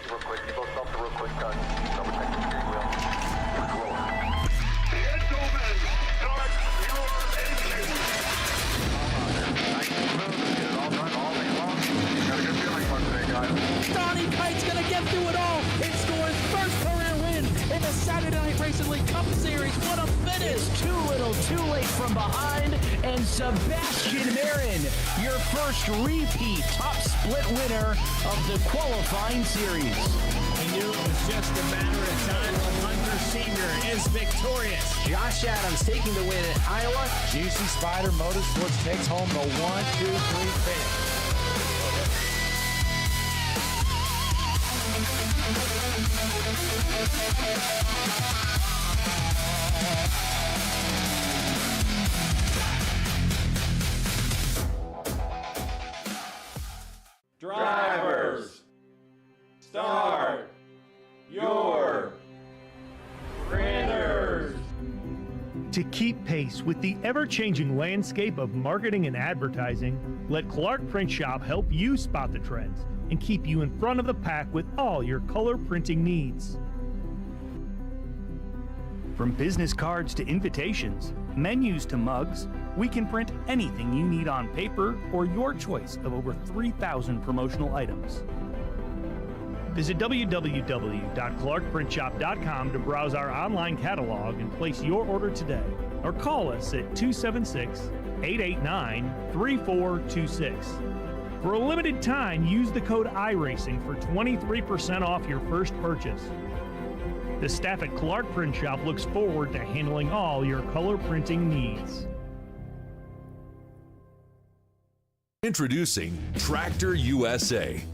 Real quick, you both stop the real quick, Doug. Double check the steering wheel. Gentlemen, start your engine. Nice and smooth. Get it all done all day long. Got a good feeling about today, guys. Donnie Kite's gonna get through it all and score his first career win in the Saturday Night Racing League Cup Series. What a finish! Too little, too late from behind, and Sebastian Marin, your first repeat top split winner of the qualifying series. He knew it was just a matter of time when Hunter Sr. is victorious. Josh Adams taking the win at Iowa. GC Spider Motorsports takes home the 1-2-3 finish. Drivers, start your printers. To keep pace with the ever-changing landscape of marketing and advertising, let Clark Print Shop help you spot the trends and keep you in front of the pack with all your color printing needs. From business cards to invitations, menus to mugs, we can print anything you need on paper or your choice of over 3,000 promotional items. Visit www.clarkprintshop.com to browse our online catalog and place your order today, or call us at 276-889-3426. For a limited time, use the code iRacing for 23% off your first purchase. The staff at Clark Print Shop looks forward to handling all your color printing needs. Introducing Tractor USA,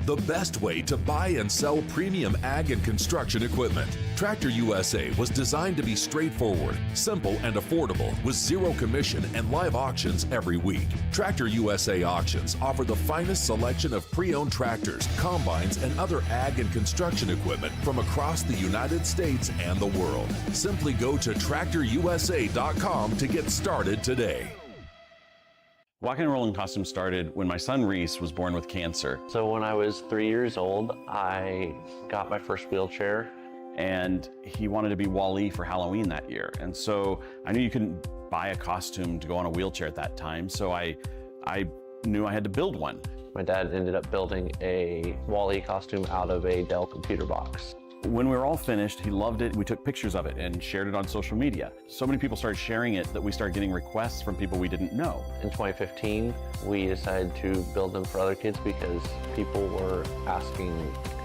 the best way to buy and sell premium ag and construction equipment. Tractor USA was designed to be straightforward, simple, and affordable with zero commission and live auctions every week. Tractor USA auctions offer the finest selection of pre-owned tractors, combines, and other ag and construction equipment from across the United States and the world. Simply go to tractorusa.com to get started today. Walking and Rolling Costumes started when my son Reese was born with cancer. So when I was 3 years old, I got my first wheelchair. And he wanted to be Wall-E for Halloween that year. And so I knew you couldn't buy a costume to go on a wheelchair at that time, so I knew I had to build one. My dad ended up building a Wall-E costume out of a Dell computer box. When we were all finished, he loved it. We took pictures of it and shared it on social media. So many people started sharing it that we started getting requests from people we didn't know. In 2015, we decided to build them for other kids because people were asking,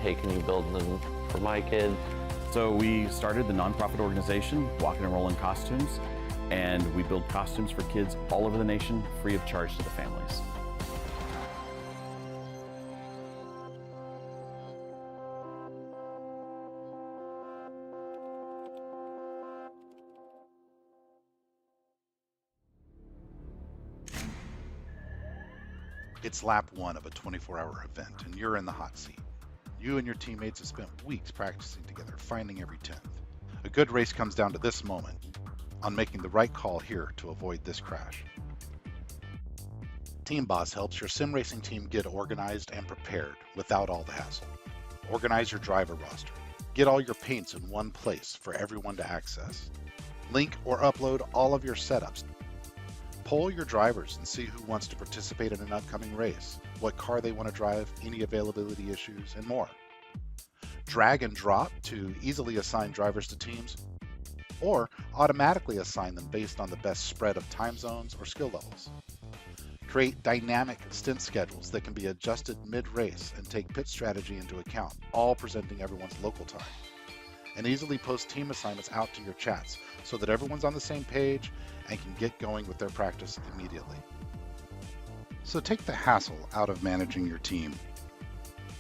hey, can you build them for my kid? So we started the nonprofit organization, Walking and Rolling Costumes, and we build costumes for kids all over the nation, free of charge to the families. It's lap one of a 24-hour event, and you're in the hot seat. You and your teammates have spent weeks practicing together, finding every 10th. A good race comes down to this moment, on making the right call here to avoid this crash. Team Boss helps your sim racing team get organized and prepared without all the hassle. Organize your driver roster. Get all your paints in one place for everyone to access. Link or upload all of your setups. Poll your drivers and see who wants to participate in an upcoming race, what car they want to drive, any availability issues, and more. Drag and drop to easily assign drivers to teams, or automatically assign them based on the best spread of time zones or skill levels. Create dynamic stint schedules that can be adjusted mid-race and take pit strategy into account, all presenting everyone's local time. And easily post team assignments out to your chats so that everyone's on the same page and can get going with their practice immediately. So take the hassle out of managing your team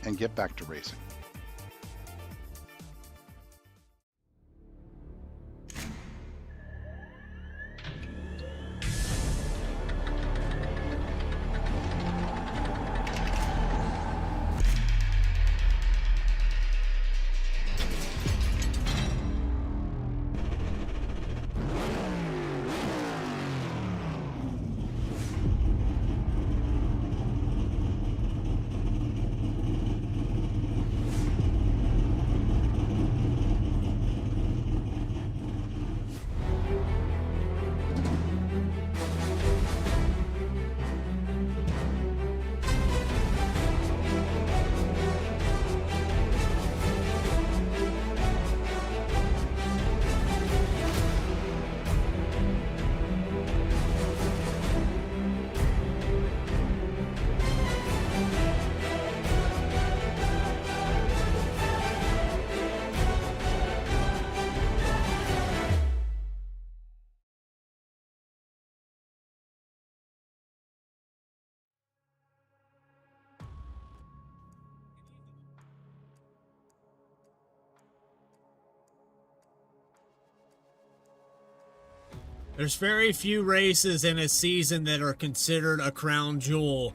and get back to racing. There's very few races in a season that are considered a crown jewel,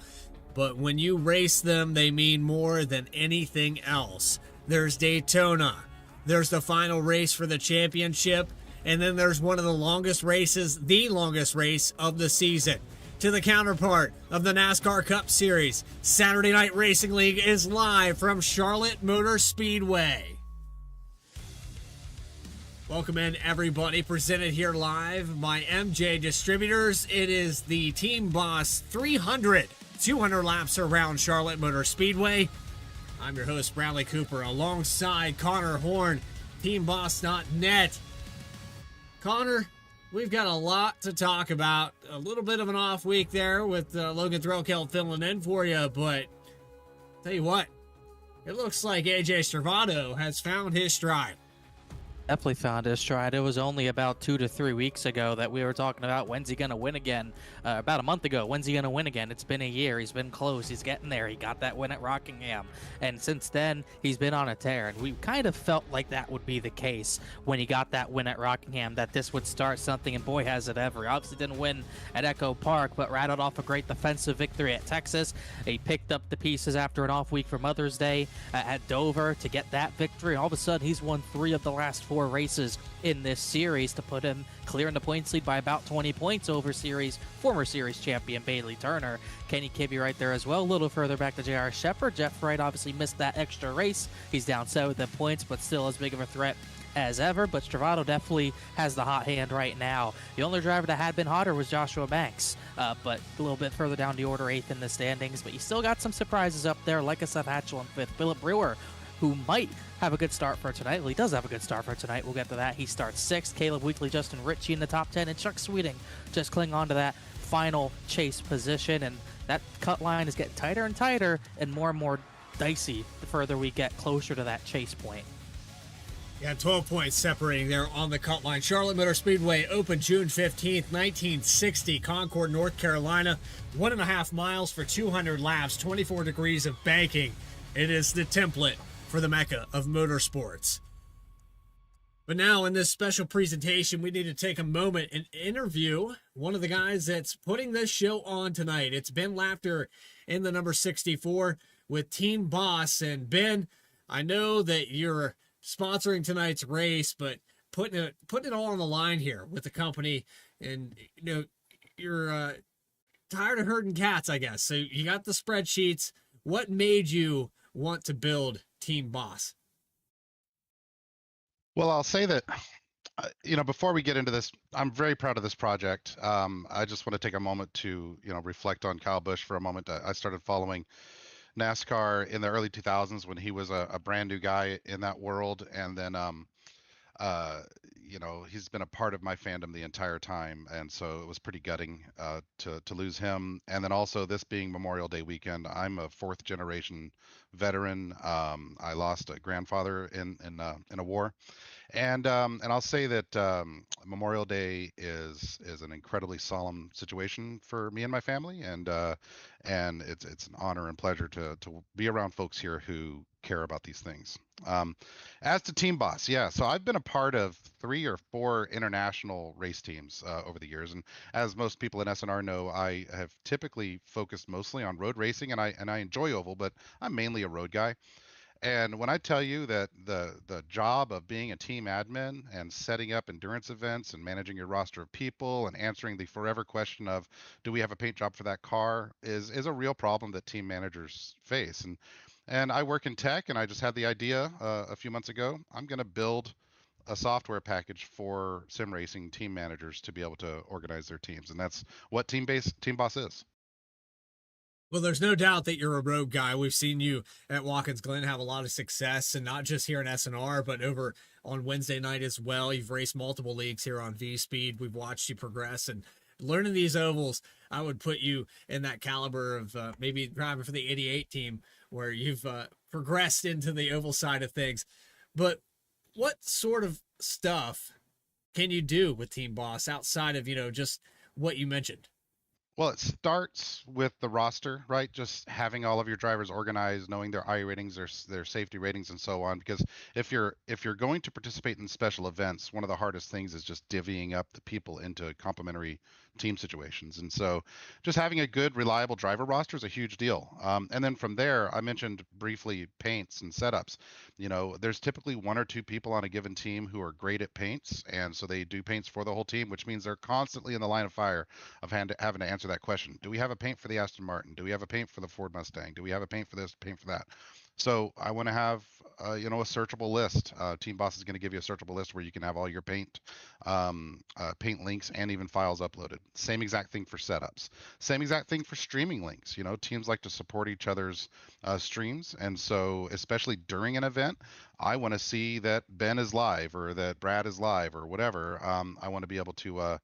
but when you race them, they mean more than anything else. There's Daytona, there's the final race for the championship, and then there's one of the longest races, the longest race of the season. To the counterpart of the NASCAR Cup Series, Saturday Night Racing League is live from Charlotte Motor Speedway. Welcome in, everybody. Presented here live by M&J Distributors. It is the Team Boss 200 laps around Charlotte Motor Speedway. I'm your host, Bradley Cooper, alongside Connor Horn, TeamBoss.net. Connor, we've got a lot to talk about. A little bit of an off week there with Logan Threlkeld filling in for you, but tell you what, it looks like AJ Stravado has found his stride. Definitely found his stride. It was only about 2 to 3 weeks ago that we were talking about when's he going to win again. About a month ago, when's he going to win again? It's been a year. He's been close. He's getting there. He got that win at Rockingham. And since then, he's been on a tear. And we kind of felt like that would be the case when he got that win at Rockingham, that this would start something, and boy, has it ever. He obviously didn't win at Echo Park, but rattled off a great defensive victory at Texas. He picked up the pieces after an off week for Mother's Day at Dover to get that victory. All of a sudden, he's won 3 of the last 4 races in this series to put him clear in the points lead by about 20 points over former series champion Bailey Turner. Kenny Kibbe right there as well. A little further back to J.R. Shepard. Jeff Wright obviously missed that extra race. He's down 7 points, but still as big of a threat as ever. But Stravado definitely has the hot hand right now. The only driver that had been hotter was Joshua Banks, but a little bit further down the order, 8th in the standings. But you still got some surprises up there, like Seth Hatchell in 5th. Phillip Brewer, who might have a good start for tonight. Well, he does have a good start for tonight. We'll get to that. He starts 6th. Caleb Weekly, Justin Ritchie in the top 10, and Chuck Sweeting just cling on to that final chase position. And that cut line is getting tighter and tighter and more dicey the further we get closer to that chase point. Yeah, 12 points separating there on the cut line. Charlotte Motor Speedway opened June 15th, 1960, Concord, North Carolina. 1.5 miles for 200 laps, 24 degrees of banking. It is the template for the Mecca of motorsports. But now in this special presentation, we need to take a moment and interview one of the guys that's putting this show on tonight. It's Ben Lapter in the number 64 with Team Boss. And Ben, I know that you're sponsoring tonight's race, but putting it all on the line here with the company, and you're tired of herding cats, I guess. So you got the spreadsheets. What made you want to build Team Boss? Well, I'll say that, before we get into this, I'm very proud of this project. I just want to take a moment to, reflect on Kyle Busch for a moment. I started following NASCAR in the early 2000s when he was a brand new guy in that world. And then, he's been a part of my fandom the entire time. And so it was pretty gutting to lose him. And then also this being Memorial Day weekend, I'm a 4th generation veteran. I lost a grandfather in a war. And I'll say that Memorial Day is an incredibly solemn situation for me and my family, and it's an honor and pleasure to be around folks here who care about these things. As to Team Boss, yeah, so I've been a part of 3 or 4 international race teams over the years, and as most people in SNR know, I have typically focused mostly on road racing, and I enjoy oval, but I'm mainly a road guy. And when I tell you that the job of being a team admin and setting up endurance events and managing your roster of people and answering the forever question of, do we have a paint job for that car, is a real problem that team managers face. And I work in tech, and I just had the idea a few months ago. I'm going to build a software package for sim racing team managers to be able to organize their teams. And that's what Team Boss is. Well, there's no doubt that you're a road guy. We've seen you at Watkins Glen have a lot of success, and not just here in SNR, but over on Wednesday night as well. You've raced multiple leagues here on VSPEED. We've watched you progress, and learning these ovals, I would put you in that caliber of maybe driving for the 88 team, where you've progressed into the oval side of things. But what sort of stuff can you do with Team Boss outside of, just what you mentioned? Well, it starts with the roster, right? Just having all of your drivers organized, knowing their I ratings, their safety ratings, and so on. Because if you're going to participate in special events, one of the hardest things is just divvying up the people into complementary team situations. And so, just having a good, reliable driver roster is a huge deal. And then from there, I mentioned briefly paints and setups. There's typically one or two people on a given team who are great at paints, and so they do paints for the whole team, which means they're constantly in the line of fire of having to answer that question. Do we have a paint for the Aston Martin? Do we have a paint for the Ford Mustang? Do we have a paint for this, paint for that? So I want to have, a searchable list. Team Boss is going to give you a searchable list where you can have all your paint links and even files uploaded. Same exact thing for setups. Same exact thing for streaming links. Teams like to support each other's streams, and so especially during an event, I want to see that Ben is live or that Brad is live or whatever. I want to be able to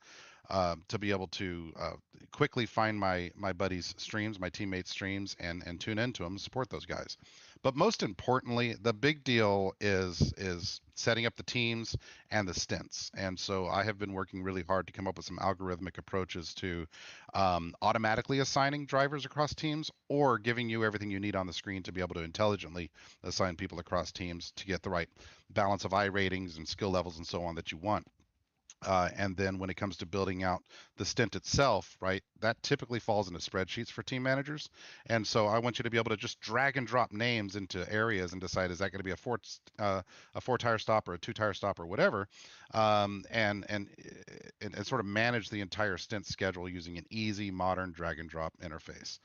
quickly find my buddies' streams, my teammates' streams, and tune into them, support those guys. But most importantly, the big deal is setting up the teams and the stints. And so I have been working really hard to come up with some algorithmic approaches to automatically assigning drivers across teams, or giving you everything you need on the screen to be able to intelligently assign people across teams to get the right balance of I ratings and skill levels and so on that you want. And then when it comes to building out the stint itself, right, that typically falls into spreadsheets for team managers. And so I want you to be able to just drag and drop names into areas and decide, is that going to be a four tire stop or a 2 tire stop or whatever, and sort of manage the entire stint schedule using an easy modern drag and drop interface.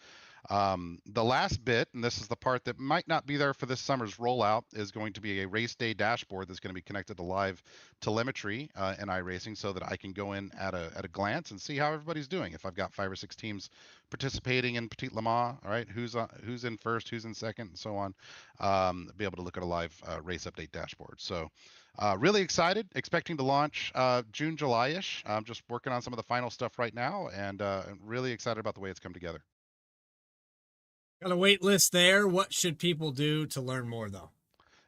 The last bit, and this is the part that might not be there for this summer's rollout, is going to be a race day dashboard that's going to be connected to live telemetry in iRacing, so that I can go in at a glance and see how everybody's doing. If I've got 5 or 6 teams participating in Petit Le Mans, all right, who's in first, who's in second, and so on, be able to look at a live race update dashboard. So really excited, expecting to launch June, July-ish. I'm just working on some of the final stuff right now, and really excited about the way it's come together. Got a wait list there. What should people do to learn more, though?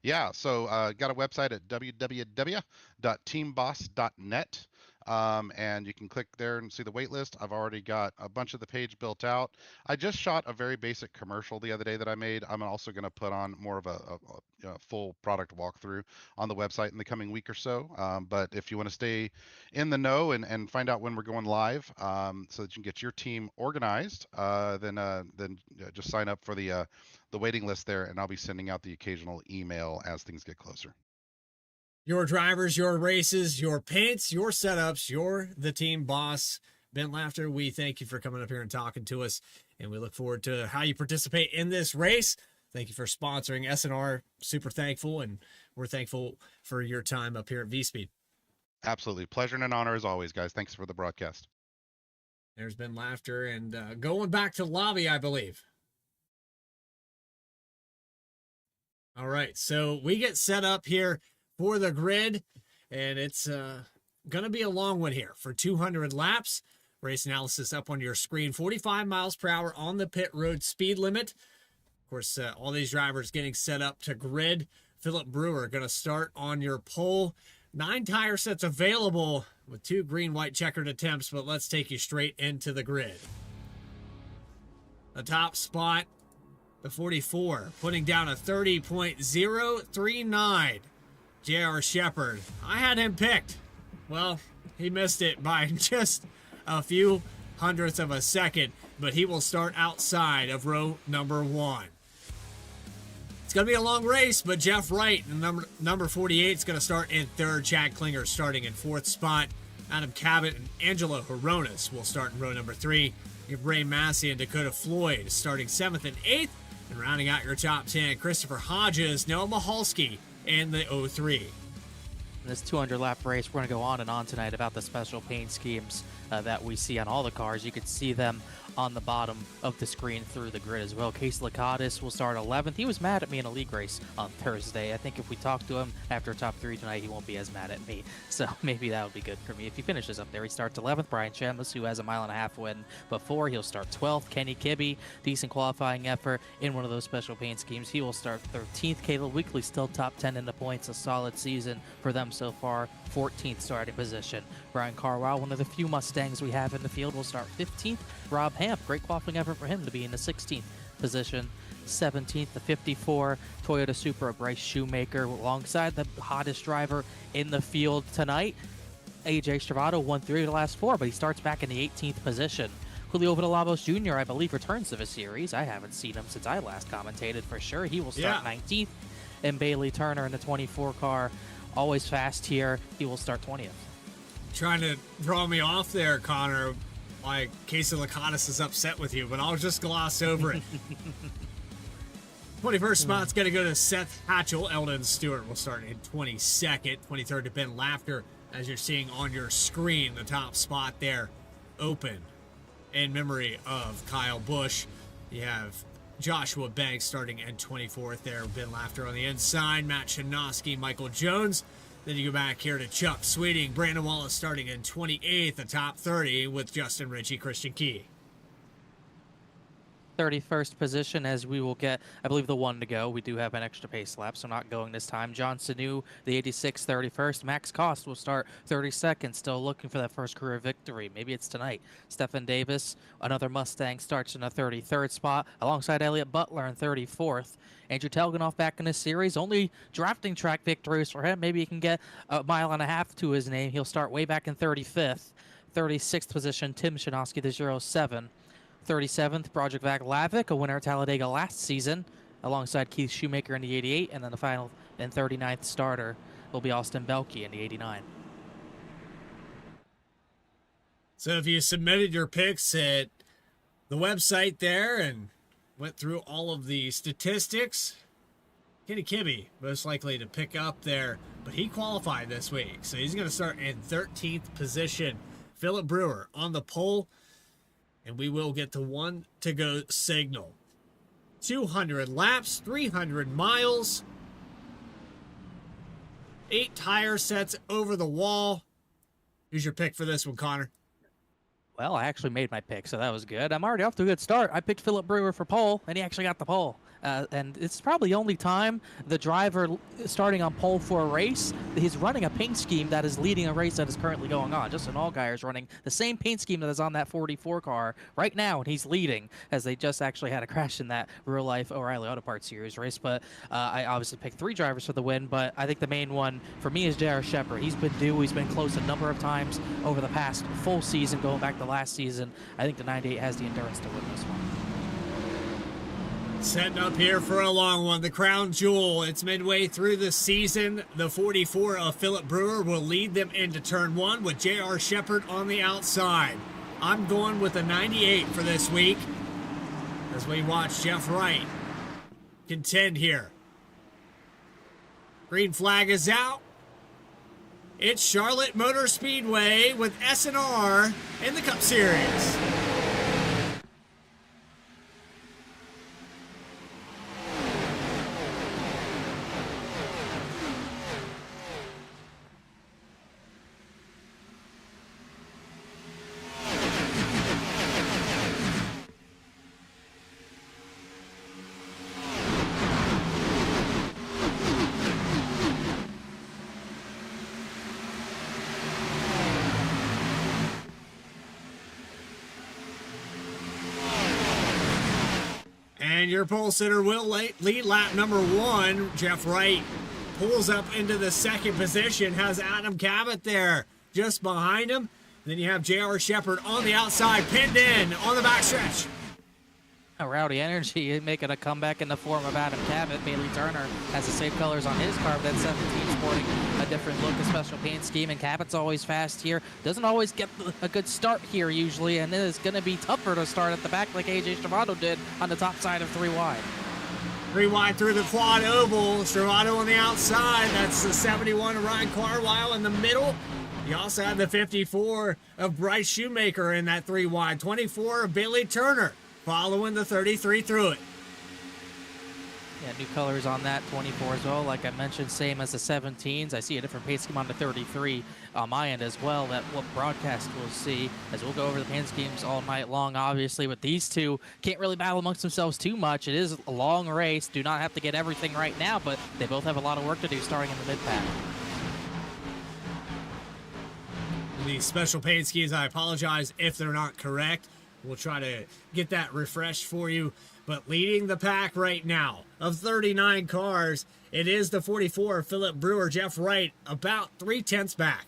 Yeah, so got a website at www.teamboss.net. And you can click there and see the wait list. I've already got a bunch of the page built out. I just shot a very basic commercial the other day that I made. I'm also going to put on more of a full product walkthrough on the website in the coming week or so. But if you want to stay in the know and find out when we're going live, so that you can get your team organized, then just sign up for the waiting list there, and I'll be sending out the occasional email as things get closer. Your drivers, your races, your paints, your setups, you're the team boss. Ben Laughter, we thank you for coming up here and talking to us, and we look forward to how you participate in this race. Thank you for sponsoring SNR. Super thankful, and we're thankful for your time up here at VSPEED. Absolutely. Pleasure and an honor as always, guys. Thanks for the broadcast. There's Ben Laughter, and going back to lobby, I believe. All right, so we get set up here for the grid, and it's going to be a long one here for 200 laps. Race analysis up on your screen. 45 miles per hour on the pit road speed limit. Of course, all these drivers getting set up to grid. Philip Brewer going to start on your pole. 9 tire sets available with 2 green-white checkered attempts, but let's take you straight into the grid. The top spot, the 44, putting down a 30.039. J.R. Shepard. I had him picked. Well, he missed it by just a few hundredths of a second, but he will start outside of row number 1. It's going to be a long race, but Jeff Wright, number 48, is going to start in 3rd. Chad Klinger starting in 4th spot. Adam Cabot and Angelo Horonis will start in row number 3. You have Ray Massey and Dakota Floyd starting 7th and 8th. And rounding out your top 10, Christopher Hodges, Noah Mahalski, and the 03. In this 200-lap race, we're going to go on and on tonight about the special paint schemes that we see on all the cars. You can see them on the bottom of the screen through the grid as well. Case Lakatos will start 11th. He was mad at me in a league race on Thursday. I think if we talk to him after top 3 tonight, he won't be as mad at me. So maybe that would be good for me. If he finishes up there, he starts 11th. Brian Chambliss, who has a 1.5 mile win before, he'll start 12th. Kenny Kibbe, decent qualifying effort in one of those special paint schemes. He will start 13th. Caleb Weekly still top 10 in the points. A solid season for them so far. 14th starting position. Brian Carwile, one of the few Mustangs Mustangs we have in the field. We'll start 15th. Rob Hamp, great qualifying effort for him to be in the 16th position. 17th, the 54 Toyota Supra, Bryce Shoemaker, alongside the hottest driver in the field tonight. AJ Stravato won 3 of the last 4, but he starts back in the 18th position. Julio Villalobos Jr., I believe, returns to the series. I haven't seen him since I last commentated for sure. He will start 19th. And Bailey Turner in the 24 car, always fast here. He will start 20th. Trying to draw me off there, Connor. Like, Casey Lakatos is upset with you, but I'll just gloss over it. 21st spot's going to go to Seth Hatchell. Eldon Stewart will start in 22nd. 23rd to Ben Laughter, as you're seeing on your screen. The top spot there open in memory of Kyle Busch. You have Joshua Banks starting in 24th there. Ben Laughter on the inside. Matt Chinosky, Michael Jones. Then you go back here to Chuck Sweeting. Brandon Wallace starting in 28th, the top 30 with Justin Ritchie, Christian Key. 31st position, as we will get, I believe, the 1 to go. We do have an extra pace lap, so not going this time. John Sanu, the 86, 31st. Max Cost will start 32nd, still looking for that first career victory. Maybe it's tonight. Stephen Davis, another Mustang, starts in the 33rd spot, alongside Elliott Butler in 34th. Andrew Telganoff back in this series. Only drafting track victories for him. Maybe he can get a mile and a half to his name. He'll start way back in 35th. 36th position, Tim Chinosky, the 07. 37th, Broderick Vaglavic, a winner at Talladega last season, alongside Keith Shoemaker in the 88, and then the final and 39th starter will be Austin Belke in the 89. So if you submitted your picks at the website there and went through all of the statistics, Kenny Kibbe most likely to pick up there, but he qualified this week, so he's going to start in 13th position. Philip Brewer on the pole. And we will get the 1 to go signal. 200 laps, 300 miles, 8 tire sets over the wall. Who's your pick for this one, Connor? Well, I actually made my pick, so that was good. I'm already off to a good start. I picked Philip Brewer for pole, and he actually got the pole. And it's probably the only time the driver starting on pole for a race, he's running a paint scheme that is leading a race that is currently going on. Justin Allgaier is running the same paint scheme that is on that 44 car right now, and he's leading, as they just actually had a crash in that real-life O'Reilly Auto Parts Series race. But I obviously picked 3 drivers for the win, but I think the main one for me is J.R. Shepard. He's been due. He's been close a number of times over the past full season, going back to last season. I think the 98 has the endurance to win this one. Setting up here for a long one, the crown jewel. It's midway through the season. The 44 of Philip Brewer will lead them into turn 1 with J.R. Shepard on the outside. I'm going with a 98 for this week as we watch Jeff Wright contend here. Green flag is out. It's Charlotte Motor Speedway with SNR in the Cup Series. And your pole sitter will lead lap number 1. Jeff Wright pulls up into the 2nd position, has Adam Cabot there just behind him. Then you have J.R. Shepard on the outside, pinned in on the backstretch. Rowdy Energy making a comeback in the form of Adam Cabot. Bailey Turner has the same colors on his car, but that 17 sporting a different look, a special paint scheme, and Cabot's always fast here. Doesn't always get a good start here usually, and it is going to be tougher to start at the back like AJ Stravato did on the top side of 3 wide. 3 wide through the quad oval. Stravato on the outside. That's the 71 of Ryan Carlisle in the middle. You also have the 54 of Bryce Shoemaker in that 3 wide. 24 of Bailey Turner following the 33 through it. Yeah, new colors on that 24 as well. Like I mentioned, same as the 17s. I see a different paint scheme on the 33 on my end as well. That what broadcast we'll see, as we'll go over the paint schemes all night long, obviously. But these two can't really battle amongst themselves too much. It is a long race. Do not have to get everything right now, but they both have a lot of work to do starting in the mid-pack. These special paint schemes, I apologize if they're not correct. We'll try to get that refreshed for you. But leading the pack right now of 39 cars, it is the 44, Philip Brewer, Jeff Wright, about 3/10 back.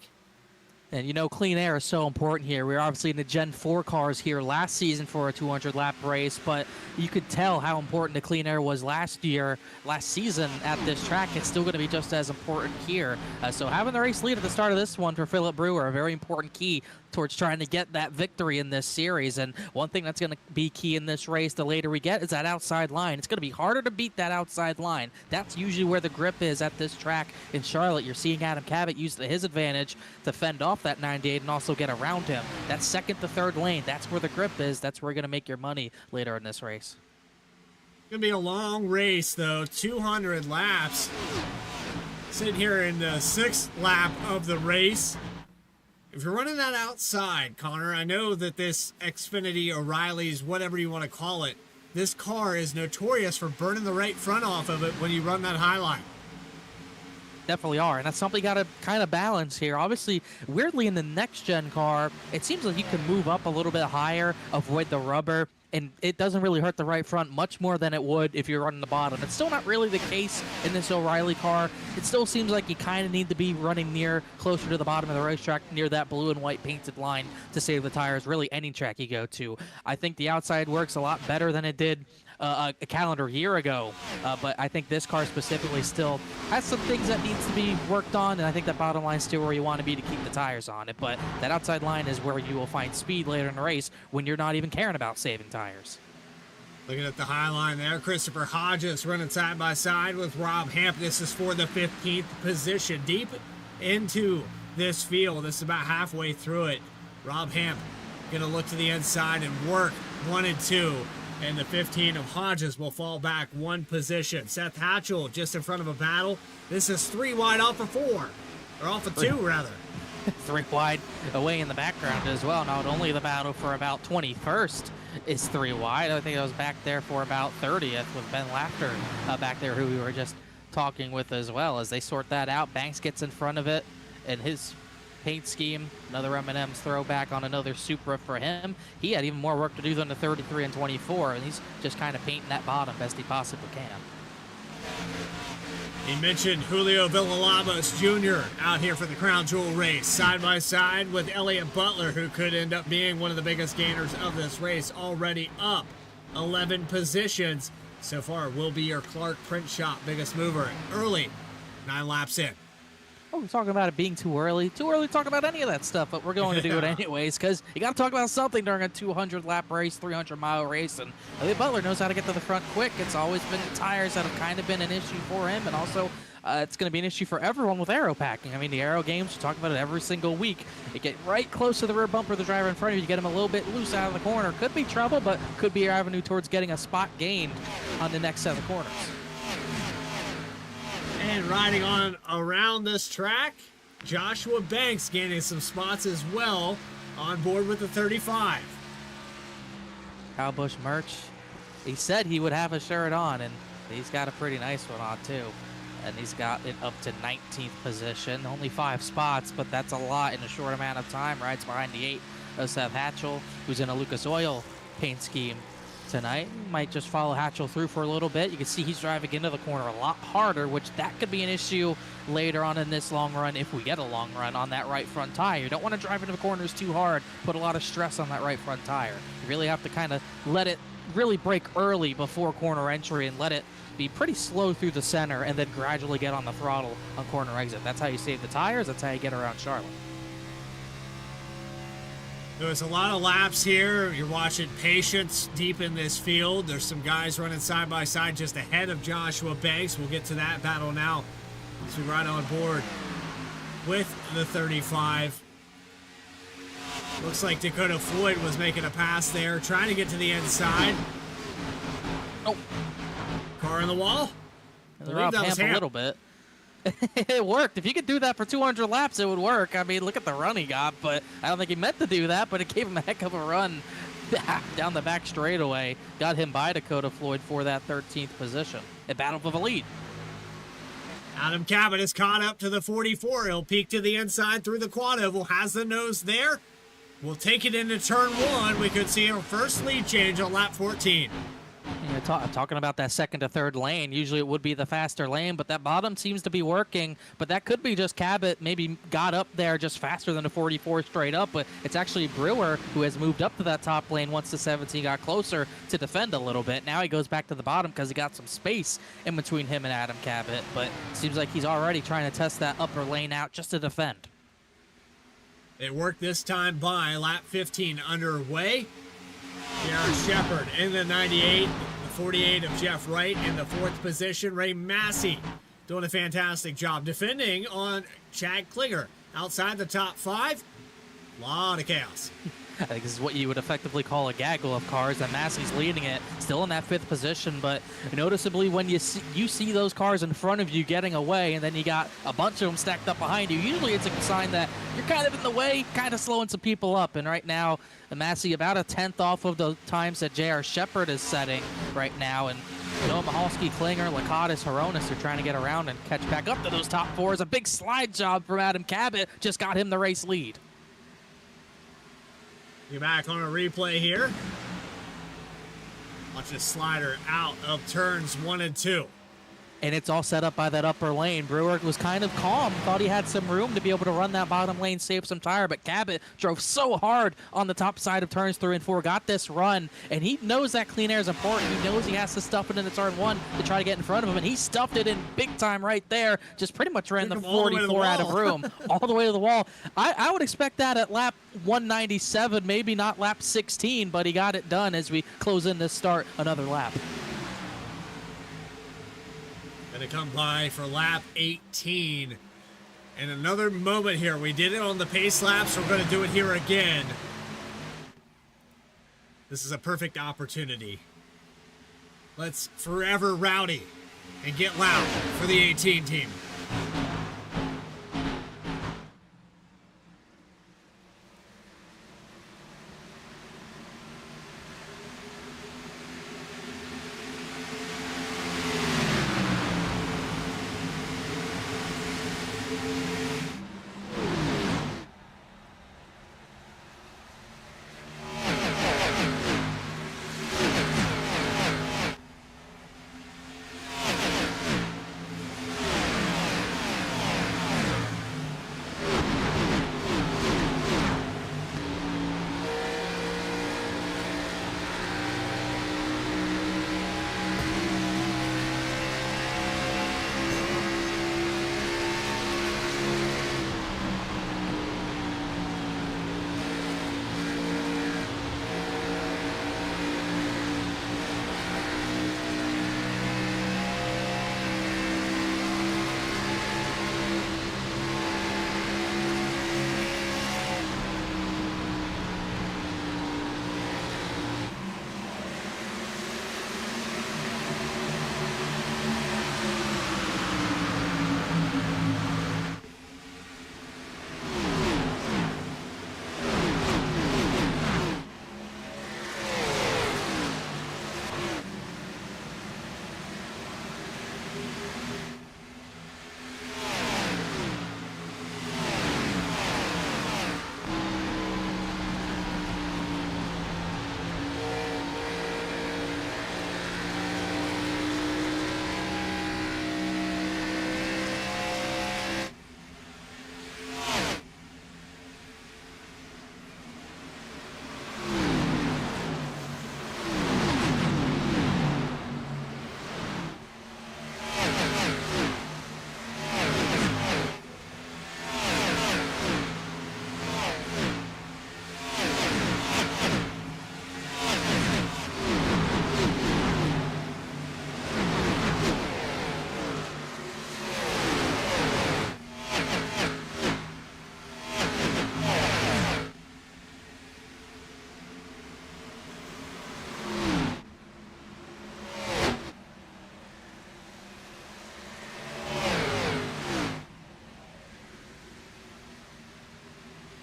And you know, clean air is so important here. We were obviously in the Gen 4 cars here last season for a 200-lap race, but you could tell how important the clean air was last season at this track. It's still going to be just as important here. So having the race lead at the start of this one for Philip Brewer, a very important key towards trying to get that victory in this series. And one thing that's going to be key in this race the later we get is that outside line. It's going to be harder to beat that outside line. That's usually where the grip is at this track in Charlotte. You're seeing Adam Cabot use his advantage to fend off that 98 and also get around him. That second to third lane, that's where the grip is. That's where you're going to make your money later in this race. It's going to be a long race, though. 200 laps. Sitting here in the 6th lap of the race. If you're running that outside, Connor, I know that this Xfinity, O'Reilly's, whatever you want to call it, this car is notorious for burning the right front off of it when you run that high line. Definitely are, and that's something you got to kind of balance here. Obviously, weirdly in the next gen car, it seems like you can move up a little bit higher, avoid the rubber, and it doesn't really hurt the right front much more than it would if you're running the bottom. It's still not really the case in this O'Reilly car. It still seems like you kind of need to be running closer to the bottom of the racetrack, near that blue and white painted line to save the tires, really any track you go to. I think the outside works a lot better than it did a calendar year ago, but I think this car specifically still has some things that needs to be worked on, and I think that bottom line is still where you want to be to keep the tires on it, but that outside line is where you will find speed later in the race when you're not even caring about saving tires. Looking at the high line there, Christopher Hodges running side by side with Rob Hamp. This is for the 15th position. Deep into this field, this is about halfway through it. Rob Hamp going to look to the inside and work 1 and 2. And the 15 of Hodges will fall back 1 position. Seth Hatchell just in front of a battle. This is 3 wide off of 4. Or off of 2, rather. 3 wide away in the background as well. Not only the battle for about 21st is 3 wide. I think I was back there for about 30th with Ben Laughter back there, who we were just talking with as well. As they sort that out, Banks gets in front of it, and his paint scheme, another M&M's throwback on another Supra for him. He had even more work to do than the 33 and 24, and he's just kind of painting that bottom best he possibly can. He mentioned Julio Villalobos Jr. out here for the Crown Jewel race, side by side with Elliott Butler, who could end up being one of the biggest gainers of this race, already up 11 positions. So far will be your Clark Print Shop biggest mover early, 9 laps in. Oh, we're talking about it being too early. Too early to talk about any of that stuff, but we're going to do it anyways, because you got to talk about something during a 200-lap race, 300-mile race, and Elliott Butler knows how to get to the front quick. It's always been the tires that have kind of been an issue for him, and also it's going to be an issue for everyone with aero packing. I mean, the aero games, we talk about it every single week. You get right close to the rear bumper of the driver in front of you, you get him a little bit loose out of the corner. Could be trouble, but could be your avenue towards getting a spot gained on the next set of corners. And riding on around this track, Joshua Banks gaining some spots as well on board with the 35. Kyle Busch merch. He said he would have a shirt on, and he's got a pretty nice one on too. And he's got it up to 19th position. Only 5 spots, but that's a lot in a short amount of time. Rides behind the 8 of Seth Hatchell, who's in a Lucas Oil paint scheme tonight. Might just follow Hatchell through for a little bit. You can see he's driving into the corner a lot harder, which that could be an issue later on in this long run if we get a long run on that right front tire. You don't want to drive into the corners too hard, put a lot of stress on that right front tire. You really have to kind of let it really break early before corner entry and let it be pretty slow through the center and then gradually get on the throttle on corner exit. That's how you save the tires. That's how you get around Charlotte. There's a lot of laps here. You're watching patience deep in this field. There's some guys running side by side just ahead of Joshua Banks. We'll get to that battle now as we ride on board with the 35. Looks like Dakota Floyd was making a pass there, trying to get to the inside. Oh. Car on the wall. Rob Hamp a little bit. It worked. If you could do that for 200 laps, it would work. I mean, look at the run he got, but I don't think he meant to do that, but it gave him a heck of a run down the back straightaway. Got him by Dakota Floyd for that 13th position. A battle for the lead. Adam Cabot is caught up to the 44. He'll peek to the inside through the quad oval. Has the nose there. We'll take it into turn 1. We could see our first lead change on lap 14. Talking about that second to third lane, usually it would be the faster lane, but that bottom seems to be working. But that could be just Cabot maybe got up there just faster than the 44 straight up, but it's actually Brewer who has moved up to that top lane once the 17 got closer to defend a little bit. Now he goes back to the bottom because he got some space in between him and Adam Cabot, but it seems like he's already trying to test that upper lane out just to defend. It worked this time by lap 15 underway. Jared Shepard in the 98, the 48 of Jeff Wright in the 4th position. Ray Massey doing a fantastic job defending on Chad Klinger. Outside the top 5, a lot of chaos. I think this is what you would effectively call a gaggle of cars, and Massey's leading it, still in that 5th position, but noticeably when you see those cars in front of you getting away, and then you got a bunch of them stacked up behind you, usually it's a sign that you're kind of in the way, kind of slowing some people up, and right now, Massey about a 10th off of the times that J.R. Shepard is setting right now, and Noah Mahalski, Klinger, Lakatos, Horonis are trying to get around and catch back up to those top 4s. A big slide job from Adam Cabot just got him the race lead. You're back on a replay here. Watch the slider out of turns 1 and 2. And it's all set up by that upper lane. Brewer was kind of calm, thought he had some room to be able to run that bottom lane, save some tire, but Cabot drove so hard on the top side of turns 3 and 4, got this run, and he knows that clean air is important. He knows he has to stuff it into turn 1 to try to get in front of him, and he stuffed it in big time right there, just pretty much ran the 44 out of room, all the way to the wall. I would expect that at lap 197, maybe not lap 16, but he got it done as we close in this start another lap. Going to come by for lap 18. And another moment here. We did it on the pace laps. We're going to do it here again. This is a perfect opportunity. Let's forever rowdy and get loud for the 18 team.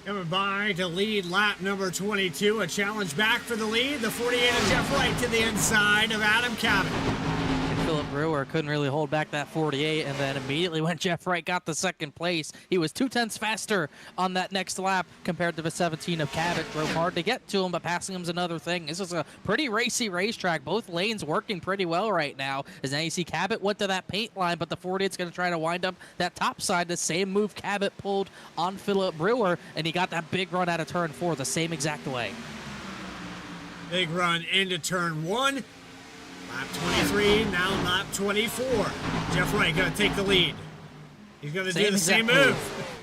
Coming by to lead lap number 22. A challenge back for the lead. The 48 of Jeff Wright to the inside of Adam Cabot. And Philip, Brewer couldn't really hold back that 48, and then immediately when Jeff Wright got the second place, he was 2/10 faster on that next lap compared to the 17 of Cabot. Drove hard to get to him, but passing him's another thing. This is a pretty racy racetrack. Both lanes working pretty well right now. As now you see Cabot went to that paint line, but the 48's going to try to wind up that top side. The same move Cabot pulled on Philip Brewer, and he got that big run out of turn 4 the same exact way. Big run into turn 1. Lap 23, now lap 24. Jeff Wright going to take the lead. He's going to do the same move.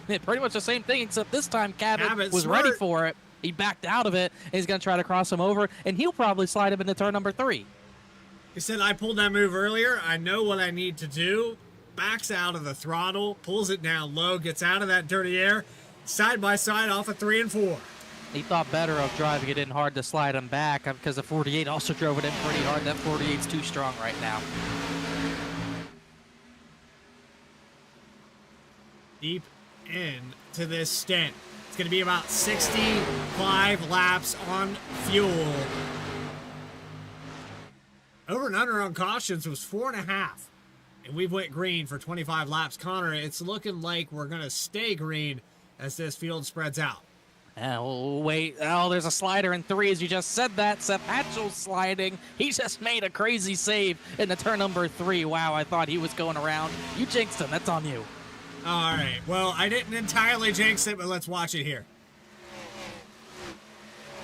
Yeah, pretty much the same thing, except this time Cabot was smart. ready for it. He backed out of it, and he's going to try to cross him over, and he'll probably slide him into turn number 3. He said, I pulled that move earlier. I know what I need to do. Backs out of the throttle, pulls it down low, gets out of that dirty air, side by side off of 3 and 4. He thought better of driving it in hard to slide him back because the 48 also drove it in pretty hard. That 48's too strong right now. Deep into this stint. It's going to be about 65 laps on fuel. Over and under on cautions was 4.5. And we've went green for 25 laps. Connor, it's looking like we're going to stay green as this field spreads out. Oh, wait. Oh, there's a slider in 3, as you just said that. Seth Hatchell's sliding. He just made a crazy save in the turn number 3. Wow, I thought he was going around. You jinxed him. That's on you. All right. Well, I didn't entirely jinx it, but let's watch it here.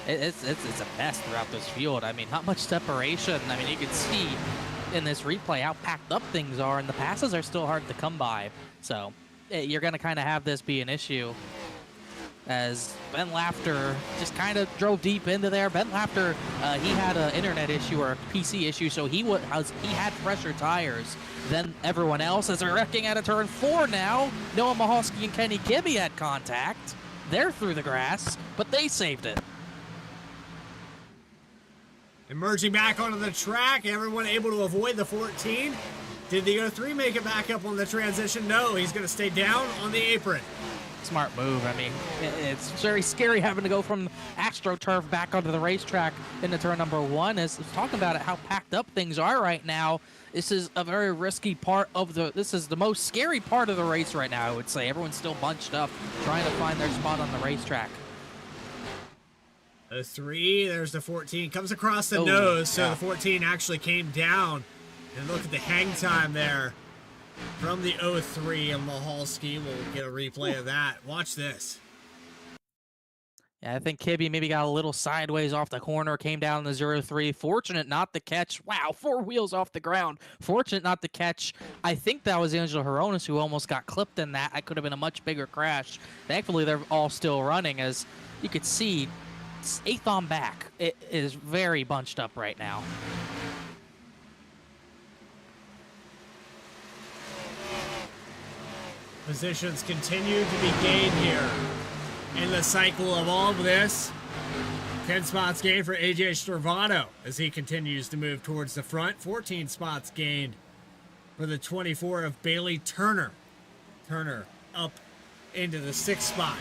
It's a mess throughout this field. I mean, not much separation. I mean, you can see in this replay how packed up things are, and the passes are still hard to come by. So you're going to kind of have this be an issue. As Ben Lafter just kind of drove deep into there. Ben Lafter, he had an internet issue or a PC issue, so he had fresher tires than everyone else. As they're wrecking out of turn 4 now, Noah Mahalski and Kenny Kibbe had contact. They're through the grass, but they saved it. Emerging back onto the track, everyone able to avoid the 14. Did the 03 make it back up on the transition? No, he's going to stay down on the apron. Smart move. I mean, it's very scary having to go from AstroTurf back onto the racetrack into turn number 1. As talking about it, how packed up things are right now. This is a very risky part of this is the most scary part of the race right now, I would say. Everyone's still bunched up, trying to find their spot on the racetrack. The 3, there's the 14, comes across the nose, so the 14 actually came down. And look at the hang time there from the 03, and Mahalski will get a replay of that. Watch this. Yeah, I think Kibbe maybe got a little sideways off the corner, came down in the 03. Fortunate not to catch. Wow, 4 wheels off the ground. Fortunate not to catch. I think that was Angelo Horonis who almost got clipped in that. That could have been a much bigger crash. Thankfully, they're all still running. As you could see, 8th on back. It is very bunched up right now. Positions continue to be gained here in the cycle of all of this. 10 spots gained for AJ Stravado as he continues to move towards the front. 14 spots gained for the 24 of Bailey Turner. Turner up into the 6th spot.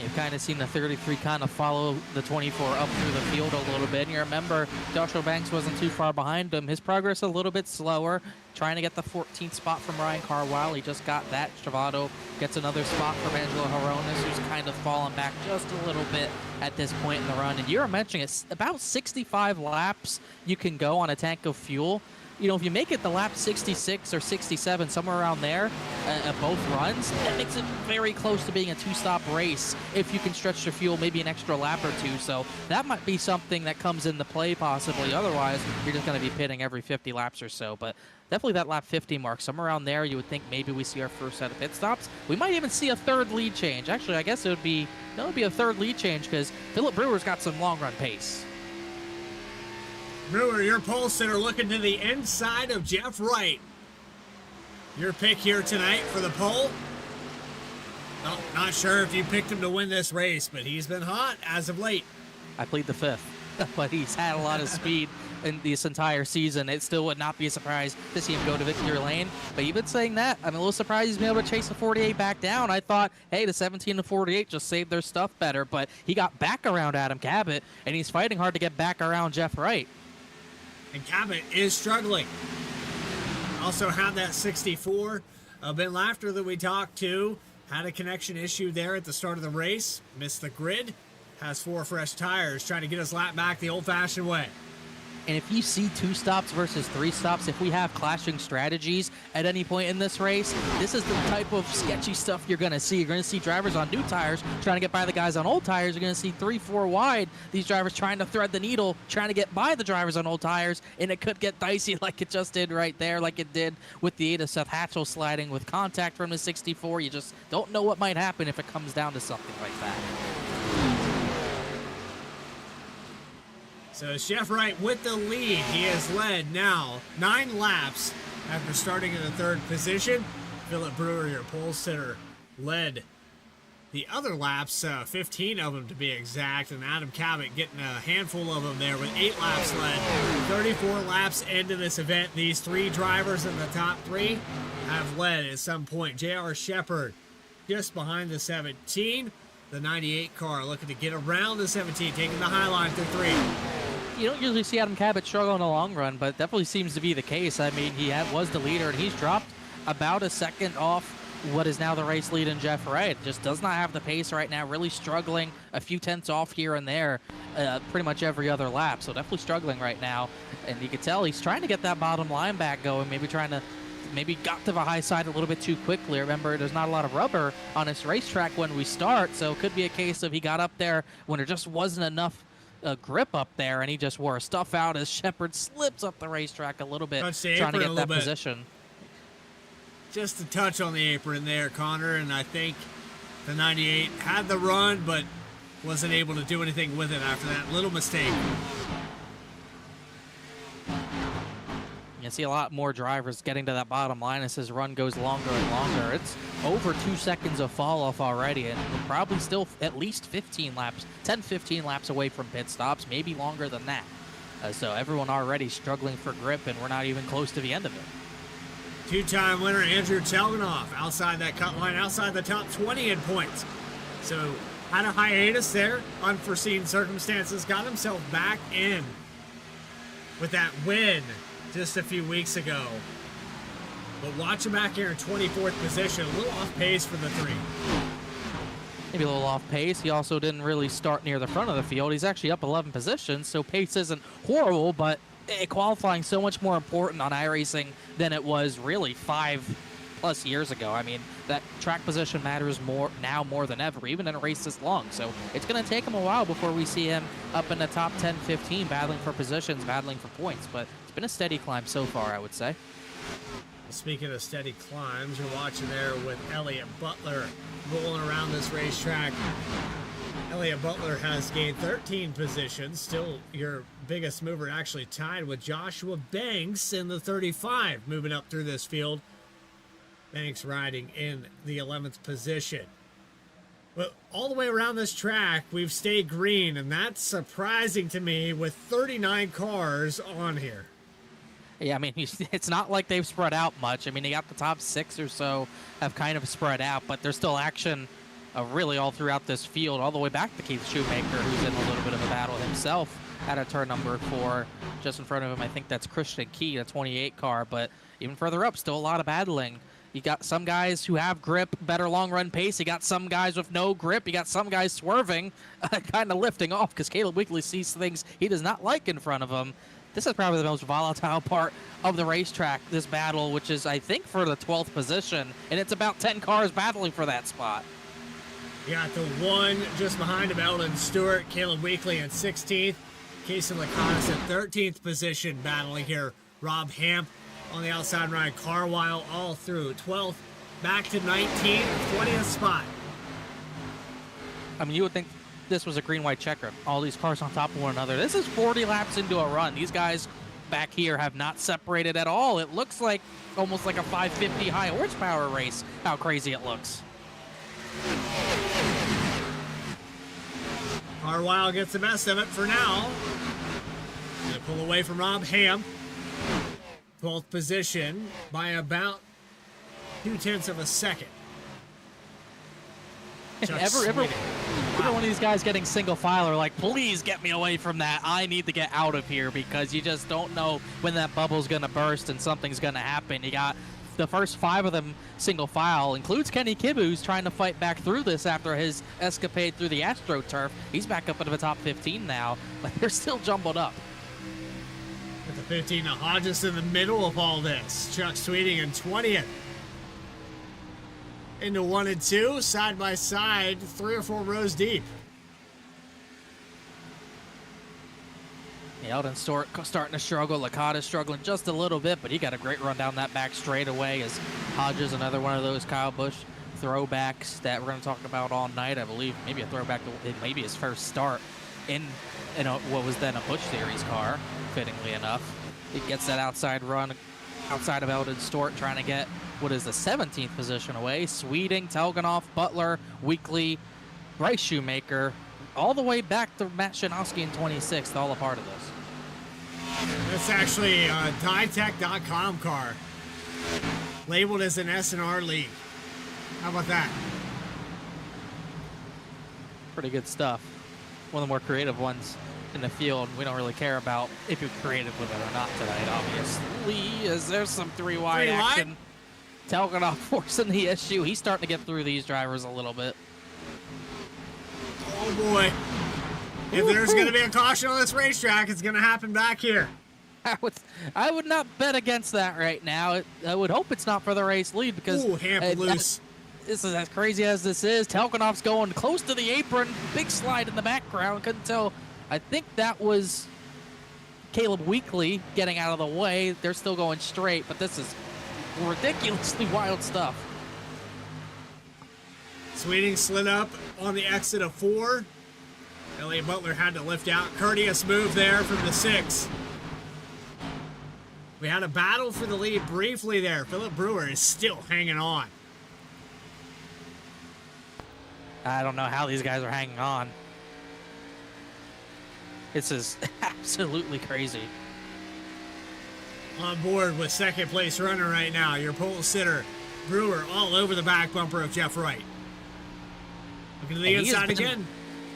You've kind of seen the 33 kind of follow the 24 up through the field a little bit. And you remember Joshua Banks wasn't too far behind him. His progress a little bit slower, trying to get the 14th spot from Ryan Carwile. He just got that. Stravado gets another spot from Angelo Horonis, who's kind of fallen back just a little bit at this point in the run. And you were mentioning it's about 65 laps you can go on a tank of fuel. You know, if you make it the lap 66 or 67, somewhere around there, both runs, that makes it very close to being a 2-stop race if you can stretch the fuel maybe an extra lap or 2. So that might be something that comes into play possibly. Otherwise, you're just going to be pitting every 50 laps or so. But definitely that lap 50 mark, somewhere around there, you would think maybe we see our first set of pit stops. We might even see a 3rd lead change. Actually, I guess it would be a 3rd lead change because Philip Brewer's got some long run pace. Brewer, your pole sitter looking to the inside of Jeff Wright. Your pick here tonight for the pole? Well, not sure if you picked him to win this race, but he's been hot as of late. I plead the 5th, but he's had a lot of speed in this entire season. It still would not be a surprise to see him go to victory lane. But even saying that, I'm a little surprised he's been able to chase the 48 back down. I thought, hey, the 17 and 48 just saved their stuff better, but he got back around Adam Cabot, and he's fighting hard to get back around Jeff Wright. And Cabot is struggling. Also had that 64. Ben Lafter that we talked to had a connection issue there at the start of the race. Missed the grid. Has 4 fresh tires, trying to get his lap back the old-fashioned way. And if you see 2 stops versus 3 stops, if we have clashing strategies at any point in this race, this is the type of sketchy stuff you're going to see. You're going to see drivers on new tires trying to get by the guys on old tires. You're going to see 3, 4 wide, these drivers trying to thread the needle, trying to get by the drivers on old tires, and it could get dicey like it just did right there, like it did with the 8 of Seth Hatchell sliding with contact from the 64. You just don't know what might happen if it comes down to something like that. So Chef Wright with the lead. He has led now 9 laps after starting in the 3rd position. Philip Brewer, your pole sitter, led the other laps, 15 of them to be exact, and Adam Cabot getting a handful of them there with 8 laps led. 34 laps into this event. These 3 drivers in the top 3 have led at some point. J.R. Shepard just behind the 17. The 98 car looking to get around the 17, taking the high line through 3. You don't usually see Adam Cabot struggle in the long run, but it definitely seems to be the case. I mean, he was the leader, and he's dropped about a second off what is now the race lead in Jeff Wright. Just does not have the pace right now, really struggling, a few tenths off here and there, pretty much every other lap. So definitely struggling right now, and you can tell he's trying to get that bottom line back going, maybe got to the high side a little bit too quickly. Remember, there's not a lot of rubber on this racetrack when we start, so it could be a case of he got up there when there just wasn't enough grip up there, and he just wore stuff out as Shepard slips up the racetrack a little bit, trying to get that position. Just a touch on the apron there, Connor, and I think the 98 had the run, but wasn't able to do anything with it after that little mistake. You see a lot more drivers getting to that bottom line as his run goes longer and longer. It's over 2 seconds of fall off already, and we're probably still at least 15 laps, 10-15 laps away from pit stops, maybe longer than that. So everyone already struggling for grip, and we're not even close to the end of it. 2-time winner Andrew Telganoff outside that cut line, outside the top 20 in points. So had a hiatus there, unforeseen circumstances, got himself back in with that win just a few weeks ago. But watch him back here in 24th position, a little off pace for the 3. Maybe a little off pace. He also didn't really start near the front of the field. He's actually up 11 positions, so pace isn't horrible, but qualifying so much more important on iRacing than it was really 5+ years ago. I mean, that track position matters more than ever, even in a race this long. So it's going to take him a while before we see him up in the top 10, 15, battling for positions, battling for points. But it's been a steady climb so far, I would say. Speaking of steady climbs, you're watching there with Elliott Butler rolling around this racetrack. Elliott Butler has gained 13 positions, still your biggest mover, actually tied with Joshua Banks in the 35, moving up through this field. Banks riding in the 11th position. But all the way around this track, we've stayed green, and that's surprising to me with 39 cars on here. Yeah, I mean, it's not like they've spread out much. I mean, they got the top 6 or so have kind of spread out, but there's still action really all throughout this field, all the way back to Keith Shoemaker, who's in a little bit of a battle himself at a turn number 4. Just in front of him, I think that's Christian Key, a 28 car, but even further up, still a lot of battling. You got some guys who have grip, better long-run pace. You got some guys with no grip. You got some guys swerving, kind of lifting off because Caleb Weekly sees things he does not like in front of him. This is probably the most volatile part of the racetrack, this battle, which is, I think, for the 12th position, and it's about 10 cars battling for that spot. You got the one just behind him, Eldon Stewart, Caleb Weekly in 16th, Casey Laconis in 13th position battling here. Rob Hamp on the outside, Ryan Carwile all through 12th, back to 19th, 20th spot. I mean, you would think this was a green-white checker. All these cars on top of one another. This is 40 laps into a run. These guys back here have not separated at all. It looks like almost like a 550 high horsepower race, how crazy it looks. Carwile gets the best of it for now. Gonna pull away from Rob Ham. 12th position by about 0.2 of a second. Every one of these guys getting single file are like, please get me away from that. I need to get out of here, because you just don't know when that bubble's going to burst and something's going to happen. You got the first 5 of them single file, includes Kenny Kibb, who's trying to fight back through this after his escapade through the AstroTurf. He's back up into the top 15 now, but they're still jumbled up. With the 15 of Hodges in the middle of all this. Chuck Sweeting in 20th. Into 1 and 2, side by side, 3 or 4 rows deep. Eldon starting to struggle. Licata's struggling just a little bit, but he got a great run down that back straightaway. As Hodges, another one of those Kyle Busch throwbacks that we're going to talk about all night. I believe maybe a throwback to maybe his first start in what was then a Busch Series car, fittingly enough. He gets that outside run outside of Eldon Stewart, trying to get what is the 17th position away. Sweeting, Telganoff, Butler, Weekly, Bryce Shoemaker, all the way back to Matt Shanowski in 26th, all a part of this. That's actually a dietech.com car, labeled as an SNR league. How about that? Pretty good stuff. One of the more creative ones in the field. We don't really care about if you're creative with it or not tonight, obviously, as there's some three-wide action. Telganoff forcing the issue. He's starting to get through these drivers a little bit. Oh boy. If there's going to be a caution on this racetrack, it's going to happen back here. I would not bet against that right now. I would hope it's not for the race lead, because Hamp loose. This is as crazy as this is. Telganoff's going close to the apron. Big slide in the background. Couldn't tell. I think that was Caleb Weekly getting out of the way. They're still going straight, but this is ridiculously wild stuff. Sweeting slid up on the exit of 4. Elliott Butler had to lift out. Courteous move there from the 6. We had a battle for the lead briefly there. Philip Brewer is still hanging on. I don't know how these guys are hanging on. This is absolutely crazy. On board with second place runner right now, your pole sitter, Brewer, all over the back bumper of Jeff Wright. Looking to the inside again.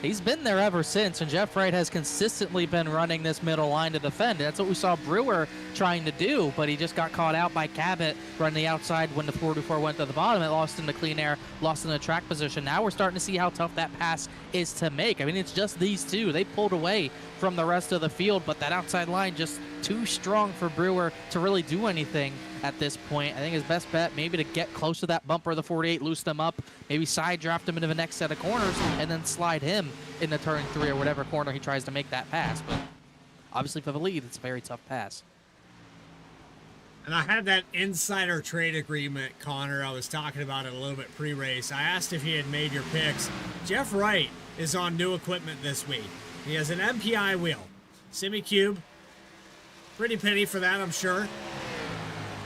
He's been there ever since, and Jeff Wright has consistently been running this middle line to defend. That's what we saw Brewer trying to do, but he just got caught out by Cabot running the outside when the 424 went to the bottom. It lost into clean air, lost in the track position. Now we're starting to see how tough that pass is to make. I mean, it's just these two. They pulled away from the rest of the field, but that outside line just too strong for Brewer to really do anything at this point. I think his best bet maybe to get close to that bumper of the 48, loosen them up, maybe side draft him into the next set of corners, and then slide him into turn 3 or whatever corner he tries to make that pass. But obviously for the lead, it's a very tough pass. And I had that insider trade agreement, Connor. I was talking about it a little bit pre-race. I asked if he had made your picks. Jeff Wright is on new equipment this week. He has an MPI wheel, semi-cube. Pretty penny for that, I'm sure.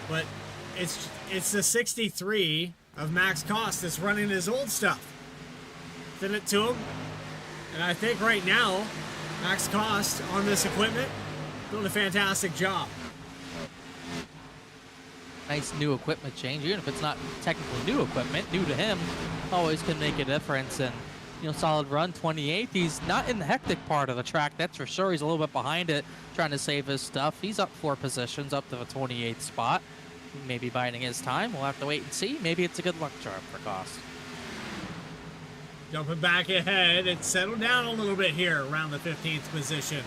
But it's the 63 of Max Cost that's running his old stuff. Send it to him. And I think right now, Max Cost on this equipment doing a fantastic job. Nice new equipment change, even if it's not technically new equipment, new to him, always can make a difference. And solid run, 28th. He's not in the hectic part of the track, that's for sure. He's a little bit behind it, trying to save his stuff. He's up 4 positions, up to the 28th spot. Maybe biding his time. We'll have to wait and see. Maybe it's a good luck charm for Cost. Jumping back ahead, it's settled down a little bit here around the 15th position.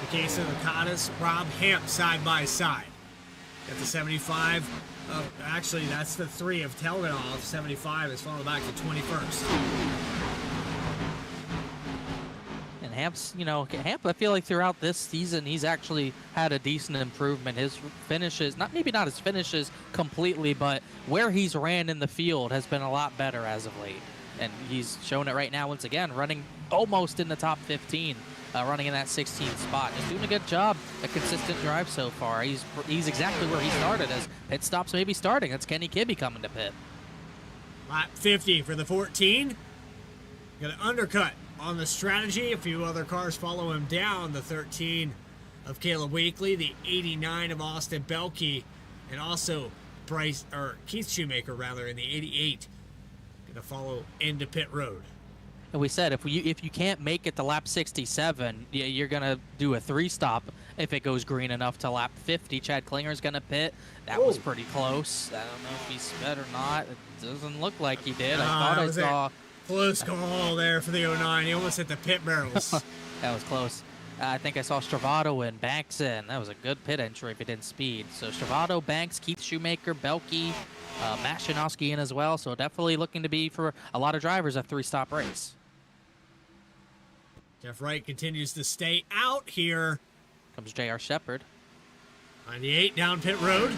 The case of the Cottis, Rob Hamp side by side. Got the 75. Actually, that's the 3 of Telganoff. 75 is falling back to 21st. And Hamp's, Hamp, I feel like throughout this season, he's actually had a decent improvement. His finishes, maybe not his finishes completely, but where he's ran in the field has been a lot better as of late. And he's shown it right now once again, running almost in the top 15. Running in that 16th spot. Just doing a good job, a consistent drive so far. He's exactly where he started, as pit stops may be starting. That's Kenny Kibbe coming to pit. Lap 50 for the 14. Got an undercut on the strategy. A few other cars follow him down. The 13 of Caleb Weekly, the 89 of Austin Belkey, and also Keith Shoemaker rather in the 88. to follow into pit road. And we said if you can't make it to lap 67, you're gonna do a 3-stop if it goes green enough to lap 50. Chad Klinger's gonna pit. That was pretty close. I don't know if he sped or not. It doesn't look like he did. I thought I saw. Close call there for the 09. He almost hit the pit barrels. That was close. I think I saw Stravato and Banks in. That was a good pit entry if it didn't speed. So Stravato, Banks, Keith Shoemaker, Belke, Matt Shinowski in as well. So definitely looking to be for a lot of drivers a 3-stop race. Jeff Wright continues to stay out here. Comes J.R. Shepard. 98 down pit road.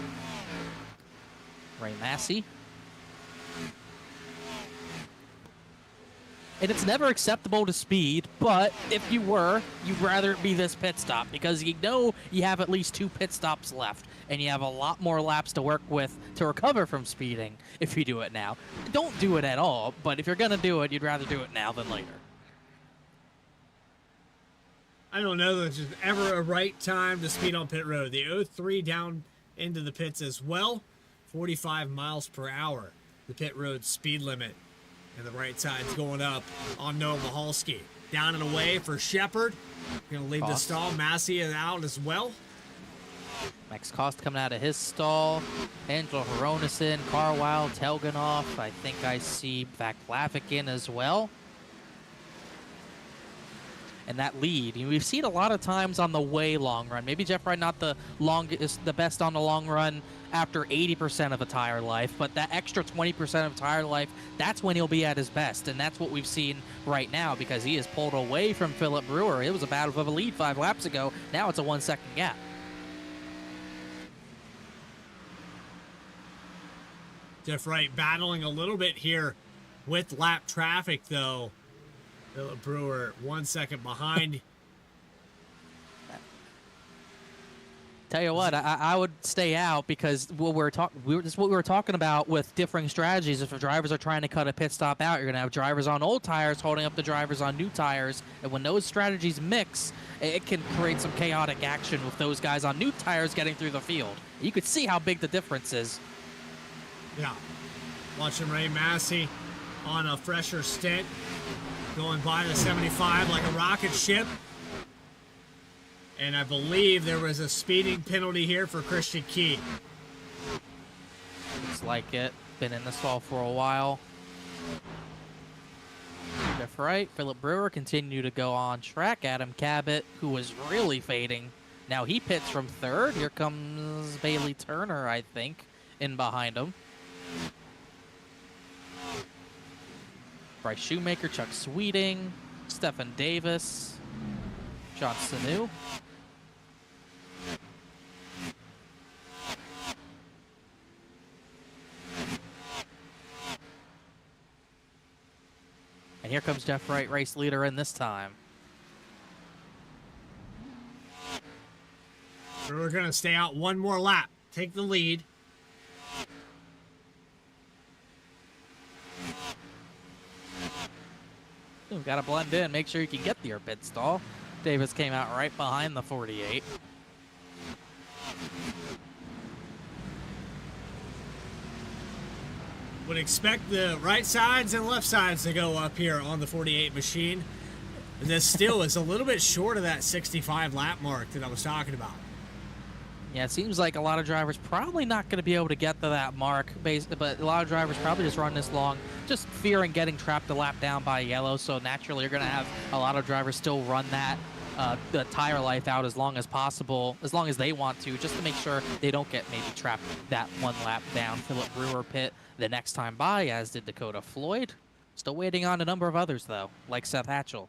Ray Massey. And it's never acceptable to speed, but if you were, you'd rather it be this pit stop because you know you have at least 2 pit stops left and you have a lot more laps to work with to recover from speeding if you do it now. Don't do it at all, but if you're going to do it, you'd rather do it now than later. I don't know that there's ever a right time to speed on pit road. The 03 down into the pits as well, 45 miles per hour, the pit road speed limit. And the right side's going up on Noah Mahalski. Down and away for Shepard. Going to leave the stall. Massey is out as well. Max Cost coming out of his stall. Angelo Hronison, Carwile, Telganoff. I think I see Vaclavic in as well. And that lead, we've seen a lot of times on the way long run. Maybe Jeff Wright not the best on the long run after 80% of a tire life, but that extra 20% of tire life, that's when he'll be at his best. And that's what we've seen right now because he has pulled away from Philip Brewer. It was a battle of a lead 5 laps ago. Now it's a 1-second gap. Jeff Wright battling a little bit here with lap traffic, though. Philip Brewer 1 second behind. Tell you what, I would stay out because this is what we were talking about with differing strategies. If the drivers are trying to cut a pit stop out, you're going to have drivers on old tires holding up the drivers on new tires. And when those strategies mix, it can create some chaotic action with those guys on new tires getting through the field. You could see how big the difference is. Yeah. Watching Ray Massey on a fresher stint. Going by the 75 like a rocket ship. And I believe there was a speeding penalty here for Christian Key. Looks like it. Been in the stall for a while. Jeff Wright, Philip Brewer continue to go on track. Adam Cabot, who was really fading. Now he pits from 3rd. Here comes Bailey Turner, I think, in behind him. Bryce Shoemaker, Chuck Sweeting, Stephen Davis, John Sanu. And here comes Jeff Wright, race leader in this time. We're going to stay out one more lap. Take the lead. You've got to blend in, make sure you can get to your pit stall. Davis came out right behind the 48. Would expect the right sides and left sides to go up here on the 48 machine. And this still is a little bit short of that 65 lap mark that I was talking about. Yeah, it seems like a lot of drivers probably not going to be able to get to that mark, but a lot of drivers probably just run this long, just fearing getting trapped a lap down by yellow. So naturally, you're going to have a lot of drivers still run that the tire life out as long as possible, as long as they want to, just to make sure they don't get maybe trapped that 1 lap down. Philip Brewer pit the next time by, as did Dakota Floyd. Still waiting on a number of others, though, like Seth Hatchell.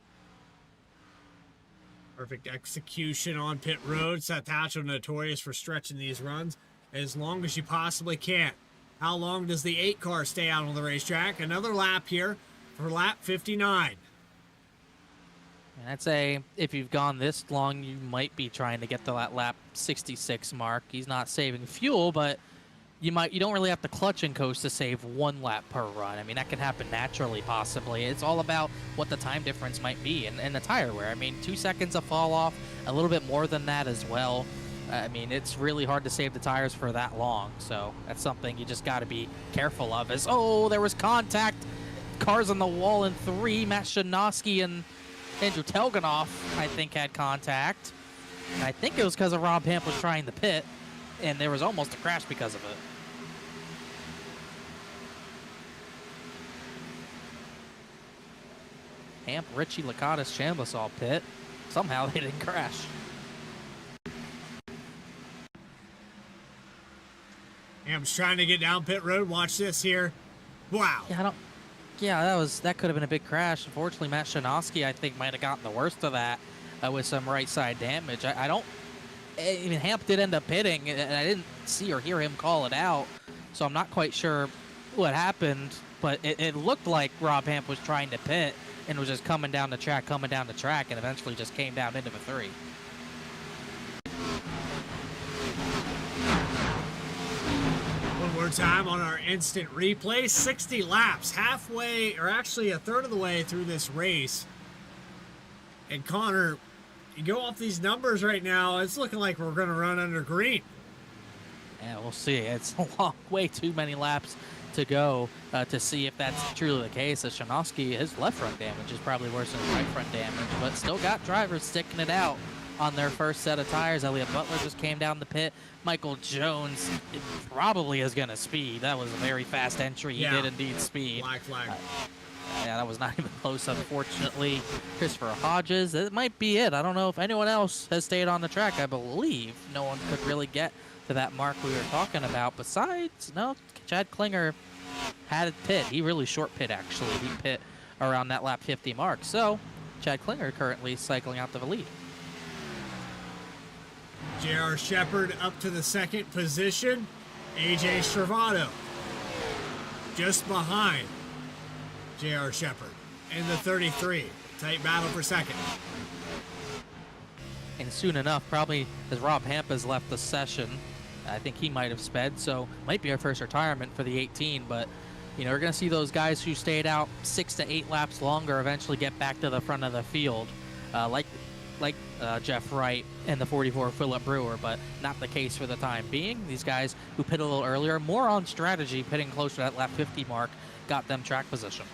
Perfect execution on pit road. Seth Hatchell notorious for stretching these runs as long as you possibly can. How long does the 8 car stay out on the racetrack? Another lap here for lap 59. And I'd say if you've gone this long, you might be trying to get to that lap 66 mark. He's not saving fuel, but you don't really have to clutch and coast to save 1 lap per run. I mean, that can happen naturally, possibly. It's all about what the time difference might be and the tire wear. I mean, 2 seconds of fall off, a little bit more than that as well. I mean, it's really hard to save the tires for that long. So that's something you just got to be careful of. Oh, there was contact. cars on the wall in 3. Matt Shanowski and Andrew Telganoff, I think, had contact. And I think it was because of Rob Hamp was trying to pit, and there was almost a crash because of it. Hamp, Ritchie, Lakatos, Chambliss all pit. Somehow they didn't crash. Hamp's trying to get down pit road. Watch this here. Wow. Yeah, that could have been a big crash. Unfortunately, Matt Shanowski, I think, might have gotten the worst of that with some right side damage. Even Hamp did end up pitting, and I didn't see or hear him call it out, so I'm not quite sure what happened, but it looked like Rob Hamp was trying to pit and was just coming down the track, and eventually just came down into the 3. One more time on our instant replay. 60 laps, halfway, or actually a third of the way through this race. And Connor, you go off these numbers right now, it's looking like we're going to run under green. Yeah, we'll see. It's a long way too many laps to go to see if that's truly the case. As Shanowski, his left front damage is probably worse than his right front damage, but still got drivers sticking it out on their first set of tires. Elliott Butler just came down the pit. Michael Jones probably is going to speed. That was a very fast entry. He did indeed speed. Black flag. Yeah, that was not even close, unfortunately. Christopher Hodges, that might be it. I don't know if anyone else has stayed on the track. I believe no one could really get to that mark we were talking about. Besides, no, Chad Klinger had a pit. He really short pit, actually. He pit around that lap 50 mark. So, Chad Klinger currently cycling out to the lead. J.R. Shepard up to the second position. A.J. Stravato just behind J.R. Shepard in the 33. Tight battle for second. And soon enough, probably as Rob Hamp has left the session, I think he might have sped, so might be our first retirement for the 18, but you know, we're going to see those guys who stayed out 6 to 8 laps longer eventually get back to the front of the field, like Jeff Wright and the 44 Phillip Brewer, but not the case for the time being. These guys who pit a little earlier, more on strategy, pitting closer to that lap 50 mark, got them track position.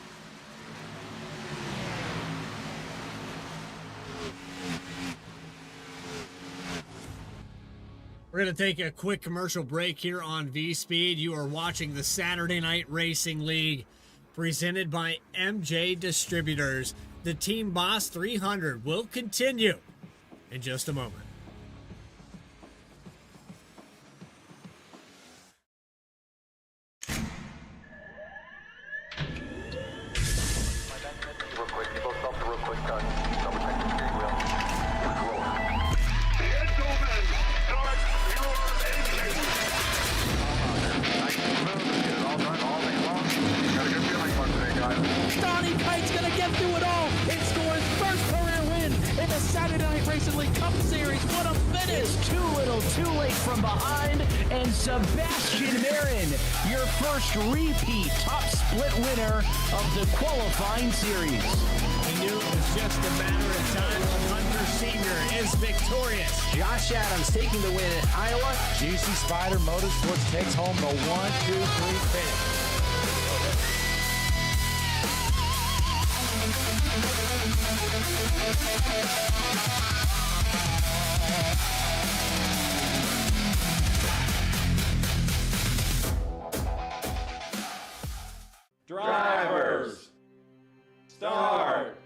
We're going to take a quick commercial break here on VSPEED. You are watching the Saturday Night Racing League presented by M&J Distributors. The Team Boss 300 will continue in just a moment. Donnie Kite's going to get through it all and score his first career win in the Saturday Night Racing League Cup Series. What a finish! It's too little, too late from behind, and Sebastian Marin, your first repeat top split winner of the qualifying series. We knew it was just a matter of time. Hunter Sr. is victorious. Josh Adams taking the win at Iowa. GC Spider Motorsports takes home the 1-2-3 finish. Drivers, start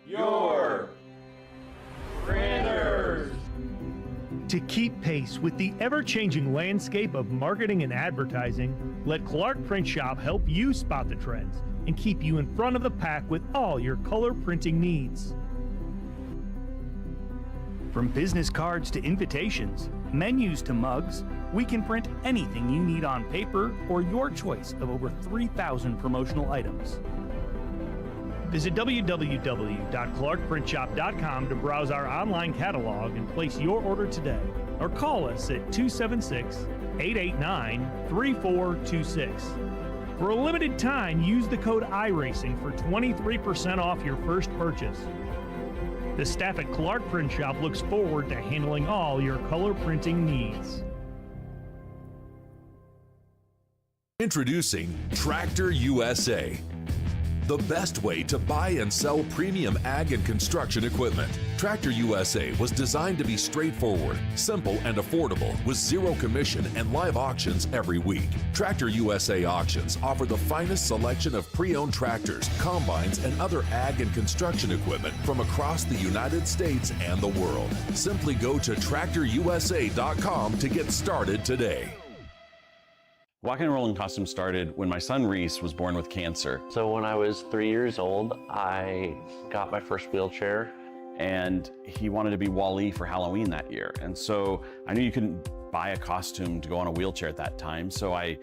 your printers. To keep pace with the ever-changing landscape of marketing and advertising, let Clark Print Shop help you spot the trends and keep you in front of the pack with all your color printing needs. From business cards to invitations, menus to mugs, we can print anything you need on paper or your choice of over 3,000 promotional items. Visit www.clarkprintshop.com to browse our online catalog and place your order today, or call us at 276-889-3426. For a limited time, use the code iRacing for 23% off your first purchase. The staff at Clark Print Shop looks forward to handling all your color printing needs. Introducing Tractor USA. The best way to buy and sell premium ag and construction equipment. Tractor USA was designed to be straightforward, simple, and affordable with zero commission and live auctions every week. Tractor USA auctions offer the finest selection of pre-owned tractors, combines, and other ag and construction equipment from across the United States and the world. Simply go to tractorusa.com to get started today. Walking and rolling costumes started when my son Reese was born with cancer. So when I was 3 years old, I got my first wheelchair. And he wanted to be Wall-E for Halloween that year. And so I knew you couldn't buy a costume to go on a wheelchair at that time. So I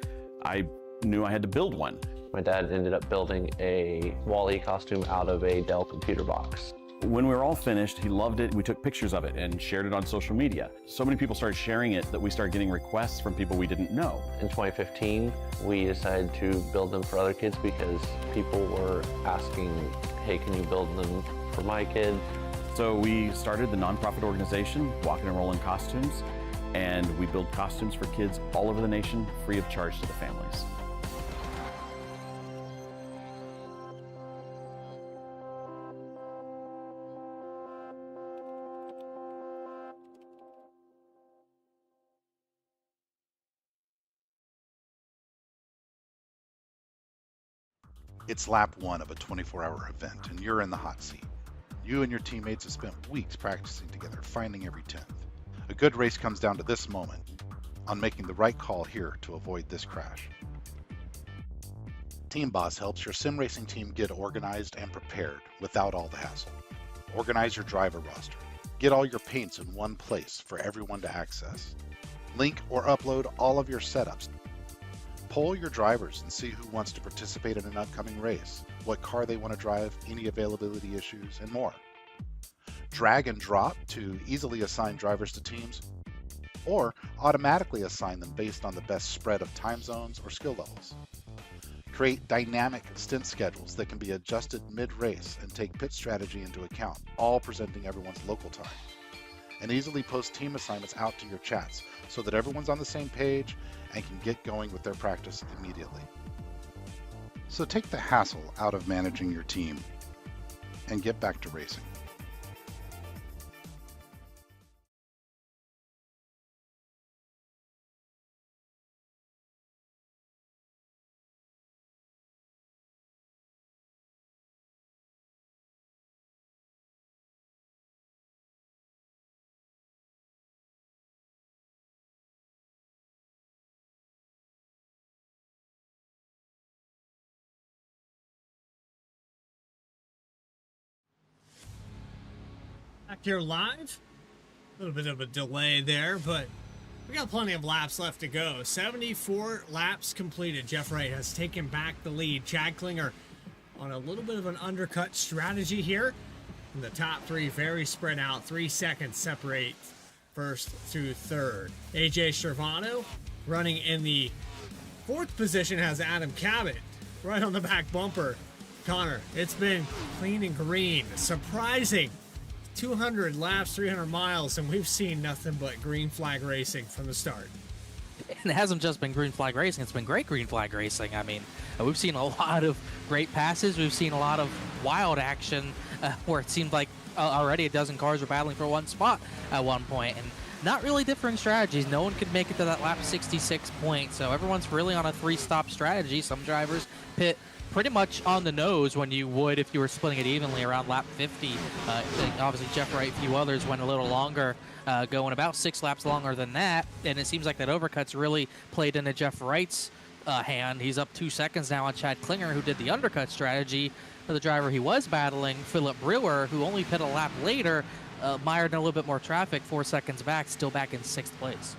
knew I had to build one. My dad ended up building a Wall-E costume out of a Dell computer box. When we were all finished, he loved it. We took pictures of it and shared it on social media. So many people started sharing it that we started getting requests from people we didn't know. In 2015, we decided to build them for other kids because people were asking, hey, can you build them for my kid? So we started the nonprofit organization, Walking and Rolling Costumes, and we build costumes for kids all over the nation, free of charge to the families. It's lap 1 of a 24-hour event, and you're in the hot seat. You and your teammates have spent weeks practicing together, finding every 10th. A good race comes down to this moment, on making the right call here to avoid this crash. Team Boss helps your sim racing team get organized and prepared without all the hassle. Organize your driver roster. Get all your paints in one place for everyone to access. Link or upload all of your setups. Poll your drivers and see who wants to participate in an upcoming race, what car they want to drive, any availability issues, and more. Drag and drop to easily assign drivers to teams, or automatically assign them based on the best spread of time zones or skill levels. Create dynamic stint schedules that can be adjusted mid-race and take pit strategy into account, all presenting everyone's local time. And easily post team assignments out to your chats so that everyone's on the same page and can get going with their practice immediately. So take the hassle out of managing your team and get back to racing. Back here live. A little bit of a delay there, but we got plenty of laps left to go. 74 laps completed. Jeff Wright has taken back the lead. Chad Klinger on a little bit of an undercut strategy here. And the top three very spread out. 3 seconds separate first through third. AJ Cervano running in the fourth position has Adam Cabot right on the back bumper. Connor, it's been clean and green. Surprising. 200 laps, 300 miles, and we've seen nothing but green flag racing from the start. And it hasn't just been green flag racing, it's been great green flag racing. I mean, we've seen a lot of great passes. We've seen a lot of wild action where it seemed like already a dozen cars were battling for one spot at one point. And not really differing strategies. No one could make it to that lap 66 point. So everyone's really on a 3-stop strategy. Some drivers pit pretty much on the nose when you would if you were splitting it evenly around lap 50. Obviously, Jeff Wright, a few others went a little longer, going about 6 laps longer than that. And it seems like that overcut's really played into Jeff Wright's hand. He's up 2 seconds now on Chad Klinger, who did the undercut strategy. For the driver he was battling, Philip Brewer, who only pit a lap later, mired in a little bit more traffic, 4 seconds back, still back in 6th place.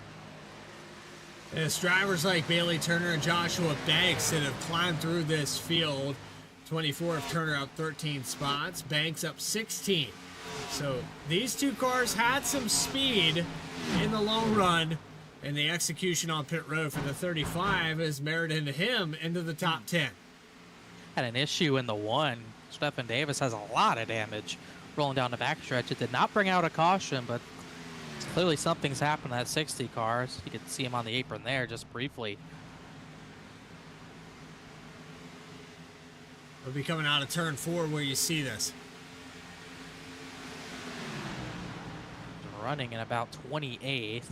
It's drivers like Bailey Turner and Joshua Banks that have climbed through this field. 24th Turner up 13 spots, Banks up 16. So these two cars had some speed in the long run, and the execution on pit road for the 35 has merited him into the top 10. Had an issue in the 1. Stephen Davis has a lot of damage rolling down the backstretch. It did not bring out a caution, but clearly something's happened to that 60 cars. You could see him on the apron there just briefly. We'll be coming out of turn 4 where you see this. Running in about 28th.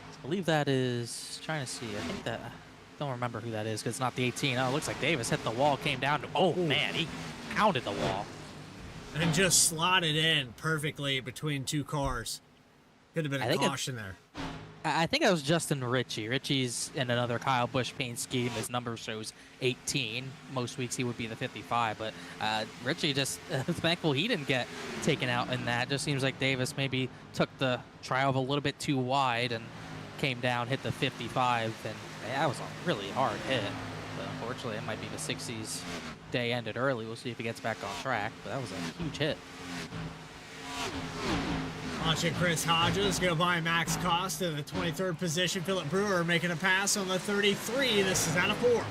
I believe that is, trying to see, I think that, don't remember who that is because it's not the 18. Oh, it looks like Davis hit the wall, came down to, oh man, he pounded the wall. And just slotted in perfectly between two cars. Could have been a caution there. I think that was Justin Ritchie. Ritchie's in another Kyle Busch paint scheme. His number shows 18. Most weeks he would be the 55, but Ritchie just thankful he didn't get taken out in that. Just seems like Davis maybe took the tri-oval a little bit too wide and came down, hit the 55, and that was a really hard hit. But unfortunately, it might be the 60s day ended early. We'll see if he gets back on track, but that was a huge hit. Watching Chris Hodges go by Max Costa in the 23rd position. Philip Brewer making a pass on the 33. This is out of 4.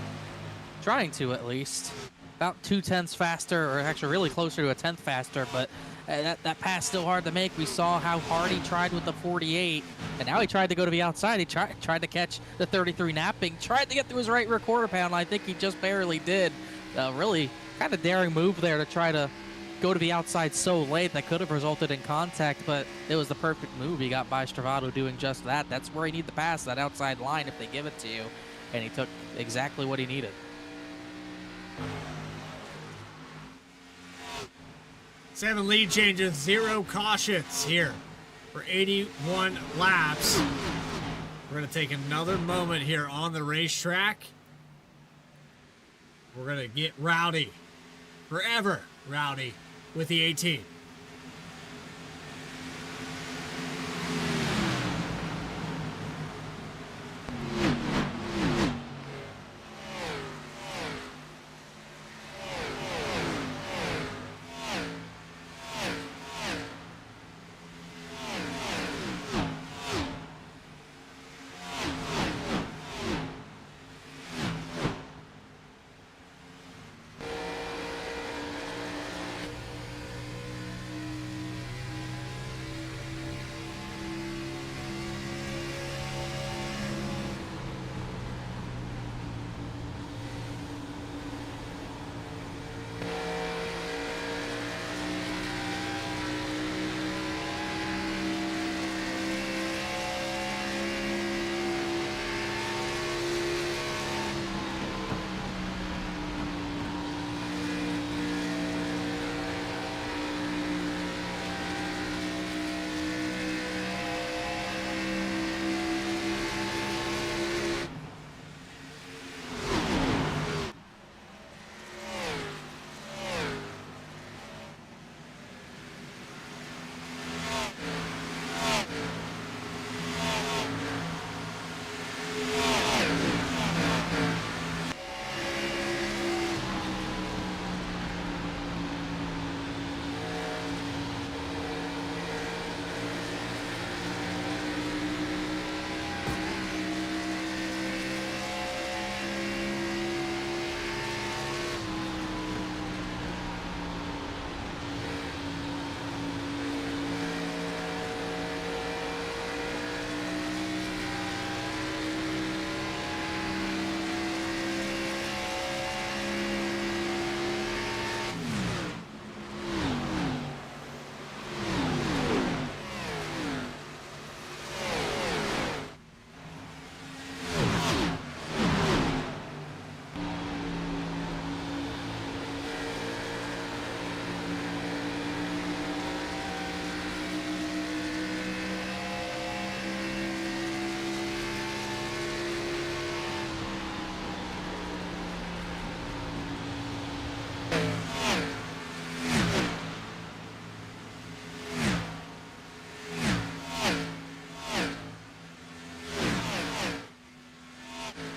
Trying to, at least. About 2/10 faster, or actually really closer to a 10th faster, but that pass still hard to make. We saw how hard he tried with the 48, and now he tried to go to the outside. He tried to catch the 33 napping, tried to get through his right rear quarter pound. I think he just barely did. Really kind of daring move there to try to go to the outside so late that could have resulted in contact, but it was the perfect move. He got by Stravado doing just that. That's where you need the pass, that outside line if they give it to you, and he took exactly what he needed. Seven lead changes, 0 cautions here for 81 laps. We're going to take another moment here on the racetrack. We're going to get rowdy, forever rowdy, with the 18.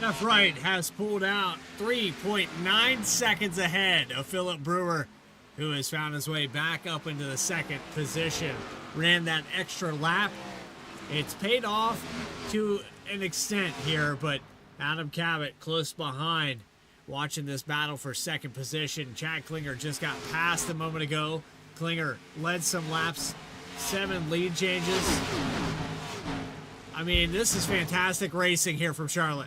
Jeff Wright has pulled out 3.9 seconds ahead of Philip Brewer, who has found his way back up into the 2nd position. Ran that extra lap. It's paid off to an extent here, but Adam Cabot close behind, watching this battle for 2nd position. Chad Klinger just got passed a moment ago. Klinger led some laps, 7 lead changes. I mean, this is fantastic racing here from Charlotte.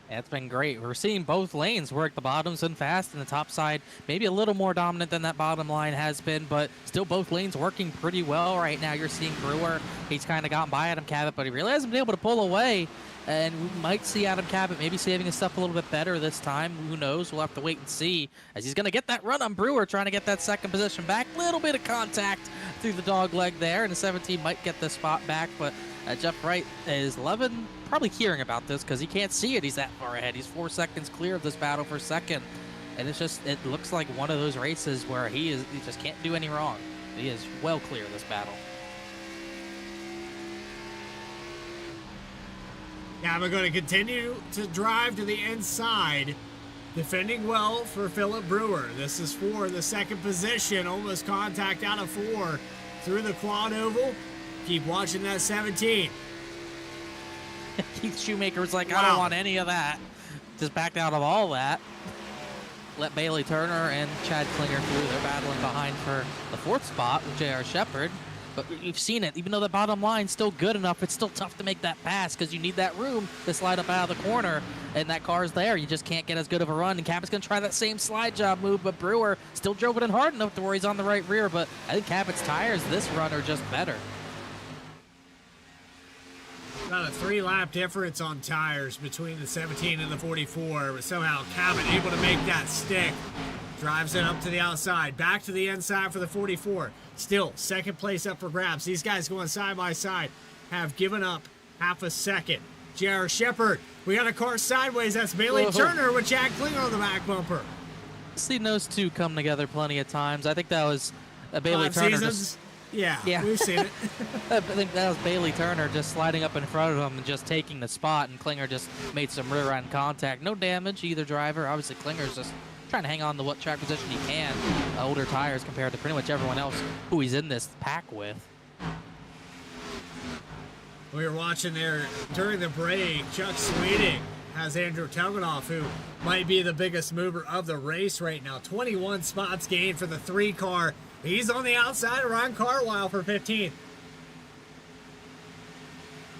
It's been great. We're seeing both lanes work. The bottom's been fast and the top side maybe a little more dominant than that bottom line has been, but still both lanes working pretty well right now. You're seeing Brewer. He's kind of gotten by Adam Cabot, but he really hasn't been able to pull away. And we might see Adam Cabot maybe saving his stuff a little bit better this time. Who knows? We'll have to wait and see as he's going to get that run on Brewer, trying to get that second position back. Little bit of contact through the dog leg there, and the 17 might get the spot back, but Jeff Wright is loving probably hearing about this because he can't see it. He's that far ahead. He's 4 seconds clear of this battle for second. And it looks like one of those races where he just can't do any wrong. He is well clear of this battle. Now we're going to continue to drive to the inside. Defending well for Philip Brewer. This is for the second position. Almost contact out of 4 through the quad oval. Keep watching that 17. Keith Shoemaker was like, wow. I don't want any of that. Just backed out of all that. Let Bailey Turner and Chad Klinger through. They're battling behind for the 4th spot with J.R. Shepard. But you've seen it. Even though the bottom line's still good enough, it's still tough to make that pass because you need that room to slide up out of the corner. And that car's there. You just can't get as good of a run. And Cabot's going to try that same slide job move, but Brewer still drove it in hard enough to where he's on the right rear. But I think Cabot's tires this run are just better. About a 3-lap difference on tires between the 17 and the 44, but somehow Cabot able to make that stick. Drives it up to the outside, back to the inside for the 44. Still, second place up for grabs. These guys going side by side have given up half a second. J.R. Shepard, we got a car sideways. That's Bailey Turner with Chad Klinger on the back bumper. I've seen those two come together plenty of times. I think that was Bailey 5 Turner. seasons. Yeah, we've seen it. I think that was Bailey Turner just sliding up in front of him and just taking the spot, and Klinger just made some rear-end contact. No damage, either driver. Obviously, Klinger's just trying to hang on to what track position he can. Older tires compared to pretty much everyone else who he's in this pack with. We were watching there during the break. Chuck Sweeting has Andrew Telganoff, who might be the biggest mover of the race right now. 21 spots gained for the 3 car. He's on the outside of Ron Cartwile for 15th.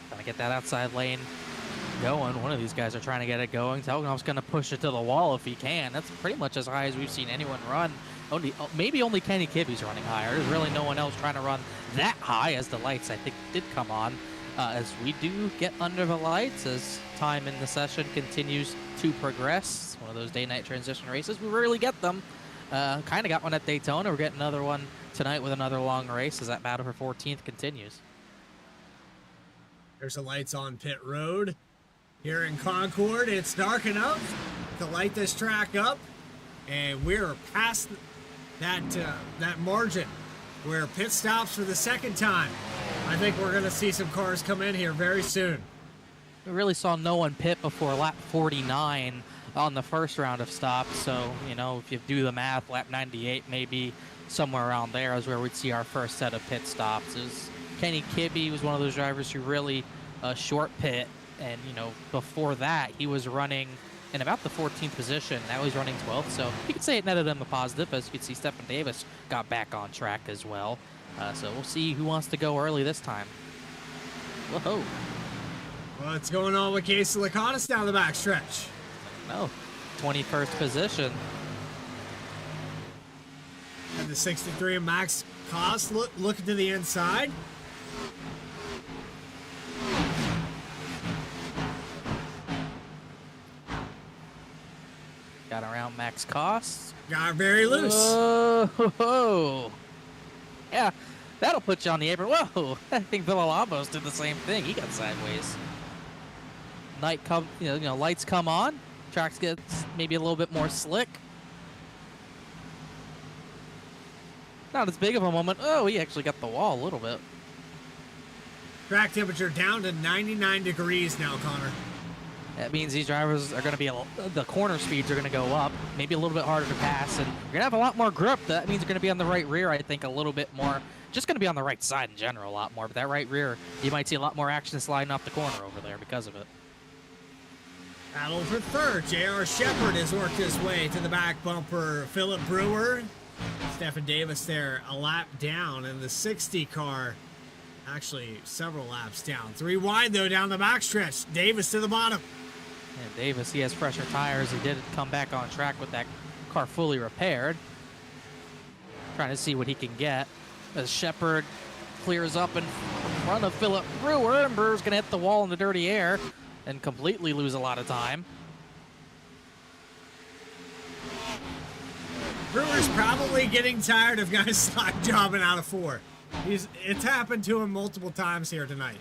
Trying to get that outside lane going. One of these guys are trying to get it going. Telganoff's going to push it to the wall if he can. That's pretty much as high as we've seen anyone run. Maybe only Kenny Kibbe's running higher. There's really no one else trying to run that high, as the lights, I think, did come on. As we do get under the lights, as time in the session continues to progress. One of those day-night transition races. We rarely get them. Kind of got one at Daytona. We're getting another one tonight with another long race as that battle for 14th continues. There's the lights on pit road. Here in Concord, it's dark enough to light this track up, and we're past that margin where pit stops for the second time. I think we're going to see some cars come in here very soon. We really saw no one pit before lap 49 on the first round of stops, so if you do the math, lap 98 maybe somewhere around there is where we'd see our first set of pit stops. Kenny Kibbe was one of those drivers who really short pit, and before that he was running in about the 14th position. Now he's running 12th, so you could say it netted him a positive. As you can see, Stephen Davis got back on track as well. So we'll see who wants to go early this time. Whoa. What's going on with Casey Laconis down the backstretch? No, 21st position. And the 63 Max Koss looking to the inside. Got around Max Koss. Got very loose. Whoa. Yeah, that'll put you on the apron. Whoa, I think Villalobos did the same thing. He got sideways. Night come, lights come on. Tracks get maybe a little bit more slick. Not as big of a moment. Oh, he actually got the wall a little bit. Track temperature down to 99 degrees now, Connor. That means these drivers are going to be, the corner speeds are going to go up, maybe a little bit harder to pass, and you're going to have a lot more grip. That means you're going to be on the right rear, I think, a little bit more. Just going to be on the right side in general a lot more, but that right rear, you might see a lot more action sliding off the corner over there because of it. Battle for third. J.R. Shepard has worked his way to the back bumper. Philip Brewer, Stephen Davis there a lap down, and the 60 car Actually, several laps down. 3 wide, though, down the backstretch. Davis to the bottom. And Davis, he has fresher tires. He did come back on track with that car fully repaired. Trying to see what he can get. As Shepard clears up in front of Philip Brewer, and Brewer's going to hit the wall in the dirty air and completely lose a lot of time. Brewer's probably getting tired of guys slack jobbing out of 4. It's happened to him multiple times here tonight.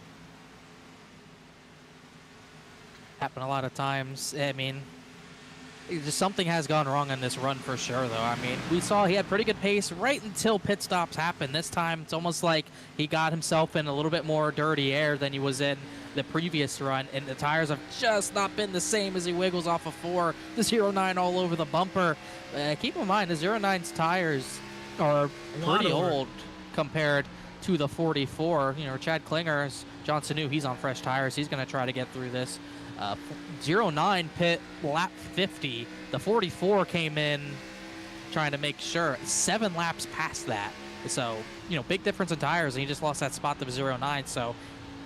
Happened a lot of times. I mean, just something has gone wrong on this run for sure, though. I mean, we saw he had pretty good pace right until pit stops happened. This time, it's almost like he got himself in a little bit more dirty air than he was in the previous run, and the tires have just not been the same as he wiggles off of 4. The 09 all over the bumper. Keep in mind, the 09's tires are pretty old compared to the 44. You know, Chad Klinger, John Sanu, he's on fresh tires. He's going to try to get through this. 09 pit lap 50. The 44 came in trying to make sure 7 laps past that. So, you know, big difference in tires, and he just lost that spot to the 09. So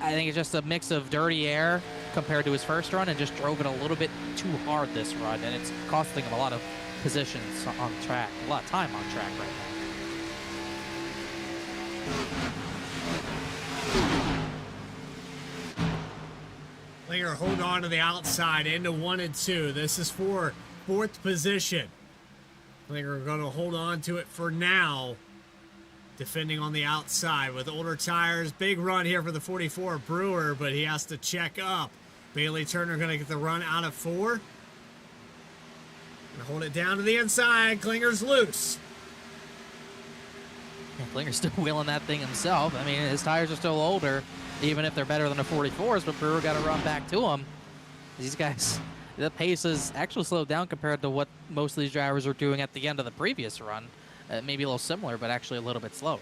I think it's just a mix of dirty air compared to his first run, and just drove it a little bit too hard this run, and it's costing him a lot of positions on track, a lot of time on track right now. Klinger hold on to the outside into 1 and 2. This is for 4th position. Klinger going to hold on to it for now. Defending on the outside with older tires. Big run here for the 44 Brewer, but he has to check up. Bailey Turner going to get the run out of 4. And hold it down to the inside. Klinger's loose. Yeah, Klinger's still wheeling that thing himself. I mean, his tires are still older, even if they're better than the 44s, but Brewer got to run back to him. These guys, the pace is actually slowed down compared to what most of these drivers were doing at the end of the previous run. Maybe a little similar, but actually a little bit slower.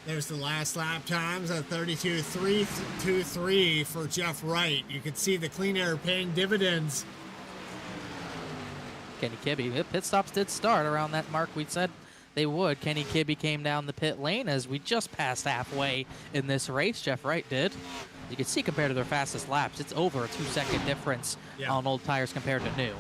There's the last lap times at 32.323 for Jeff Wright. You can see the clean air paying dividends. Kenny Kibbe, pit stops did start around that mark we said they would. Kenny Kibbe came down the pit lane as we just passed halfway in this race. Jeff Wright did. You can see compared to their fastest laps, it's over a 2-second difference on old tires compared to new.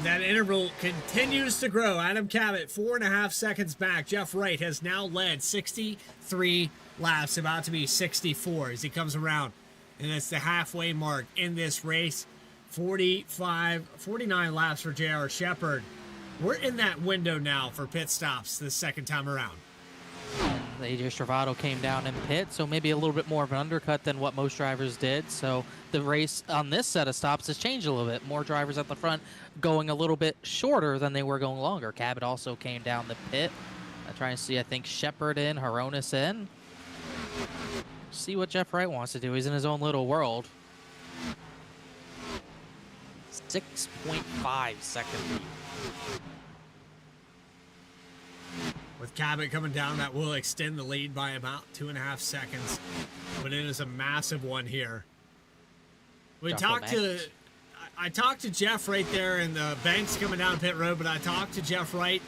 That interval continues to grow. Adam Cabot, 4.5 seconds back. Jeff Wright has now led 63 laps, about to be 64 as he comes around. And it's the halfway mark in this race. 49 laps for J.R. Shepard. We're in that window now for pit stops the second time around. AJ Stravado came down in pit, so maybe a little bit more of an undercut than what most drivers did. So the race on this set of stops has changed a little bit. More drivers at the front going a little bit shorter than they were going longer. Cabot also came down the pit. Trying to see, I think, Shepard in, Hronis in. See what Jeff Wright wants to do. He's in his own little world. 6.5 second lead. With Cabot coming down, that will extend the lead by about 2.5 seconds. But it is a massive one here. I talked to Jeff right there in the Banks coming down pit road, but I talked to Jeff Wright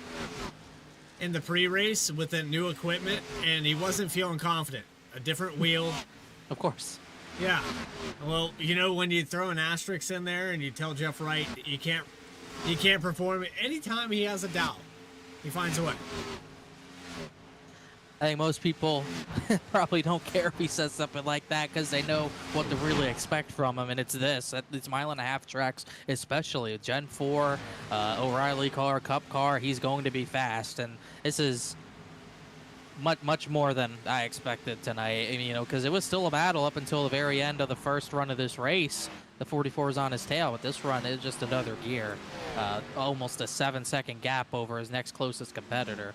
in the pre-race with the new equipment, and he wasn't feeling confident. A different wheel. Of course. Yeah. Well, you know, when you throw an asterisk in there and you tell Jeff Wright you can't perform, anytime he has a doubt, he finds a way. I think most people probably don't care if he says something like that because they know what to really expect from him, and it's this. At these 1.5 mile tracks, especially Gen 4, O'Reilly car, Cup car, he's going to be fast, and this is much more than I expected tonight. You know, because it was still a battle up until the very end of the first run of this race. The 44 is on his tail, but this run is just another gear. Almost a 7-second gap over his next closest competitor.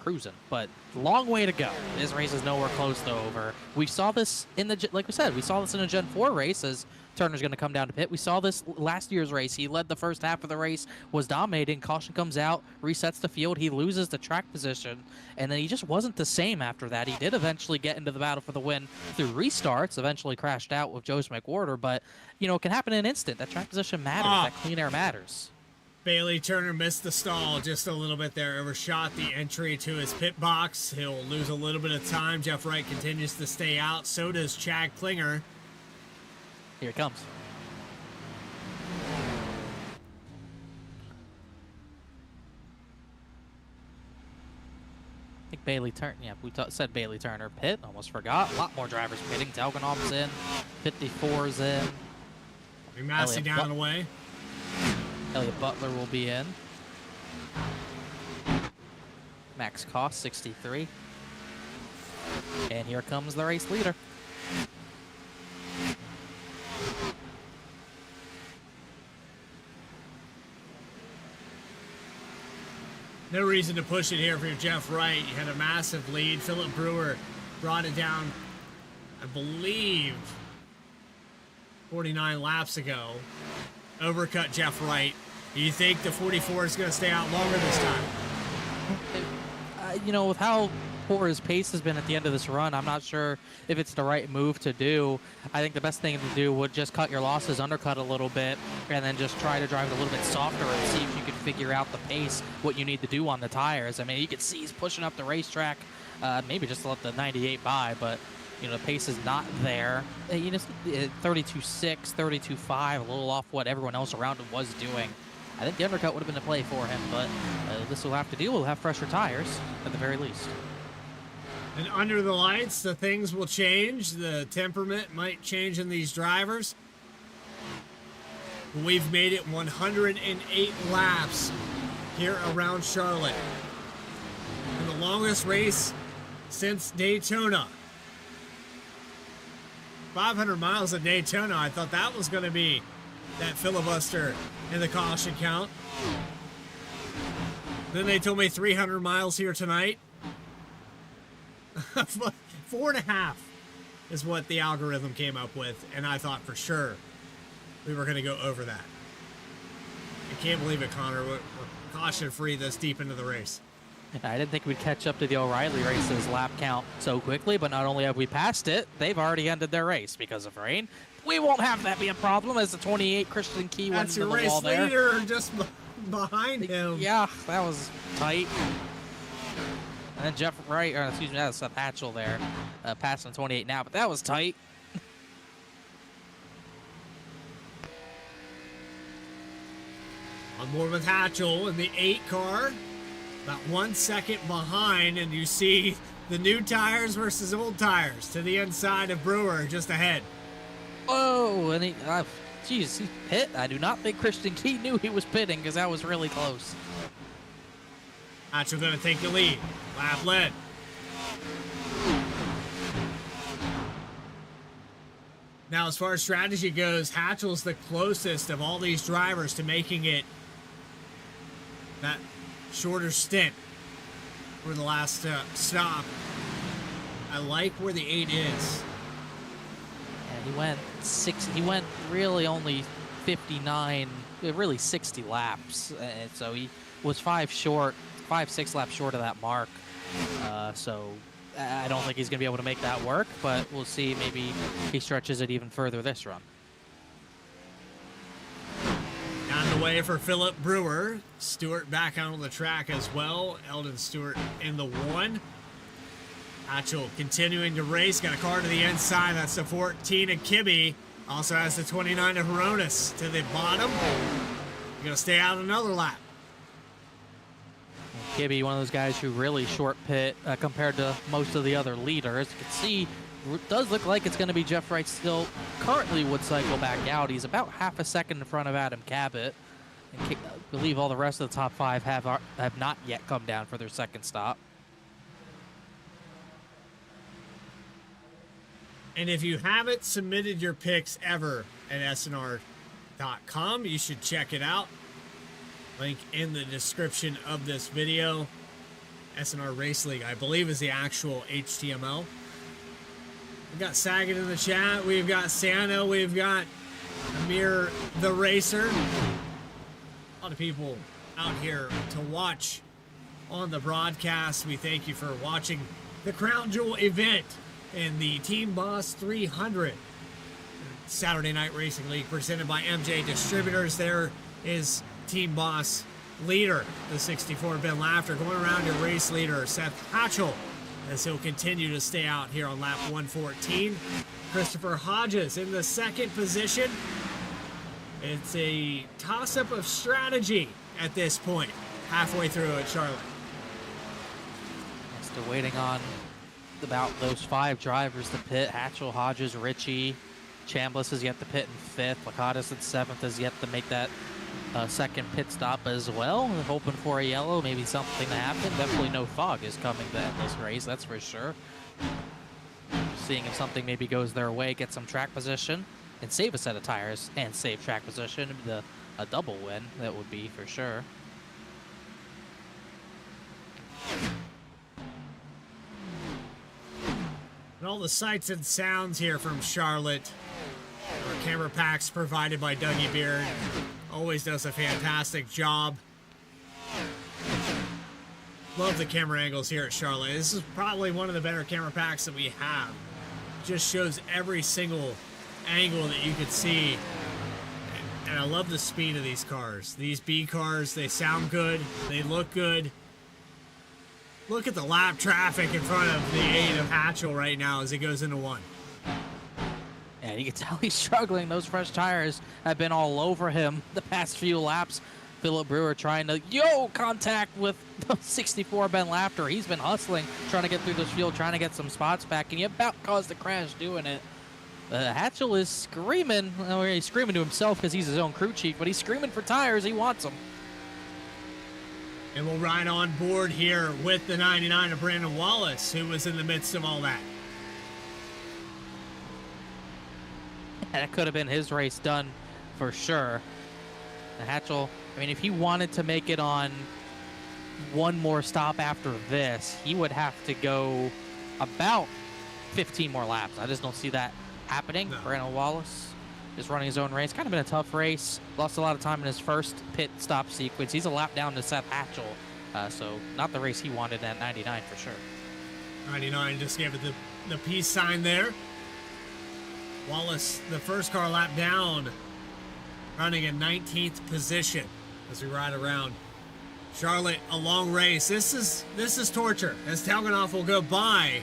Cruising, but long way to go. This race is nowhere close to over. We saw this in the, like we said, we saw this in a Gen 4 race as Turner's going to come down to pit. We saw this last year's race. He led the first half of the race, was dominating. Caution comes out, resets the field. He loses the track position, and then he just wasn't the same after that. He did eventually get into the battle for the win through restarts, eventually crashed out with Joe McWhorter, but, you know, it can happen in an instant. That track position matters. That clean air matters. Bailey Turner missed the stall just a little bit there, overshot the entry to his pit box. He'll lose a little bit of time. Jeff Wright continues to stay out. So does Chad Klinger. Here it comes. I think Bailey Turner, yeah, we said Bailey Turner pit, almost forgot. A lot more drivers pitting. Telgenov's in, 54's in. Massey down and away. Elliot Butler will be in. Max Koss, 63. And here comes the race leader. No reason to push it here for Jeff Wright. He had a massive lead. Philip Brewer brought it down, I believe, 49 laps ago. Overcut Jeff Wright. Do you think the 44 is going to stay out longer this time? You know, with how poor his pace has been at the end of this run, I'm not sure if it's the right move to do. I think the best thing to do would just cut your losses, undercut a little bit, and then just try to drive it a little bit softer and see if you can figure out the pace, what you need to do on the tires. I mean, you can see he's pushing up the racetrack, maybe just let the 98 by, but you know, the pace is not there. You know, 32.6, 32.5, a little off what everyone else around him was doing. I think the undercut would have been a play for him, but this will have to deal. We'll have fresher tires at the very least. And under the lights, the things will change. The temperament might change in these drivers. We've made it 108 laps here around Charlotte. And the longest race since Daytona. 500 miles at Daytona. I thought that was going to be that filibuster in the caution count. Then they told me 300 miles here tonight. 4.5 is what the algorithm came up with, and I thought for sure we were going to go over that. I can't believe it, Connor. We're caution free this deep into the race. I didn't think we'd catch up to the O'Reilly race's lap count so quickly, but not only have we passed it, they've already ended their race because of rain. We won't have that be a problem as the 28 Christian Key went into the wall there. That's your race leader just behind him. Yeah, that was tight. And then Jeff Wright, or excuse me, that's Seth Hatchell there, passing 28 now, but that was tight. On board with Hatchell in the 8 car, about 1 second behind, and you see the new tires versus old tires to the inside of Brewer just ahead. Oh, and he, geez, he pit. I do not think Christian Key knew he was pitting because that was really close. Hatchell going to take the lead. Lap led. Now, as far as strategy goes, Hatchell's the closest of all these drivers to making it that shorter stint for the last stop. I like where the 8 is. And he went really only 59, really 60 laps, and so he was 5-6 laps short of that mark. So I don't think he's going to be able to make that work, but we'll see. Maybe he stretches it even further this run. On the way for Philip Brewer. Stewart back out on the track as well. Eldon Stewart in the 1. Hatchell continuing to race. Got a car to the inside. That's the 14 of Kibbe. Also has the 29 of Hronis to the bottom. You're going to stay out another lap. Kibbe, one of those guys who really short pit compared to most of the other leaders. You can see, it does look like it's going to be Jeff Wright still currently would cycle back out. He's about half a second in front of Adam Cabot. And I believe all the rest of the top 5 have not yet come down for their second stop. And if you haven't submitted your picks ever at SNR.com, you should check it out. Link in the description of this video. SNR Race League, I believe, is the actual HTML. We've got Saget in the chat. We've got Sano. We've got Amir the Racer. A lot of people out here to watch on the broadcast. We thank you for watching the Crown Jewel event in the Team Boss 300 Saturday Night Racing League presented by M&J Distributors. There is team boss leader, the 64 Ben Lafter, going around to race leader Seth Hatchell, as he'll continue to stay out here on lap 114. Christopher Hodges in the second position. It's a toss-up of strategy at this point, halfway through at Charlotte. Still waiting on about those 5 drivers to pit. Hatchell, Hodges, Ritchie. Chambliss is yet to pit in 5th. Lakatos in 7th is yet to make that second pit stop as well. We're hoping for a yellow, maybe something to happen. Definitely no fog is coming to end this race, that's for sure. Seeing if something maybe goes their way, get some track position, and save a set of tires and save track position. A double win, that would be for sure. And all the sights and sounds here from Charlotte. Our camera packs provided by Dougie Beard. Always does a fantastic job. Love the camera angles here at Charlotte. This is probably one of the better camera packs that we have. Just shows every single angle that you could see. And I love the speed of these cars. These B cars, they sound good. They look good. Look at the lap traffic in front of the 8 of Hatchell right now as it goes into 1. And you can tell he's struggling. Those fresh tires have been all over him the past few laps. Philip Brewer trying to contact with the 64 Ben Lafter. He's been hustling, trying to get through this field, trying to get some spots back, and he about caused a crash doing it. Hatchell is screaming. Well, he's screaming to himself because he's his own crew chief, but he's screaming for tires. He wants them. And we'll ride on board here with the 99 of Brandon Wallace, who was in the midst of all that. That could have been his race done for sure. And Hatchell, I mean, if he wanted to make it on one more stop after this, he would have to go about 15 more laps. I just don't see that happening. No. Brandon Wallace is running his own race. Kind of been a tough race. Lost a lot of time in his first pit stop sequence. He's a lap down to Seth Hatchell. So not the race he wanted at 99 for sure. 99 just gave it the peace sign there. Wallace, the first car lap down, running in 19th position as we ride around Charlotte. A long race. This is torture as Talganoff will go by.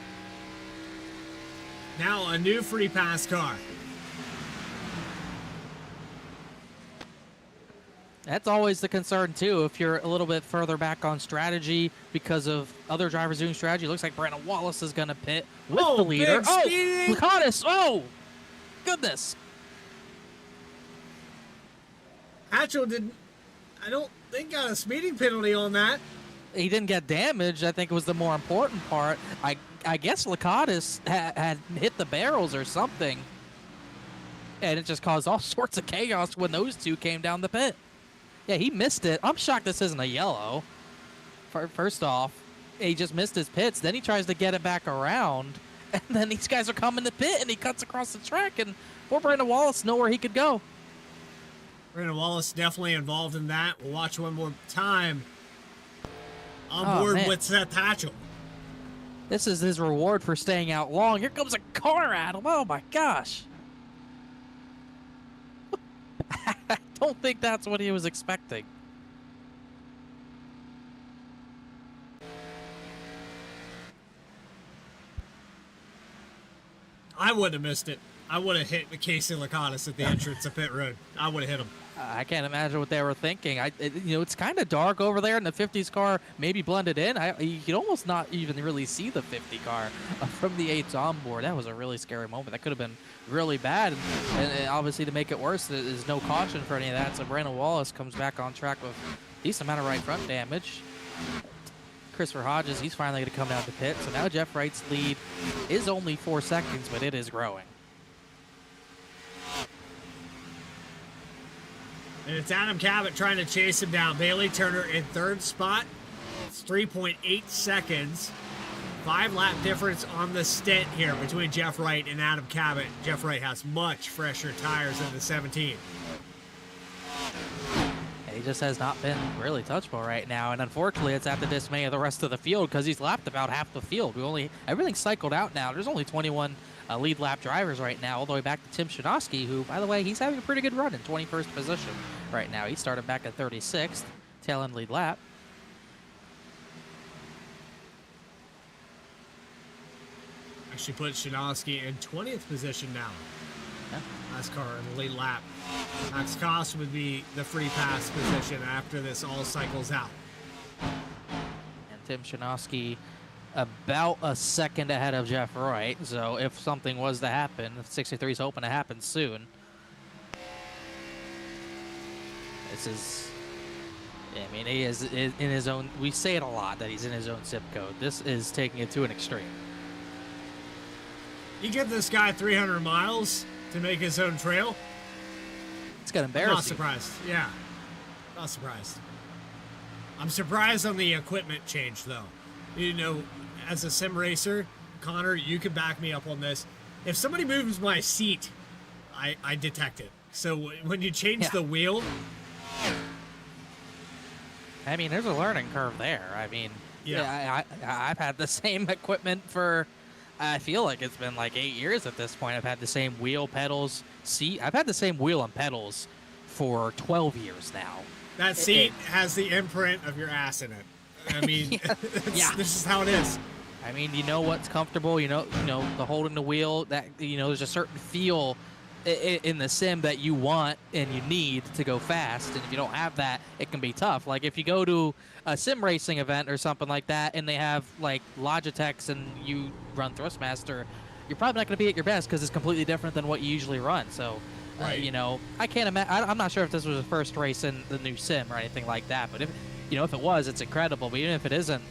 Now a new free pass car. That's always the concern too. If you're a little bit further back on strategy because of other drivers doing strategy, it looks like Brandon Wallace is going to pit with the leader. Lakatos! Oh, goodness! Hatchell didn't. I don't think got a speeding penalty on that. He didn't get damaged. I think it was the more important part. I guess Lakatos had hit the barrels or something, and it just caused all sorts of chaos when those two came down the pit. Yeah, he missed it. I'm shocked this isn't a yellow. First off, he just missed his pits. Then he tries to get it back around, and then these guys are coming to pit, and he cuts across the track, and poor Brandon Wallace nowhere he could go. Brandon Wallace definitely involved in that. We'll watch one more time. On board with Seth Hatchell. This is his reward for staying out long. Here comes a car at him. Oh, my gosh. I don't think that's what he was expecting. I wouldn't have missed it. I would have hit Casey Lakatos at the entrance of pit road. I would have hit him. I can't imagine what they were thinking. It's kind of dark over there, and the 50s car maybe blended in. You could almost not even really see the 50 car from the 8s on board. That was a really scary moment. That could have been really bad. And obviously, to make it worse, there's no caution for any of that. So Brandon Wallace comes back on track with a decent amount of right front damage. Christopher Hodges, he's finally going to come down to pit. So now Jeff Wright's lead is only 4 seconds, but it is growing. And it's Adam Cabot trying to chase him down. Bailey Turner in 3rd spot. It's 3.8 seconds. 5 lap difference on the stint here between Jeff Wright and Adam Cabot. Jeff Wright has much fresher tires than the 17. And he just has not been really touchable right now. And unfortunately, it's at the dismay of the rest of the field because he's lapped about half the field. Everything's cycled out now. There's only 21 lead lap drivers right now, all the way back to Tim Shinosky, who, by the way, he's having a pretty good run in 21st position right now. He started back at 36th, tail end lead lap. Actually put Shinosky in 20th position now. Yeah. Last car in the lead lap. Max Koss would be the free pass position after this all cycles out. And Tim Shinosky about a second ahead of Jeff Wright. So if something was to happen, 63 is hoping to happen soon. This is, I mean, he is in his own, we say it a lot that he's in his own zip code. This is taking it to an extreme. You give this guy 300 miles to make his own trail. It's got embarrassing. Not surprised. Yeah. Not surprised. I'm surprised on the equipment change, though. You know, as a sim racer, Connor, you can back me up on this. If somebody moves my seat, I detect it. So when you change the wheel... I mean, there's a learning curve there. I mean, I've had the same equipment for... I feel like it's been like 8 years at this point. I've had the same wheel, pedals, seat. I've had the same wheel and pedals for 12 years now. That seat has the imprint of your ass in it. I mean, this is how it is. I mean, you know what's comfortable. You know, the holding the wheel. That there's a certain feel in the sim that you want and you need to go fast. And if you don't have that, it can be tough. Like if you go to a sim racing event or something like that, and they have like Logitechs and you run Thrustmaster, you're probably not going to be at your best because it's completely different than what you usually run. So, I can't imagine. I'm not sure if this was the first race in the new sim or anything like that. But if it was, it's incredible. But even if it isn't,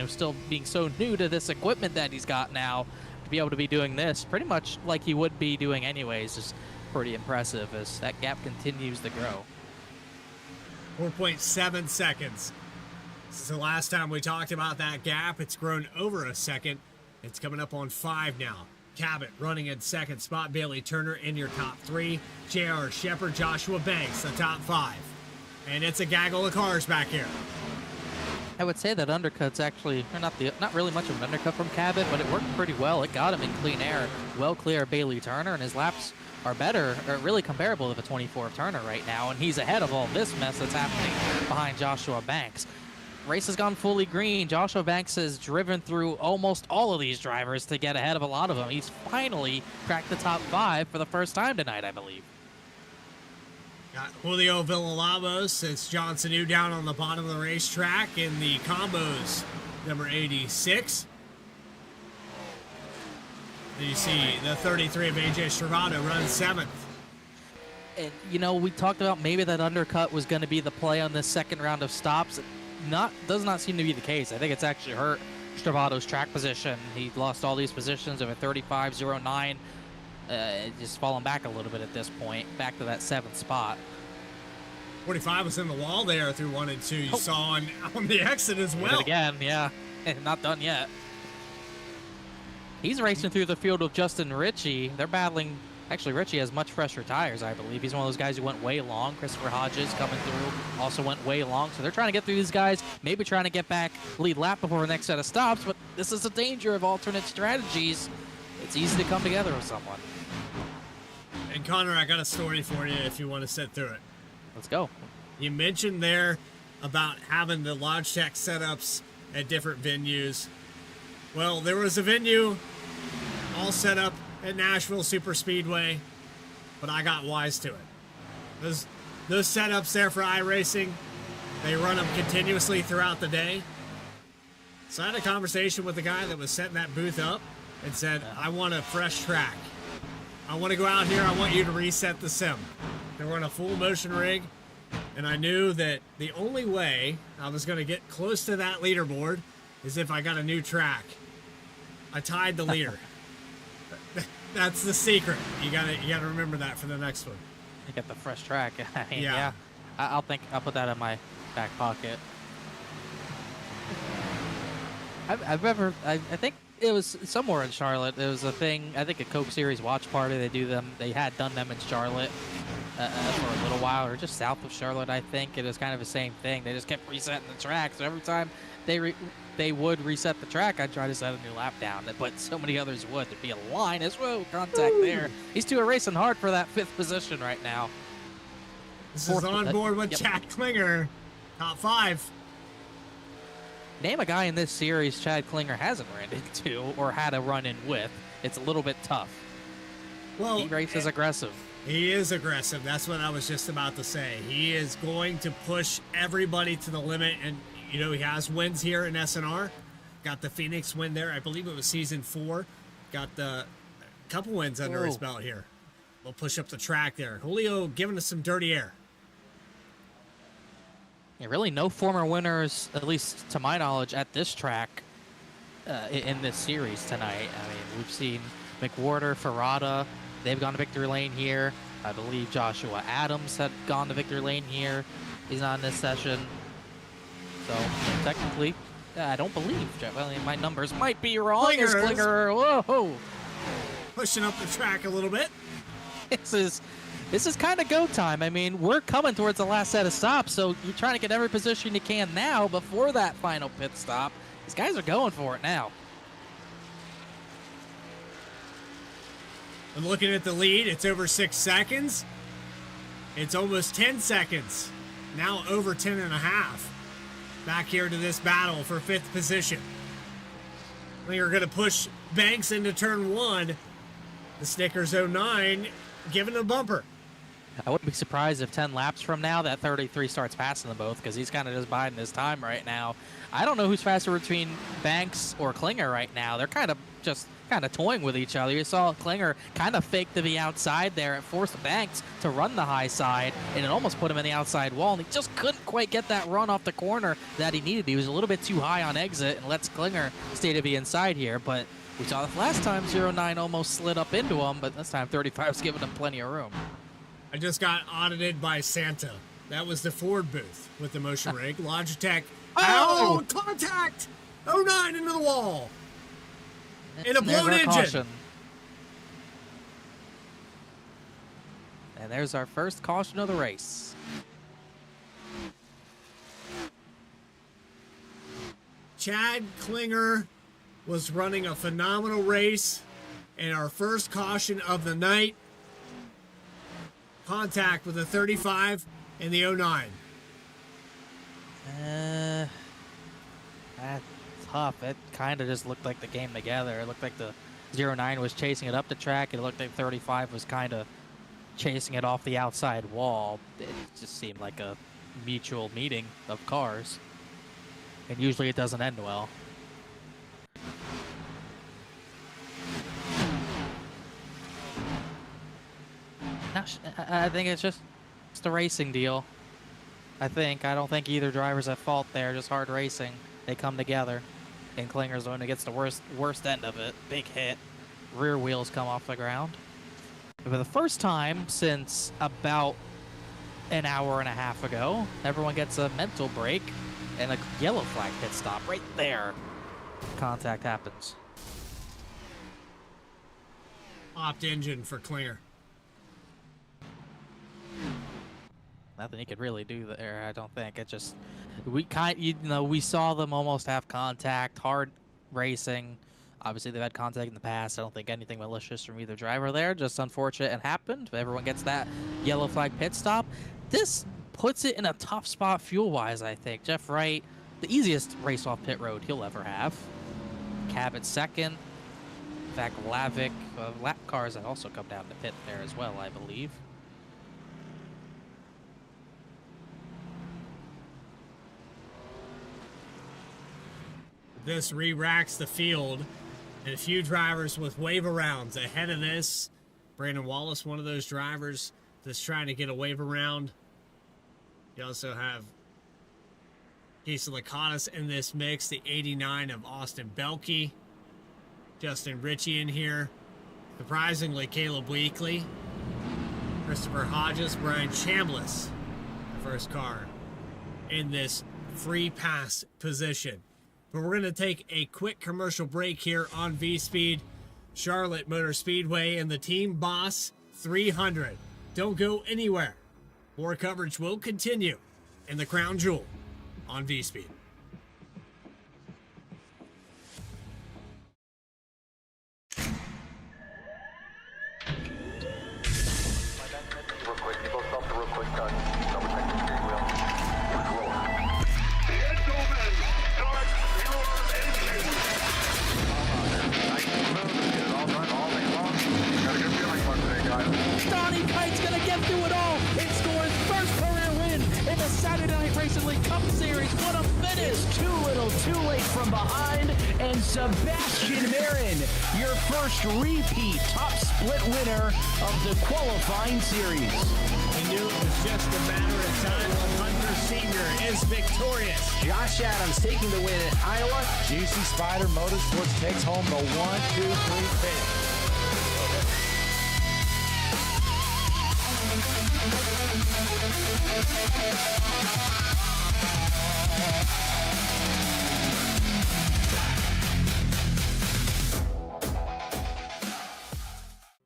still being so new to this equipment that he's got now, to be able to be doing this pretty much like he would be doing anyways is pretty impressive as that gap continues to grow. 4.7 seconds. Since the last time we talked about that gap, it's grown over a second. It's coming up on 5 now. Cabot running in second spot. Bailey Turner in your top 3. J.R. Shepard, Joshua Banks, the top 5. And it's a gaggle of cars back here. I would say that undercut's actually not really much of an undercut from Cabot, but it worked pretty well. It got him in clean air, well clear of Bailey Turner, and his laps are better, or really comparable to the 24 of Turner right now, and he's ahead of all this mess that's happening behind Joshua Banks. Race has gone fully green. Joshua Banks has driven through almost all of these drivers to get ahead of a lot of them. He's finally cracked the top 5 for the first time tonight, I believe. Got Julio Villalobos. It's John Sanu down on the bottom of the racetrack in the combos, number 86. You see the 33 of AJ Stravado runs 7th. And, we talked about maybe that undercut was going to be the play on this second round of stops. Does not seem to be the case. I think it's actually hurt Stravado's track position. He lost all these positions over 35.09. Just falling back a little bit at this point, back to that 7th spot. 45 was in the wall there through 1 and 2. You saw on the exit as well. Again, yeah. Not done yet. He's racing through the field with Justin Ritchie. They're battling. Actually, Ritchie has much fresher tires, I believe. He's one of those guys who went way long. Christopher Hodges coming through also went way long. So they're trying to get through these guys, maybe trying to get back lead lap before the next set of stops. But this is the danger of alternate strategies. It's easy to come together with someone. And Connor, I got a story for you if you want to sit through it. Let's go. You mentioned there about having the Logitech setups at different venues. Well, there was a venue all set up at Nashville Super Speedway, but I got wise to it. Those setups there for iRacing, they run them continuously throughout the day. So I had a conversation with the guy that was setting that booth up and said, I want a fresh track. I want to go out here, I want you to reset the sim. They run a full motion rig, and I knew that the only way I was going to get close to that leaderboard is if I got a new track. I tied the leader. That's the secret. You gotta remember that for the next one. You got the fresh track. I mean, yeah. I'll put that in my back pocket. I think it was somewhere in Charlotte. There was a thing. I think a Coke Series watch party. They had done them in Charlotte for a little while, or just south of Charlotte. I think it was kind of the same thing. They just kept resetting the track. So every time they they would reset the track, I'd try to set a new lap down, but so many others would. There'd be a line as well, contact there. These two are racing hard for that 5th position right now. This is on board with Chad Klinger, top 5. Name a guy in this series Chad Klinger hasn't ran into or had a run-in with. It's a little bit tough. Well, he races aggressive. He is aggressive. That's what I was just about to say. He is going to push everybody to the limit, and you know he has wins here in SNR. Got the Phoenix win there. I believe it was season 4. Got the couple wins under his belt here. We'll push up the track there. Julio giving us some dirty air. Yeah, really no former winners, at least to my knowledge, at this track in this series tonight. I mean, we've seen McWhorter, Ferrata, they've gone to victory lane here. I believe Joshua Adams had gone to victory lane here. He's not in this session. So, technically, I don't believe, Jeff. I mean, my numbers might be wrong. Klinger, whoa! Pushing up the track a little bit. This is kind of go time. I mean, we're coming towards the last set of stops, so you're trying to get every position you can now before that final pit stop. These guys are going for it now. I'm looking at the lead. It's over 6 seconds. It's almost 10 seconds. Now over 10 and a half. Back here to this battle for 5th position. We are going to push Banks into turn 1. The Snickers 09 giving a bumper. I wouldn't be surprised if 10 laps from now that 33 starts passing them both, because he's kind of just biding his time right now. I don't know who's faster between Banks or Klinger right now. They're kind of toying with each other. You saw Klinger kind of fake to the outside there. It forced Banks to run the high side, and it almost put him in the outside wall, and he just couldn't quite get that run off the corner that he needed. He was a little bit too high on exit and lets Klinger stay to the inside here, but we saw this last time 09 almost slid up into him, but this time 35's giving him plenty of room. I just got audited by Santa. That was the Ford booth with the motion rig. Logitech. Oh, contact! 09 into the wall. In a blown engine. Caution. And there's our first caution of the race. Chad Klinger was running a phenomenal race, and our first caution of the night. Contact with the 35 and the 09. That's tough. It kind of just looked like the game together. It looked like the 09 was chasing it up the track. It looked like 35 was kind of chasing it off the outside wall. It just seemed like a mutual meeting of cars. And usually it doesn't end well. I think it's just a racing deal. I don't think either driver's at fault there. Just hard racing. They come together. And Klinger's the one who gets the worst end of it. Big hit. Rear wheels come off the ground. For the first time since about an hour and a half ago, everyone gets a mental break and a yellow flag pit stop right there. Contact happens. Opt engine for Klinger. Nothing he could really do there, I don't think. It just, we saw them almost have contact, hard racing. Obviously, they've had contact in the past. I don't think anything malicious from either driver there. Just unfortunate it happened. Everyone gets that yellow flag pit stop. This puts it in a tough spot fuel-wise, I think. Jeff Wright, the easiest race off pit road he'll ever have. Cabot second. In fact, Lavick, lap cars that also come down to pit there as well, I believe. This re-racks the field, and a few drivers with wave arounds ahead of this. Brandon Wallace, one of those drivers that's trying to get a wave around. You also have Casey Lakatos in this mix, the 89 of Austin Belkey. Justin Ritchie in here. Surprisingly, Caleb Weekly. Christopher Hodges, Brian Chambliss, the first car in this free pass position. But we're going to take a quick commercial break here on VSPEED, Charlotte Motor Speedway, and the Team Boss 300. Don't go anywhere. More coverage will continue in the Crown Jewel on VSPEED. too late from behind, and Sebastian Marin, your first repeat top split winner of the qualifying series. We knew it was just a matter of time when Hunter Sr. is victorious. Josh Adams taking the win at Iowa. GC Spider Motorsports takes home the 1-2-3 finish.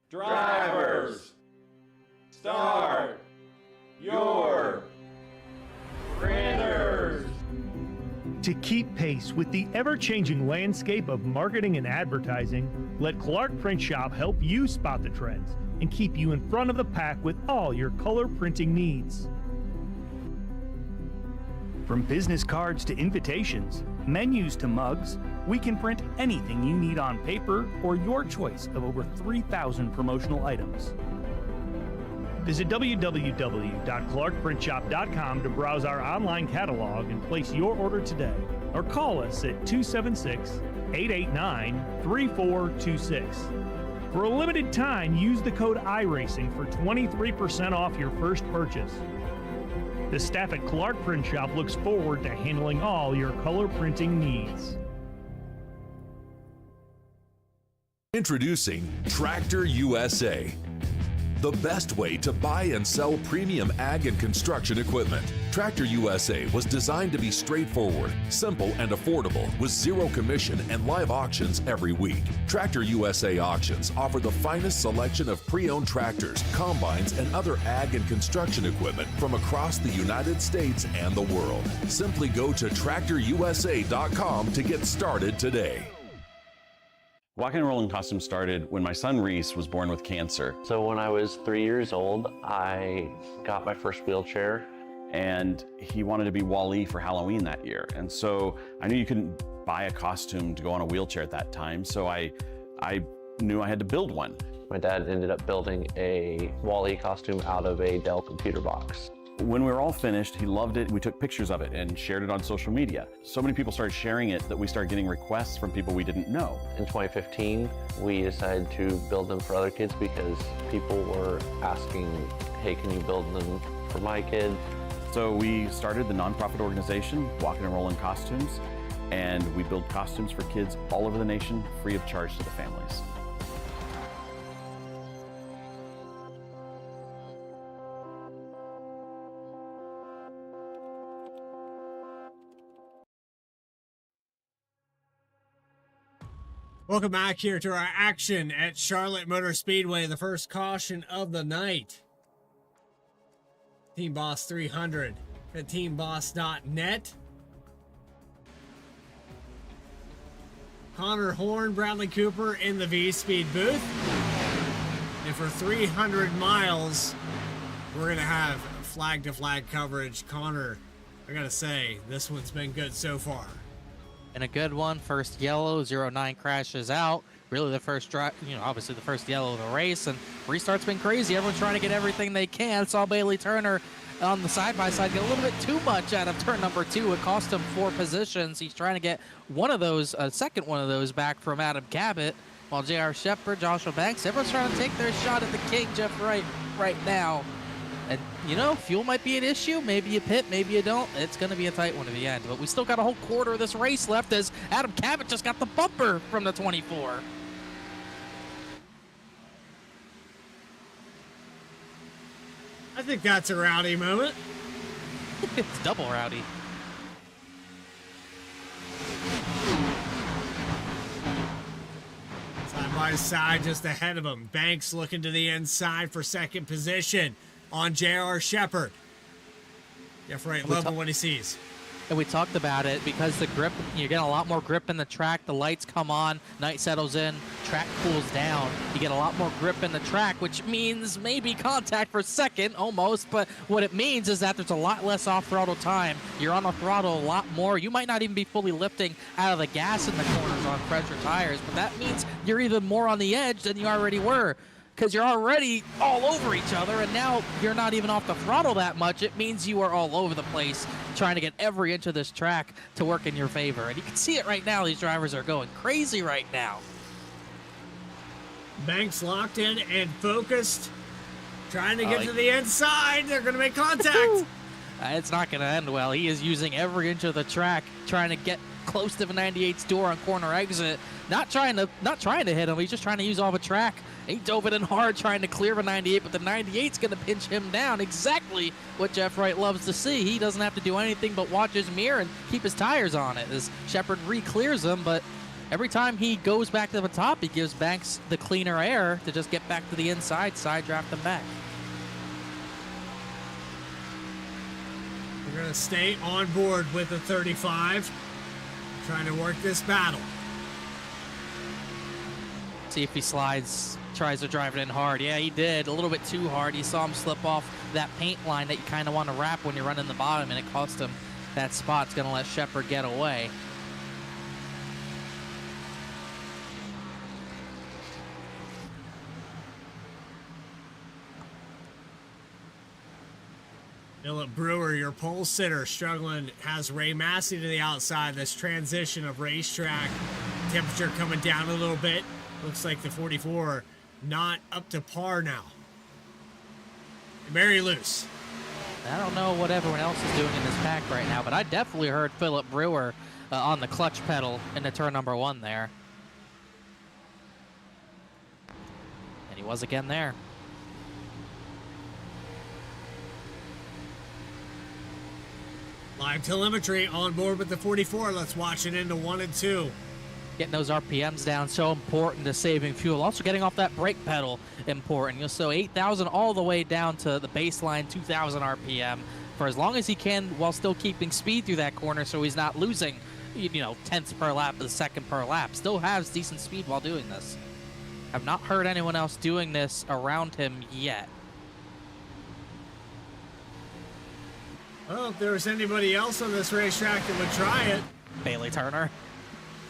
Drivers, start your printers. To keep pace with the ever-changing landscape of marketing and advertising, let Clark Print Shop help you spot the trends and keep you in front of the pack with all your color printing needs. From business cards to invitations, menus to mugs, we can print anything you need on paper or your choice of over 3,000 promotional items. Visit www.clarkprintshop.com to browse our online catalog and place your order today, or call us at 276-889-3426. For a limited time, use the code iRacing for 23% off your first purchase. The staff at Clark Print Shop looks forward to handling all your color printing needs. Introducing Tractor USA, the best way to buy and sell premium ag and construction equipment. Tractor USA was designed to be straightforward, simple, and affordable with zero commission and live auctions every week. Tractor USA auctions offer the finest selection of pre-owned tractors, combines, and other ag and construction equipment from across the United States and the world. Simply go to tractorusa.com to get started today. Walking and Rolling Costumes started when my son Reese was born with cancer. So when I was 3 years old, I got my first wheelchair. And he wanted to be Wall-E for Halloween that year. And so I knew you couldn't buy a costume to go on a wheelchair at that time, so I knew I had to build one. My dad ended up building a Wall-E costume out of a Dell computer box. When we were all finished, he loved it. We took pictures of it and shared it on social media. So many people started sharing it that we started getting requests from people we didn't know. In 2015, we decided to build them for other kids because people were asking, hey, can you build them for my kid? So we started the nonprofit organization, Walking and Rolling Costumes, and we build costumes for kids all over the nation, free of charge to the families. Welcome back here to our action at Charlotte Motor Speedway, the first caution of the night. Team Boss 300 at teamboss.net. Connor Horn, Bradley Cooper in the VSPEED booth. And for 300 miles, we're going to have flag-to-flag coverage. Connor, I got to say, this one's been good so far. And a good one. First yellow, 09 crashes out. Really the first drive, obviously the first yellow of the race. And restart's been crazy. Everyone's trying to get everything they can. Saw Bailey Turner on the side-by-side get a little bit too much out of turn number 2. It cost him 4 positions. He's trying to get one of those, second one of those back from Adam Cabot. While J.R. Shepard, Joshua Banks, everyone's trying to take their shot at the king, Jeff Wright, right now. And, fuel might be an issue. Maybe you pit, maybe you don't. It's going to be a tight one at the end. But we still got a whole quarter of this race left as Adam Cabot just got the bumper from the 24. I think that's a rowdy moment. It's double rowdy. Side by side just ahead of him. Banks looking to the inside for second position on J.R. Shepard. Jeff Wright loving what he sees. And we talked about it because the grip, you get a lot more grip in the track. The lights come on, night settles in, track cools down. You get a lot more grip in the track, which means maybe contact for second almost. But what it means is that there's a lot less off throttle time. You're on the throttle a lot more. You might not even be fully lifting out of the gas in the corners on fresher tires, but that means you're even more on the edge than you already were. because you're already all over each other, and now you're not even off the throttle that much. It means you are all over the place trying to get every inch of this track to work in your favor. And you can see it right now. These drivers are going crazy right now. Banks locked in and focused, trying to get to the inside. They're going to make contact. It's not going to end well. He is using every inch of the track, trying to get close to the 98's door on corner exit. Not trying to hit him. He's just trying to use all the track. He dove it in hard, trying to clear the 98, but the 98's going to pinch him down. Exactly what Jeff Wright loves to see. He doesn't have to do anything but watch his mirror and keep his tires on it as Shepard re-clears him, but every time he goes back to the top, he gives Banks the cleaner air to just get back to the inside, side draft him back. We're going to stay on board with the 35, trying to work this battle. See if he slides, tries to drive it in hard. Yeah, he did. A little bit too hard. You saw him slip off that paint line that you kind of want to wrap when you're running the bottom, and it cost him that spot. It's going to let Shepard get away. Philip Brewer, your pole sitter, struggling, has Ray Massey to the outside. This transition of racetrack, temperature coming down a little bit. Looks like the 44 not up to par now. Very loose. I don't know what everyone else is doing in this pack right now, but I definitely heard Philip Brewer on the clutch pedal into turn number 1 there. And he was again there. Live telemetry on board with the 44. Let's watch it into 1 and 2. Getting those RPMs down, so important to saving fuel. Also getting off that brake pedal, important. You'll so 8,000 all the way down to the baseline 2,000 RPM for as long as he can while still keeping speed through that corner so he's not losing, tenths per lap or the second per lap. Still has decent speed while doing this. I've not heard anyone else doing this around him yet. Well, if there was anybody else on this racetrack that would try it. Bailey Turner.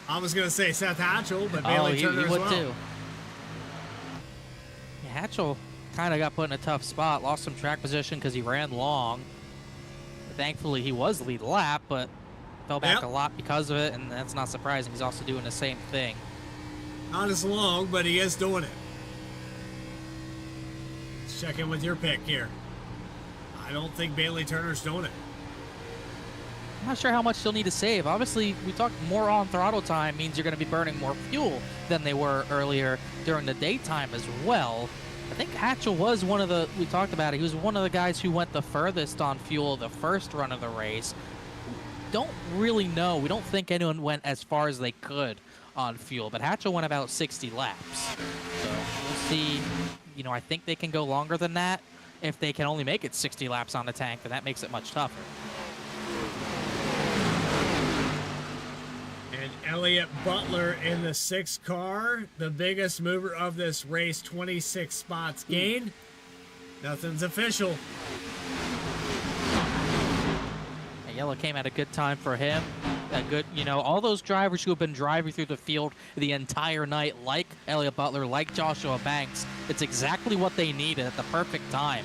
I was going to say Seth Hatchell, but Bailey Turner he would as well. Too. Yeah, Hatchell kind of got put in a tough spot. Lost some track position because he ran long. Thankfully, he was lead lap, but fell back a lot because of it, and that's not surprising. He's also doing the same thing. Not as long, but he is doing it. Let's check in with your pick here. I don't think Bailey Turner's doing it. I'm not sure how much they'll need to save. Obviously, we talked more on throttle time means you're going to be burning more fuel than they were earlier during the daytime as well. I think Hatchell was one of the, we talked about it, he was one of the guys who went the furthest on fuel the first run of the race. Don't really know. We don't think anyone went as far as they could on fuel, but Hatchell went about 60 laps. So we'll see. I think they can go longer than that. If they can only make it 60 laps on the tank, then that makes it much tougher. And Elliott Butler in the 6 car, the biggest mover of this race, 26 spots gained. Nothing's official. Yellow came at a good time for him. A good, all those drivers who have been driving through the field the entire night, like Elliott Butler, like Joshua Banks, it's exactly what they needed at the perfect time,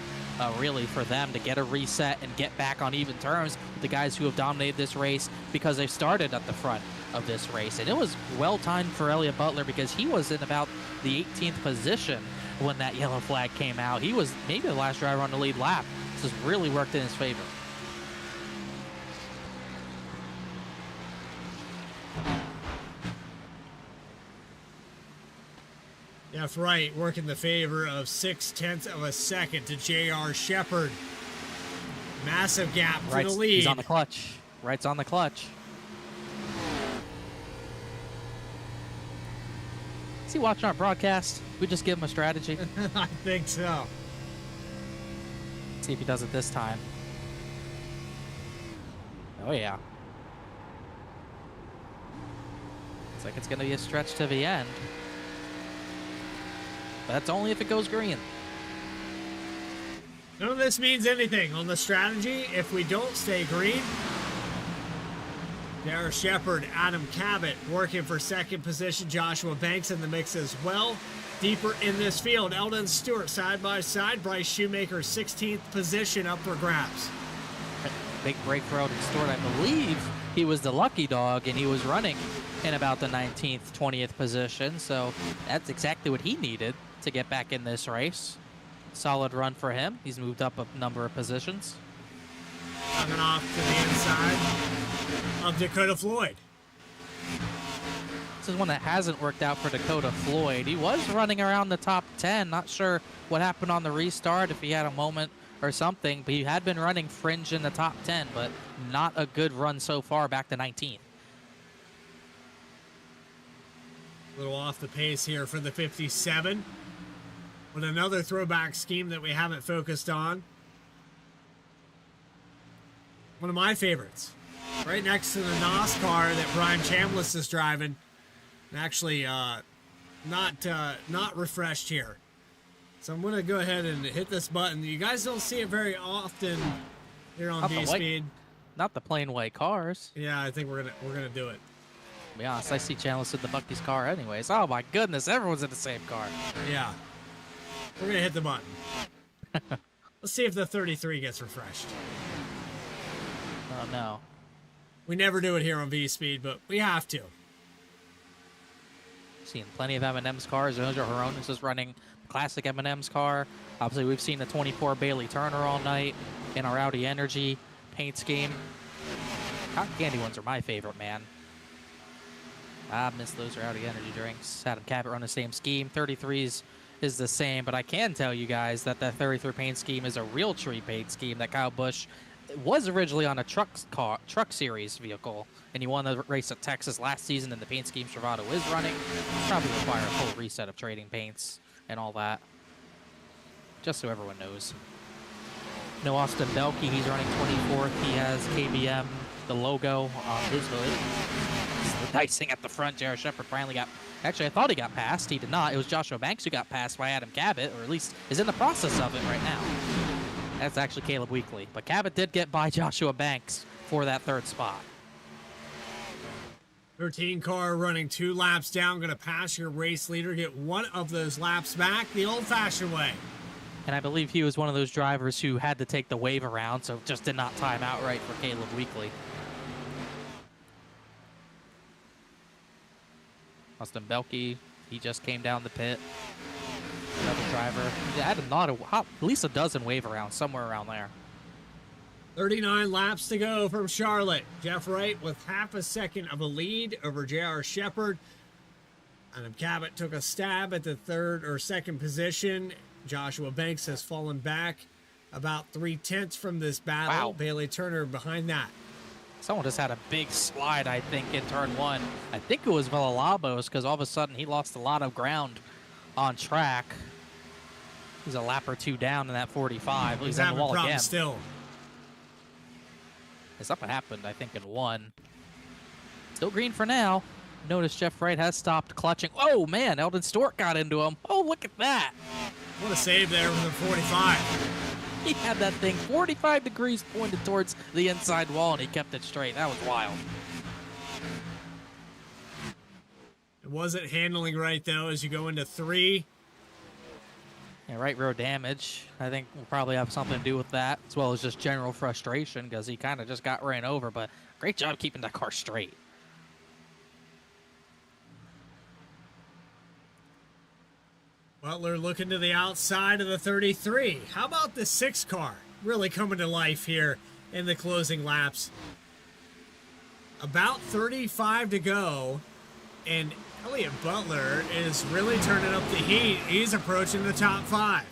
really, for them to get a reset and get back on even terms with the guys who have dominated this race because they started at the front of this race. And it was well timed for Elliott Butler because he was in about the 18th position when that yellow flag came out. He was maybe the last driver on the lead lap. This has really worked in his favor. That's right, working the favor of 0.6 of a second to J.R. Shepard. Massive gap for the lead. He's on the clutch. Wright's on the clutch. Is he watching our broadcast? We just give him a strategy. I think so. See if he does it this time. Oh, yeah. Looks like it's going to be a stretch to the end. But that's only if it goes green. None of this means anything on the strategy if we don't stay green. J.R. Shepard, Adam Cabot working for second position. Joshua Banks in the mix as well. Deeper in this field, Eldon Stewart side by side. Bryce Shoemaker, 16th position up for grabs. Big break for Eldon Stewart. I believe he was the lucky dog, and he was running in about the 19th, 20th position. So that's exactly what he needed to get back in this race. Solid run for him. He's moved up a number of positions. Coming off to the inside of Dakota Floyd. This is one that hasn't worked out for Dakota Floyd. He was running around the top 10. Not sure what happened on the restart, if he had a moment or something, but he had been running fringe in the top 10, but not a good run so far, back to 19th. A little off the pace here for the 57. With another throwback scheme that we haven't focused on. One of my favorites. Right next to the NASCAR that Brian Chambliss is driving. Actually, not refreshed here. So I'm going to go ahead and hit this button. You guys don't see it very often here on VSPEED. Not the plain white cars. Yeah, I think we're gonna do it. To be honest, I see Chambliss in the Bucky's car anyways. Oh my goodness, everyone's in the same car. Yeah. We're going to hit the button. Let's see if the 33 gets refreshed. Oh, no. We never do it here on VSPEED, but we have to. Seen plenty of M&M's cars. Roger Horonis is running classic M&M's car. Obviously, we've seen the 24 Bailey Turner all night in our Audi Energy paint scheme. Cotton candy ones are my favorite, man. I miss those Audi Energy drinks. Adam Cabot run the same scheme. 33s is the same, but I can tell you guys that that 33 paint scheme is a real tree paint scheme that Kyle Busch was originally on a truck series vehicle, and he won the race at Texas last season, and the paint scheme Travado is running. Probably require a full reset of trading paints and all that, just so everyone knows. No Austin Belkey, he's running 24th. He has KBM, the logo on his hood. The icing at the front. J.R. Shepard finally got... Actually, I thought he got passed. He did not. It was Joshua Banks who got passed by Adam Cabot, or at least is in the process of it right now. That's actually Caleb Weekly. But Cabot did get by Joshua Banks for that third spot. 13 car running 2 laps down. Going to pass your race leader. Get one of those laps back the old-fashioned way. And I believe he was one of those drivers who had to take the wave around, so just did not time out right for Caleb Weekly. Austin Belkey, he just came down the pit. Another driver. He had at least a dozen wave arounds, somewhere around there. 39 laps to go from Charlotte. Jeff Wright with half a second of a lead over J.R. Shepard. Adam Cabot took a stab at the third or second position. Joshua Banks has fallen back about 3/10 from this battle. Wow. Bailey Turner behind that. Someone just had a big slide, I think, in turn 1. I think it was Villalobos, because all of a sudden he lost a lot of ground on track. He's a lap or 2 down in that 45. He's on the wall again. Still. Something happened, I think, in 1. Still green for now. Notice Jeff Wright has stopped clutching. Oh, man, Eldon Stewart got into him. Oh, look at that. What a save there with a 45. He had that thing 45 degrees pointed towards the inside wall, and he kept it straight. That was wild. It wasn't handling right, though, as you go into 3. Yeah, right row damage. I think will probably have something to do with that, as well as just general frustration, because he kind of just got ran over. But great job keeping that car straight. Butler looking to the outside of the 33. How about the 6 car? Really coming to life here in the closing laps. About 35 to go, and Elliott Butler is really turning up the heat. He's approaching the top 5.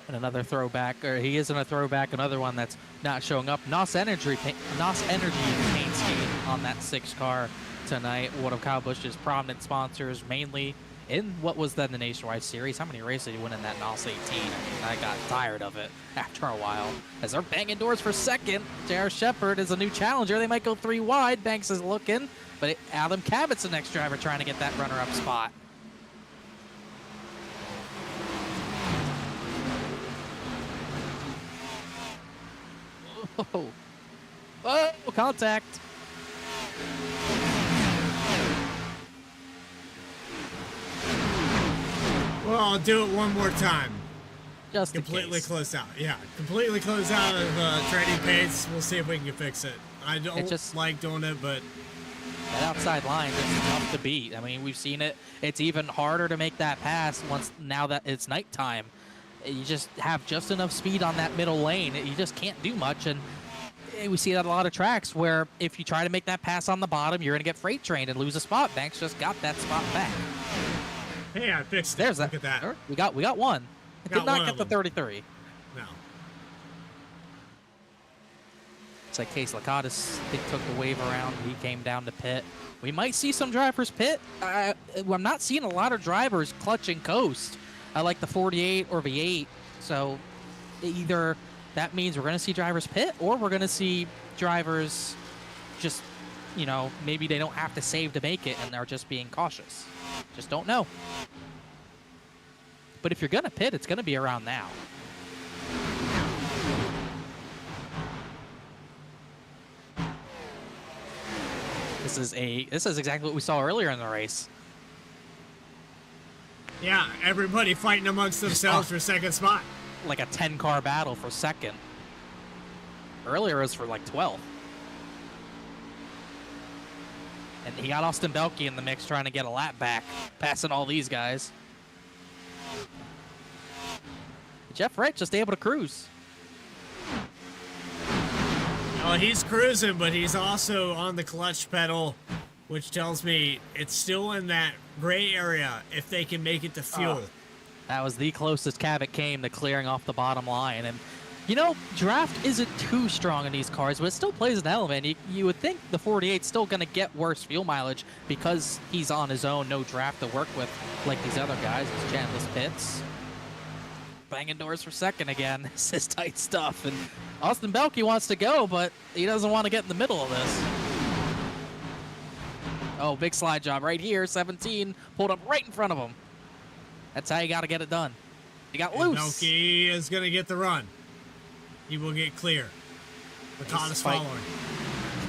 And another throwback, or he isn't a throwback, another one that's not showing up. NOS Energy paint scheme on that 6 car tonight. One of Kyle Busch's prominent sponsors, mainly in what was then the Nationwide Series. How many races did he win in that NOS 18? I mean, I got tired of it after a while. As they're banging doors for second, J.R. Shepard is a new challenger. They might go 3 wide. Banks is looking, but Adam Cabot's the next driver trying to get that runner-up spot. Oh, oh, contact. Well, I'll do it one more time. Just completely close out. Yeah, completely close out of trading pace. We'll see if we can fix it. I don't just like doing it, but that outside line is tough to beat. I mean, we've seen it. It's even harder to make that pass now that it's nighttime. You just have just enough speed on that middle lane. You just can't do much, and we see that a lot of tracks where if you try to make that pass on the bottom, you're going to get freight trained and lose a spot. Banks just got that spot back. Hey, I fixed it. There's Look at that. We got one. Did not get the 33. No. It's like Case Lakatos, he took the wave around. He came down to pit. We might see some drivers pit. I'm not seeing a lot of drivers clutch and coast. I like the 48 or V8. So either that means we're going to see drivers pit, or we're going to see drivers just, you know, maybe they don't have to save to make it and they're just being cautious. Just don't know. But if you're going to pit, it's going to be around now. This is exactly what we saw earlier in the race. Yeah, everybody fighting amongst themselves for second spot. Like a 10-car battle for second. Earlier it was for like 12th. And he got Austin Belke in the mix trying to get a lap back, passing all these guys. Jeff Wright just able to cruise. Oh, he's cruising, but he's also on the clutch pedal, which tells me it's still in that gray area if they can make it to fuel. That was the closest Cabot came to clearing off the bottom line. And, you know, draft isn't too strong in these cars, but it still plays an element. You would think the 48's still going to get worse fuel mileage because he's on his own, no draft to work with like these other guys. It's Chandler's pits. Banging doors for second again. This is tight stuff. And Austin Belke wants to go, but he doesn't want to get in the middle of this. Oh, big slide job right here. 17 pulled up right in front of him. That's how you got to get it done. He got loose. Belke is going to get the run. He will get clear. Lakatos following.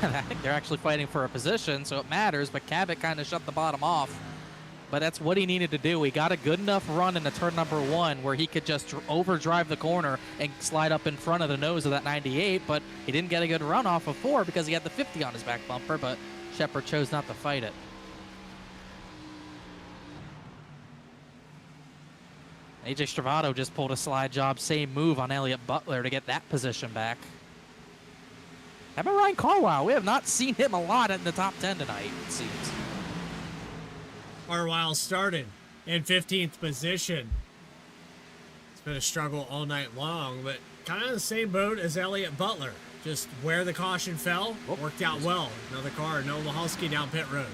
I think they're actually fighting for a position, so it matters, but Cabot kind of shut the bottom off. But that's what he needed to do. He got a good enough run in the turn number 1 where he could just overdrive the corner and slide up in front of the nose of that 98, but he didn't get a good run off of 4 because he had the 50 on his back bumper, but Shepard chose not to fight it. AJ Stravato just pulled a slide job, same move on Elliott Butler to get that position back. How about Ryan Carlisle? We have not seen him a lot in the top 10 tonight, it seems. Carlisle started in 15th position. It's been a struggle all night long, but kind of the same boat as Elliott Butler. Just where the caution fell, worked out well. Another car, Noah Mahalski down pit road.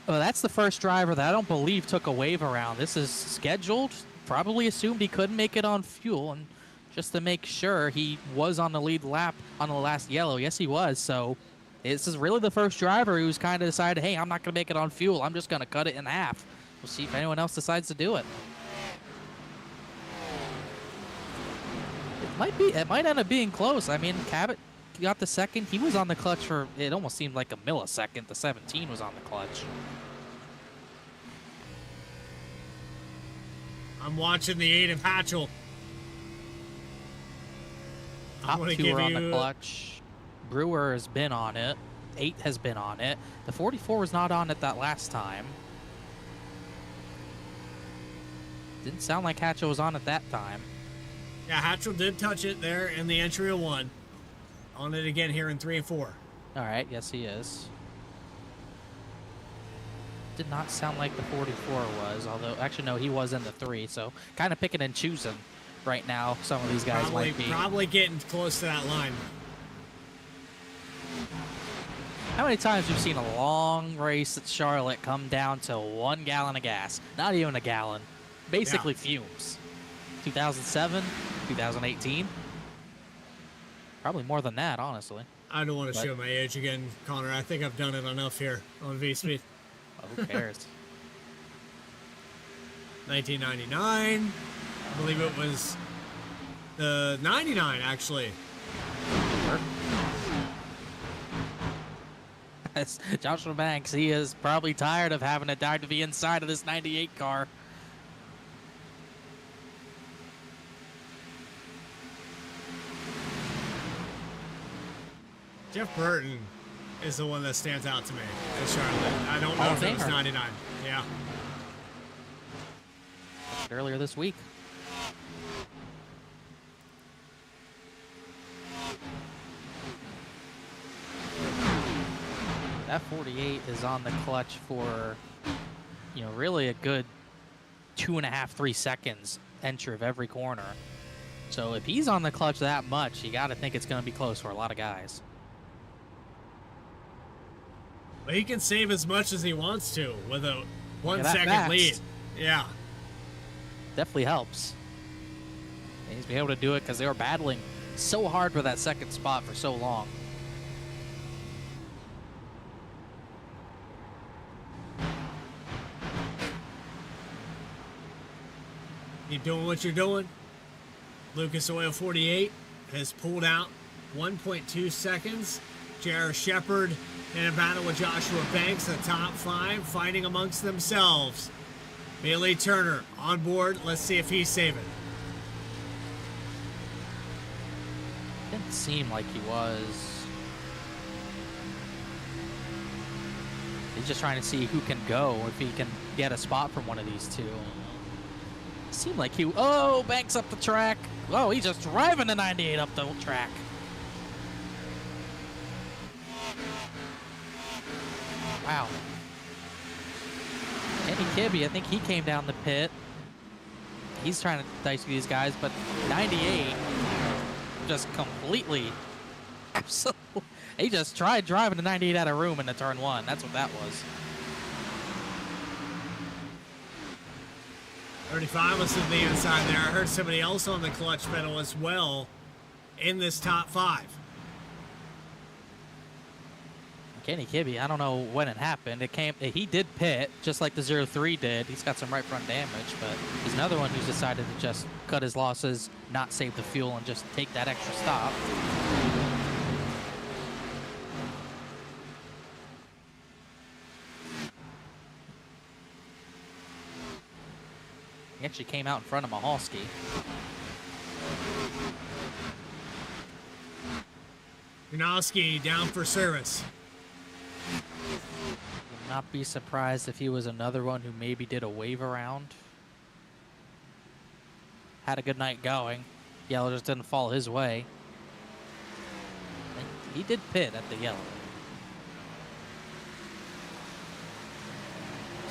Well, that's the first driver that I don't believe took a wave around. This is scheduled. Probably assumed he couldn't make it on fuel, and just to make sure, he was on the lead lap on the last yellow. Yes, he was. So this is really the first driver who's kind of decided, hey, I'm not going to make it on fuel. I'm just going to cut it in half. We'll see if anyone else decides to do it. It might end up being close. I mean, Cabot got the second. He was on the clutch for, it almost seemed like a millisecond. The 17 was on the clutch. I'm watching the 8 of Hatchell. Top 2 are on the clutch. Brewer has been on it. 8 has been on it. The 44 was not on it that last time. Didn't sound like Hatchell was on it that time. Yeah, Hatchell did touch it there in the entry of 1. On it again here in 3 and 4. All right, yes he is. Did not sound like the 44 was, although, actually no, he was in the 3, so kind of picking and choosing right now. Some of these guys might be. Probably getting close to that line. How many times we've seen a long race at Charlotte come down to 1 gallon of gas? Not even a gallon. Basically fumes. 2007, 2018. Probably more than that, honestly. I don't want to show my age again, Connor. I think I've done it enough here on VSPEED. Who cares? 1999. I believe it was the 99, actually. Joshua Banks, he is probably tired of having to dive to the inside of this 98 car. Jeff Burton is the one that stands out to me in Charlotte. I don't know if it was 99. Yeah. Earlier this week. That 48 is on the clutch for, you know, really a good 2.5, 3 seconds entry of every corner. So if he's on the clutch that much, you got to think it's going to be close for a lot of guys. But he can save as much as he wants to with a 1 second fast lead. Yeah. Definitely helps. And he's been able to do it because they were battling so hard for that second spot for so long. Keep doing what you're doing. Lucas Oil 48 has pulled out 1.2 seconds. J.R. Shepard in a battle with Joshua Banks, the top 5, fighting amongst themselves. Bailey Turner on board. Let's see if he's saving. Didn't seem like he was. He's just trying to see who can go, if he can get a spot from one of these two. Seemed like he, oh, Banks up the track. Oh, he's just driving the 98 up the track. Wow. Kenny Kibbe, I think he came down the pit. He's trying to dice with these guys, but 98 just completely, absolutely, he just tried driving the 98 out of room into turn 1. That's what that was. 35 was to the inside there. I heard somebody else on the clutch pedal as well in this top 5. Kenny Kibbe, I don't know when it happened. He did pit, just like the 03 did. He's got some right front damage, but he's another one who's decided to just cut his losses, not save the fuel, and just take that extra stop. He actually came out in front of Mahalski. Janowski down for service. Would not be surprised if he was another one who maybe did a wave around. Had a good night going. Yellow just didn't fall his way. He did pit at the yellow.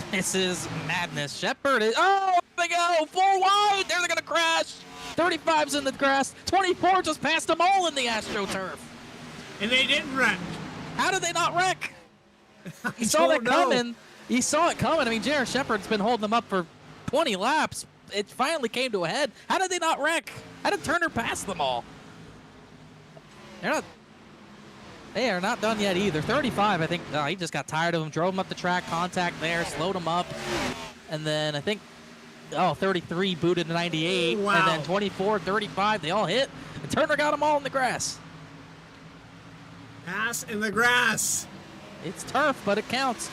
This is madness. Shepard is, oh, they go, 4 wide. They're going to crash. 35's in the grass. 24 just passed them all in the AstroTurf. And they didn't wreck. How did they not wreck? He saw that coming. He saw it coming. I mean, J.R. Shepard's been holding them up for 20 laps. It finally came to a head. How did they not wreck? How did Turner pass them all? They are not done yet either. 35, I think, he just got tired of them, drove them up the track, contact there, slowed them up. And then I think, 33 booted to 98. Wow. And then 24, 35, they all hit. And Turner got them all in the grass. Pass in the grass. It's turf, but it counts.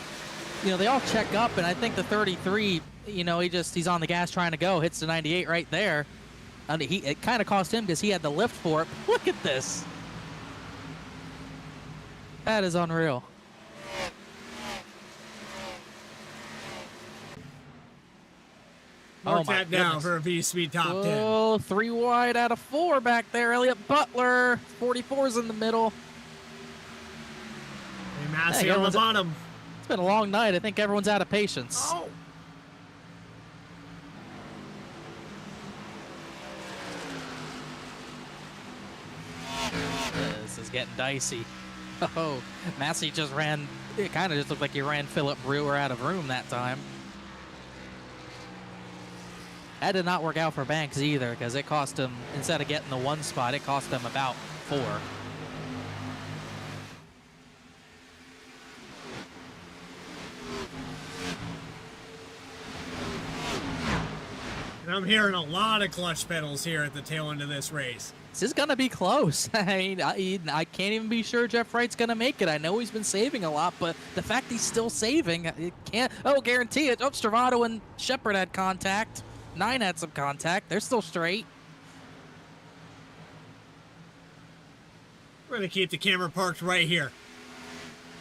You know, they all check up, and I think the 33, you know, he's on the gas trying to go, hits the 98 right there. And it kind of cost him because he had the lift for it. Look at this. That is unreal. Mark that down for a VSPEED top 10. Oh, 3 wide out of 4 back there. Elliott Butler, 44's in the middle. And Massey on the bottom. It's been a long night. I think everyone's out of patience. Oh. This is getting dicey. Oh, Massey just ran, it kind of just looked like he ran Philip Brewer out of room that time. That did not work out for Banks either, because it cost him, instead of getting the 1 spot, it cost him about 4. And I'm hearing a lot of clutch pedals here at the tail end of this race. This is going to be close. I mean, I can't even be sure Jeff Wright's going to make it. I know he's been saving a lot, but the fact he's still saving, it can't, guarantee it. Oh, Stravato and Shepard had contact. 9 had some contact. They're still straight. We're going to keep the camera parked right here.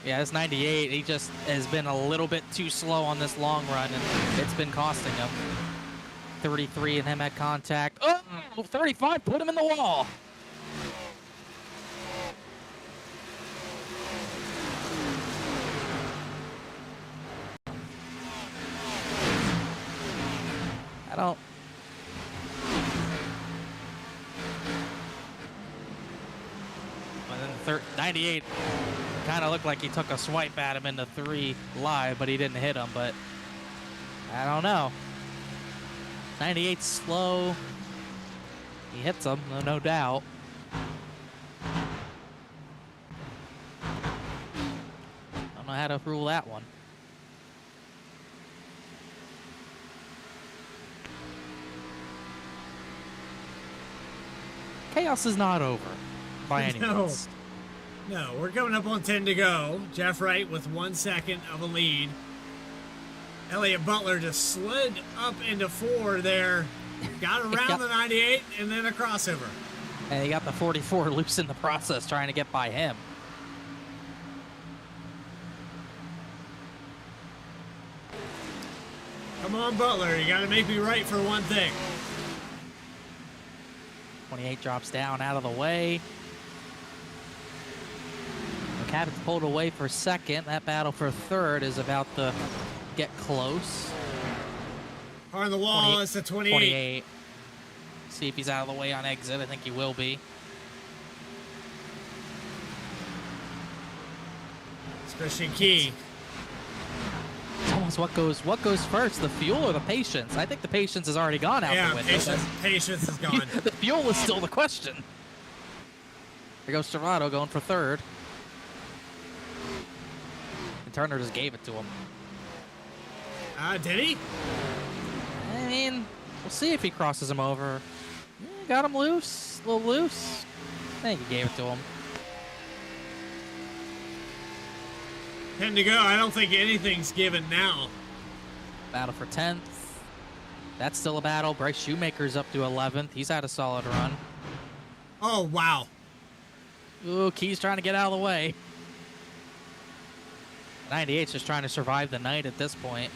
Yeah, this 98, he just has been a little bit too slow on this long run, and it's been costing him. 33 and him at contact. Oh, 35 put him in the wall. I don't... And then 98 kind of looked like he took a swipe at him in the 3 live, but he didn't hit him. But I don't know. 98's slow. He hits him, no doubt. Don't know how to rule that one. Chaos is not over by any means. No, we're coming up on 10 to go. Jeff Wright with 1 second of a lead. Elliott Butler just slid up into 4 there. Got around the 98 and then a crossover. And he got the 44 loose in the process trying to get by him. Come on, Butler. You got to make me right for one thing. 28 drops down out of the way. Cabot's pulled away for second. That battle for third is about to get close. On the wall, it's the 28. 28. See if he's out of the way on exit. I think he will be. It's Christian Key. It's almost what goes first, the fuel or the patience? I think the patience has already gone out the window. Patience is gone. The fuel is still the question. Here goes Serrato going for third. And Turner just gave it to him. Did he? I mean, we'll see if he crosses him over. Yeah, got him loose, a little loose. I think he gave it to him. 10 to go. I don't think anything's given now. Battle for 10th. That's still a battle. Bryce Shoemaker's up to 11th. He's had a solid run. Oh, wow. Ooh, Key's trying to get out of the way. 98's just trying to survive the night at this point.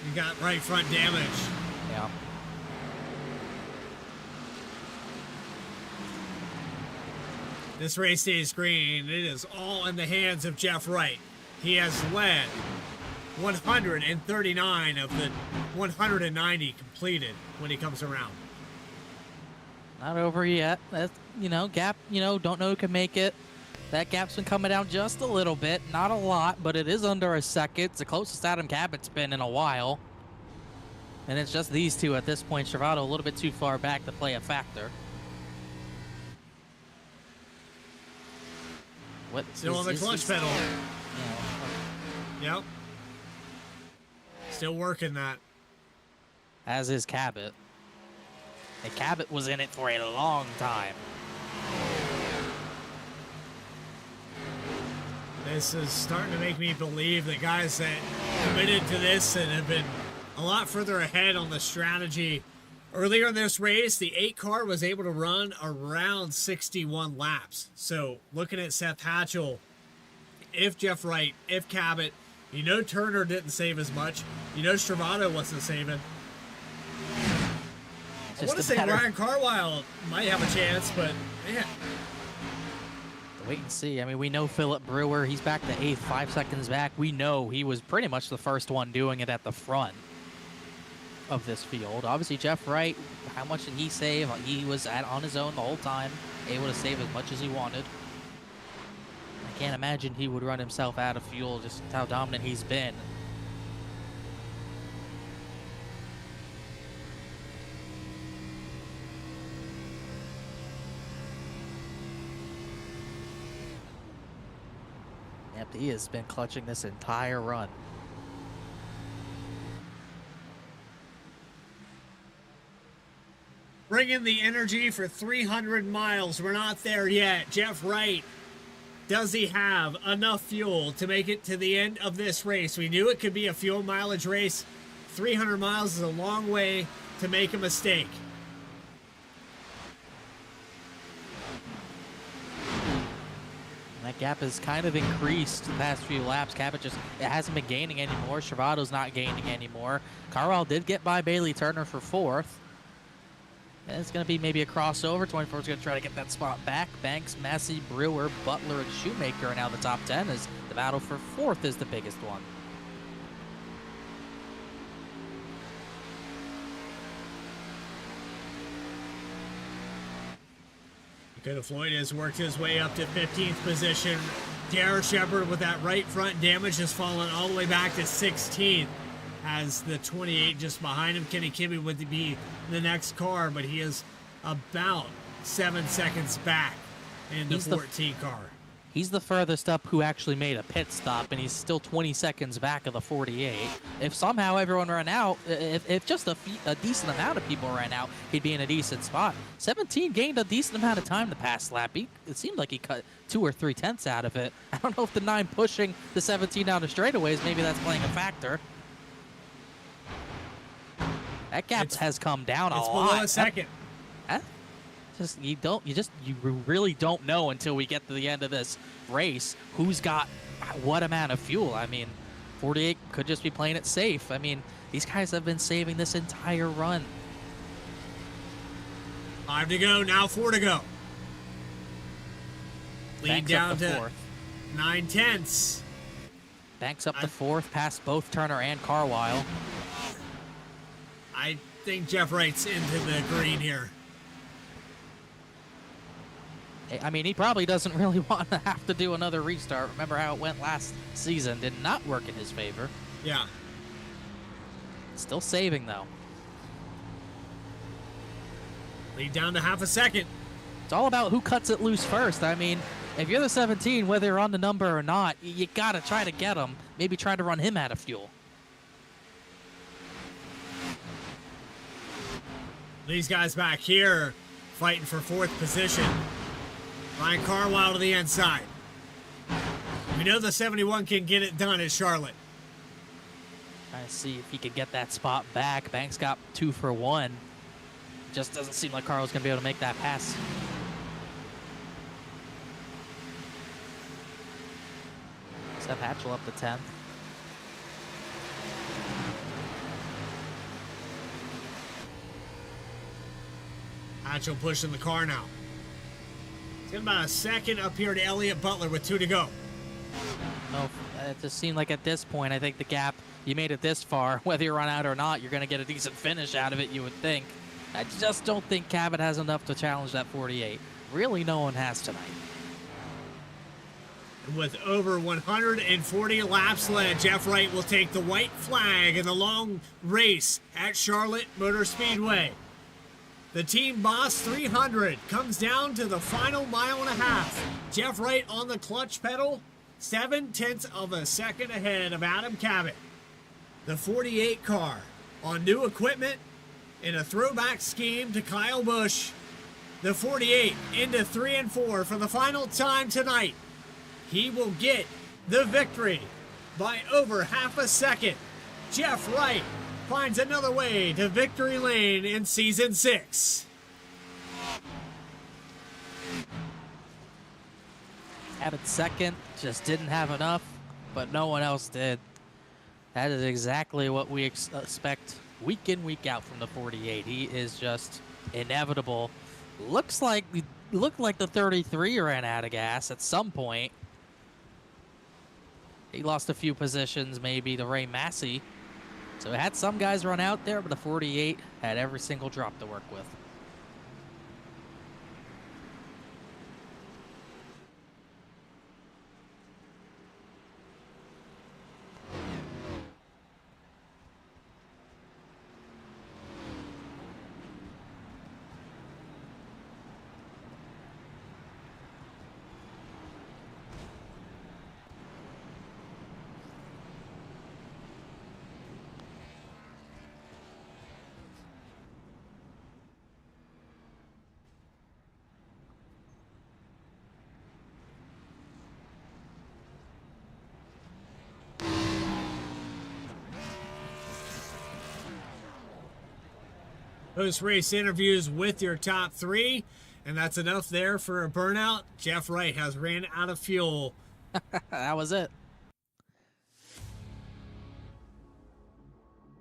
You got right front damage. Yeah. This race stays green. It is all in the hands of Jeff Wright. He has led 139 of the 190 completed when he comes around. Not over yet. That's, gap, don't know who can make it. That gap's been coming down just a little bit. Not a lot, but it is under a second. It's the closest Adam Cabot's been in a while. And it's just these two at this point. Serrato a little bit too far back to play a factor. What? Still on the clutch pedal. Yep. Still working that. As is Cabot. And Cabot was in it for a long time. This is starting to make me believe that guys that committed to this and have been a lot further ahead on the strategy. Earlier in this race, the 8 car was able to run around 61 laps. So looking at Seth Hatchell, if Jeff Wright, if Cabot, Turner didn't save as much. Stravato wasn't saving. I want to say Ryan Carlisle might have a chance, but man. Wait and see. I mean, we know Philip Brewer. He's back to 8th, 5 seconds back. We know he was pretty much the first one doing it at the front of this field. Obviously, Jeff Wright, how much did he save? He was on his own the whole time, able to save as much as he wanted. I can't imagine he would run himself out of fuel, just how dominant he's been. Yep, he has been clutching this entire run. Bringing the energy for 300 miles. We're not there yet. Jeff Wright, does he have enough fuel to make it to the end of this race? We knew it could be a fuel mileage race. 300 miles is a long way to make a mistake. That gap has kind of increased the past few laps. Cabot just it hasn't been gaining anymore. Travado's not gaining anymore. Carwell did get by Bailey Turner for 4th. And it's going to be maybe a crossover. 24 is going to try to get that spot back. Banks, Massey, Brewer, Butler, and Shoemaker are now the top 10 as the battle for 4th is the biggest one. Dakota Floyd has worked his way up to 15th position. Garrett Shepard with that right front damage has fallen all the way back to 16th. Has the 28 just behind him. Kenny Kimmy would be the next car, but he is about 7 seconds back in the 14 car. He's the furthest up who actually made a pit stop, and he's still 20 seconds back of the 48. If somehow everyone ran out, if just a decent amount of people ran out, he'd be in a decent spot. 17 gained a decent amount of time the past lap. It seemed like he cut 2 or 3 tenths out of it. I don't know if the 9 pushing the 17 down the straightaways, maybe that's playing a factor. That gap has come down a lot. It's below a second. You really don't know until we get to the end of this race who's got what amount of fuel. I mean, 48 could just be playing it safe. I mean, these guys have been saving this entire run. 5 to go, now 4 to go. Lead Banks down up to 4th. 9 tenths. Banks up to 4th, past both Turner and Carwile. I think Jeff Wright's into the green here. I mean, he probably doesn't really want to have to do another restart. Remember how it went last season. Did not work in his favor. Yeah. Still saving, though. Lead down to half a second. It's all about who cuts it loose first. I mean, if you're the 17, whether you're on the number or not, you got to try to get him. Maybe try to run him out of fuel. These guys back here fighting for 4th position. Ryan Carwile to the inside. We know the 71 can get it done at Charlotte. Trying to see if he could get that spot back. Banks got 2 for 1. Just doesn't seem like Carl's going to be able to make that pass. Seth Hatchell up to 10th. Hatchell pushing the car now. It's got about a second up here to Elliott Butler with 2 to go. No, it just seemed like at this point, I think the gap, you made it this far, whether you run out or not, you're going to get a decent finish out of it, you would think. I just don't think Cabot has enough to challenge that 48. Really, no one has tonight. With over 140 laps led, Jeff Wright will take the white flag in the long race at Charlotte Motor Speedway. The team boss 300 comes down to the final mile and a half. Jeff Wright on the clutch pedal, 0.7 of a second ahead of Adam Cabot. The 48 car on new equipment in a throwback scheme to Kyle Busch. The 48 into 3 and 4 for the final time tonight. He will get the victory by over half a second. Jeff Wright finds another way to victory lane in Season 6. Cabot second, just didn't have enough, but no one else did. That is exactly what we expect week in, week out from the 48. He is just inevitable. Looked like the 33 ran out of gas at some point. He lost a few positions, maybe to Ray Massey. So it had some guys run out there, but the 48 had every single drop to work with. Post-race interviews with your top 3 And that's enough there for a burnout. Jeff Wright has ran out of fuel. That was it.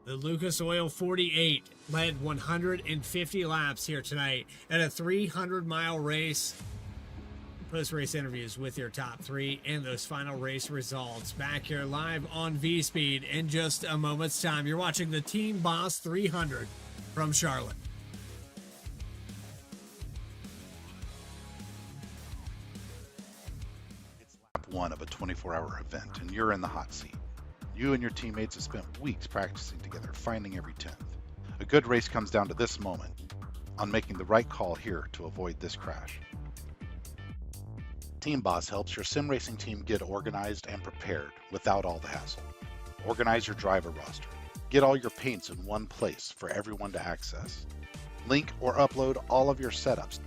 The Lucas Oil 48 led 150 laps here tonight at a 300-mile race. Post-race interviews with your top three and those final race results. Back here live on VSPEED in just a moment's time. You're watching the Team Boss 300 from Charlotte. It's lap one of a 24-hour event, and you're in the hot seat. You and your teammates have spent weeks practicing together, finding every 10th. A good race comes down to this moment, on making the right call here to avoid this crash. Team Boss helps your sim racing team get organized and prepared without all the hassle. Organize your driver roster. Get all your paints in one place for everyone to access. Link or upload all of your setups.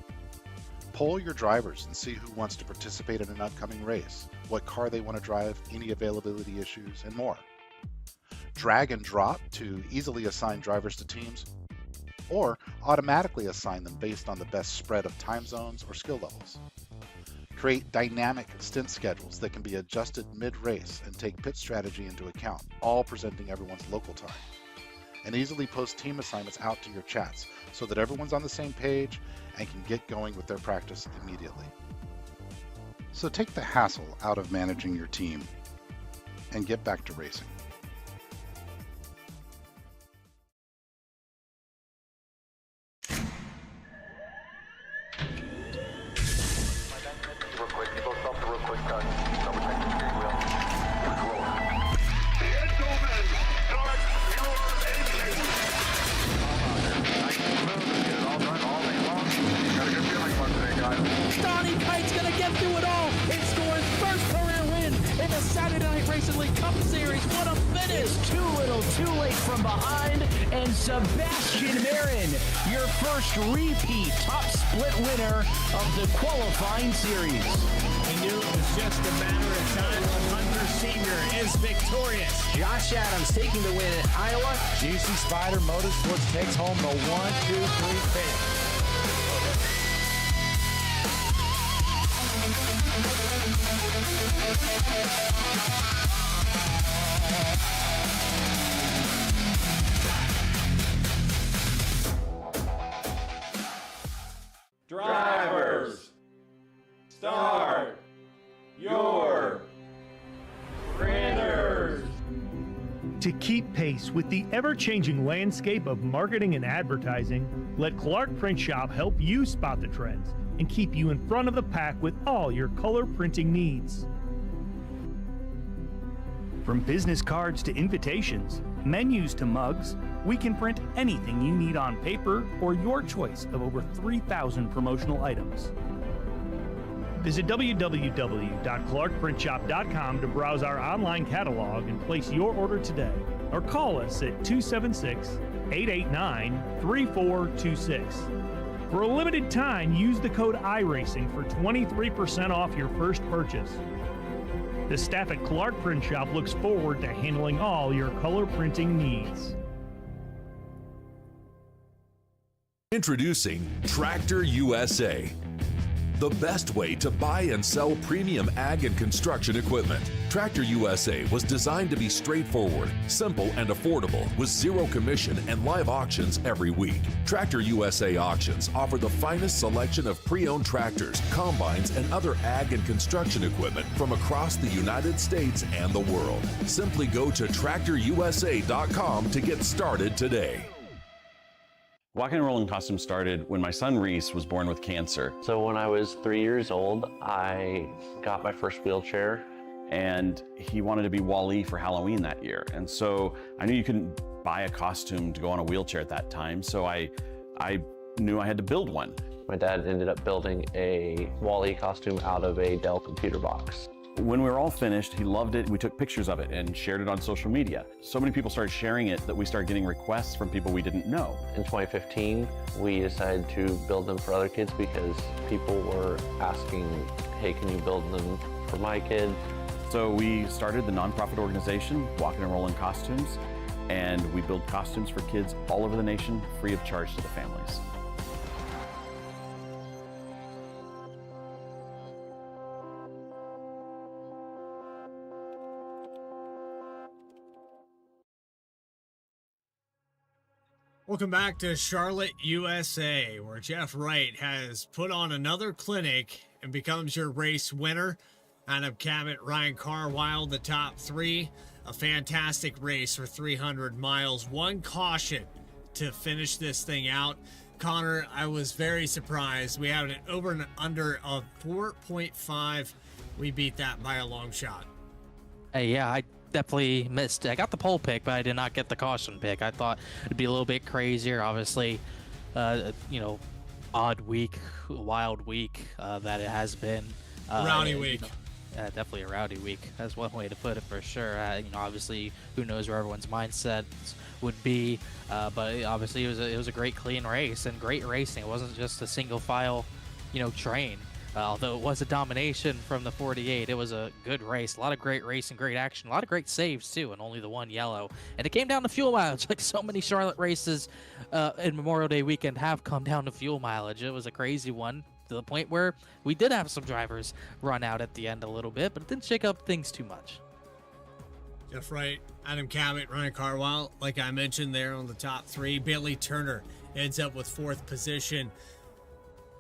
Poll your drivers and see who wants to participate in an upcoming race, what car they want to drive, any availability issues, and more. Drag and drop to easily assign drivers to teams, or automatically assign them based on the best spread of time zones or skill levels. Create dynamic stint schedules that can be adjusted mid-race and take pit strategy into account, all presenting everyone's local time. And easily post team assignments out to your chats so that everyone's on the same page and can get going with their practice immediately. So take the hassle out of managing your team and get back to racing. Sebastian Marin, your first repeat top split winner of the qualifying series. He knew it was just a matter of time when Hunter Sr. is victorious. Josh Adams taking the win at Iowa. GC Spider Motorsports takes home the 1-2-3 finish. Drivers, start your printers. To keep pace with the ever-changing landscape of marketing and advertising, let Clark Print Shop help you spot the trends and keep you in front of the pack with all your color printing needs. From business cards to invitations, menus to mugs, we can print anything you need on paper or your choice of over 3,000 promotional items. Visit www.clarkprintshop.com to browse our online catalog and place your order today, or call us at 276-889-3426. For a limited time, use the code iRacing for 23% off your first purchase. The staff at Clark Print Shop looks forward to handling all your color printing needs. Introducing Tractor USA, the best way to buy and sell premium ag and construction equipment. Tractor USA was designed to be straightforward, simple, and affordable with zero commission and live auctions every week. Tractor USA auctions offer the finest selection of pre-owned tractors, combines, and other ag and construction equipment from across the United States and the world. Simply go to tractorusa.com to get started today. Walking and rolling costumes started when my son Reese was born with cancer. So when I was 3 years old, I got my first wheelchair. And he wanted to be Wall-E for Halloween that year. And so I knew you couldn't buy a costume to go on a wheelchair at that time. So I knew I had to build one. My dad ended up building a Wall-E costume out of a Dell computer box. When we were all finished, he loved it. We took pictures of it and shared it on social media. So many people started sharing it that we started getting requests from people we didn't know. In 2015, we decided to build them for other kids because people were asking, hey, can you build them for my kid? So we started the nonprofit organization, Walking and Rolling Costumes, and we build costumes for kids all over the nation, free of charge to the families. Welcome back to Charlotte, USA, where Jeff Wright has put on another clinic and becomes your race winner. Adam Cabot, Ryan Carwile, the top three. A fantastic race for 300 miles. One caution to finish this thing out. Connor, I was very surprised. We had an over and under of 4.5. We beat that by a long shot. Hey, yeah, I definitely missed. I got the pole pick, but I did not get the caution pick. I thought it'd be a little bit crazier. Obviously, odd week, wild week that it has been. Rowdy week. Definitely a rowdy week. That's one way to put it for sure. Obviously, who knows where everyone's mindset would be, but obviously it was a great clean race and great racing. It wasn't just a single file, train. Although it was a domination from the 48, it was a good race. A lot of great racing, great action, a lot of great saves too, and only the one yellow. And it came down to fuel mileage, like so many Charlotte races in Memorial Day weekend have come down to fuel mileage. It was a crazy one, to the point where we did have some drivers run out at the end a little bit, but it didn't shake up things too much. Jeff Wright, Adam Cabot, Ryan Carwile, like I mentioned there on the top three. Bailey Turner ends up with 4th position.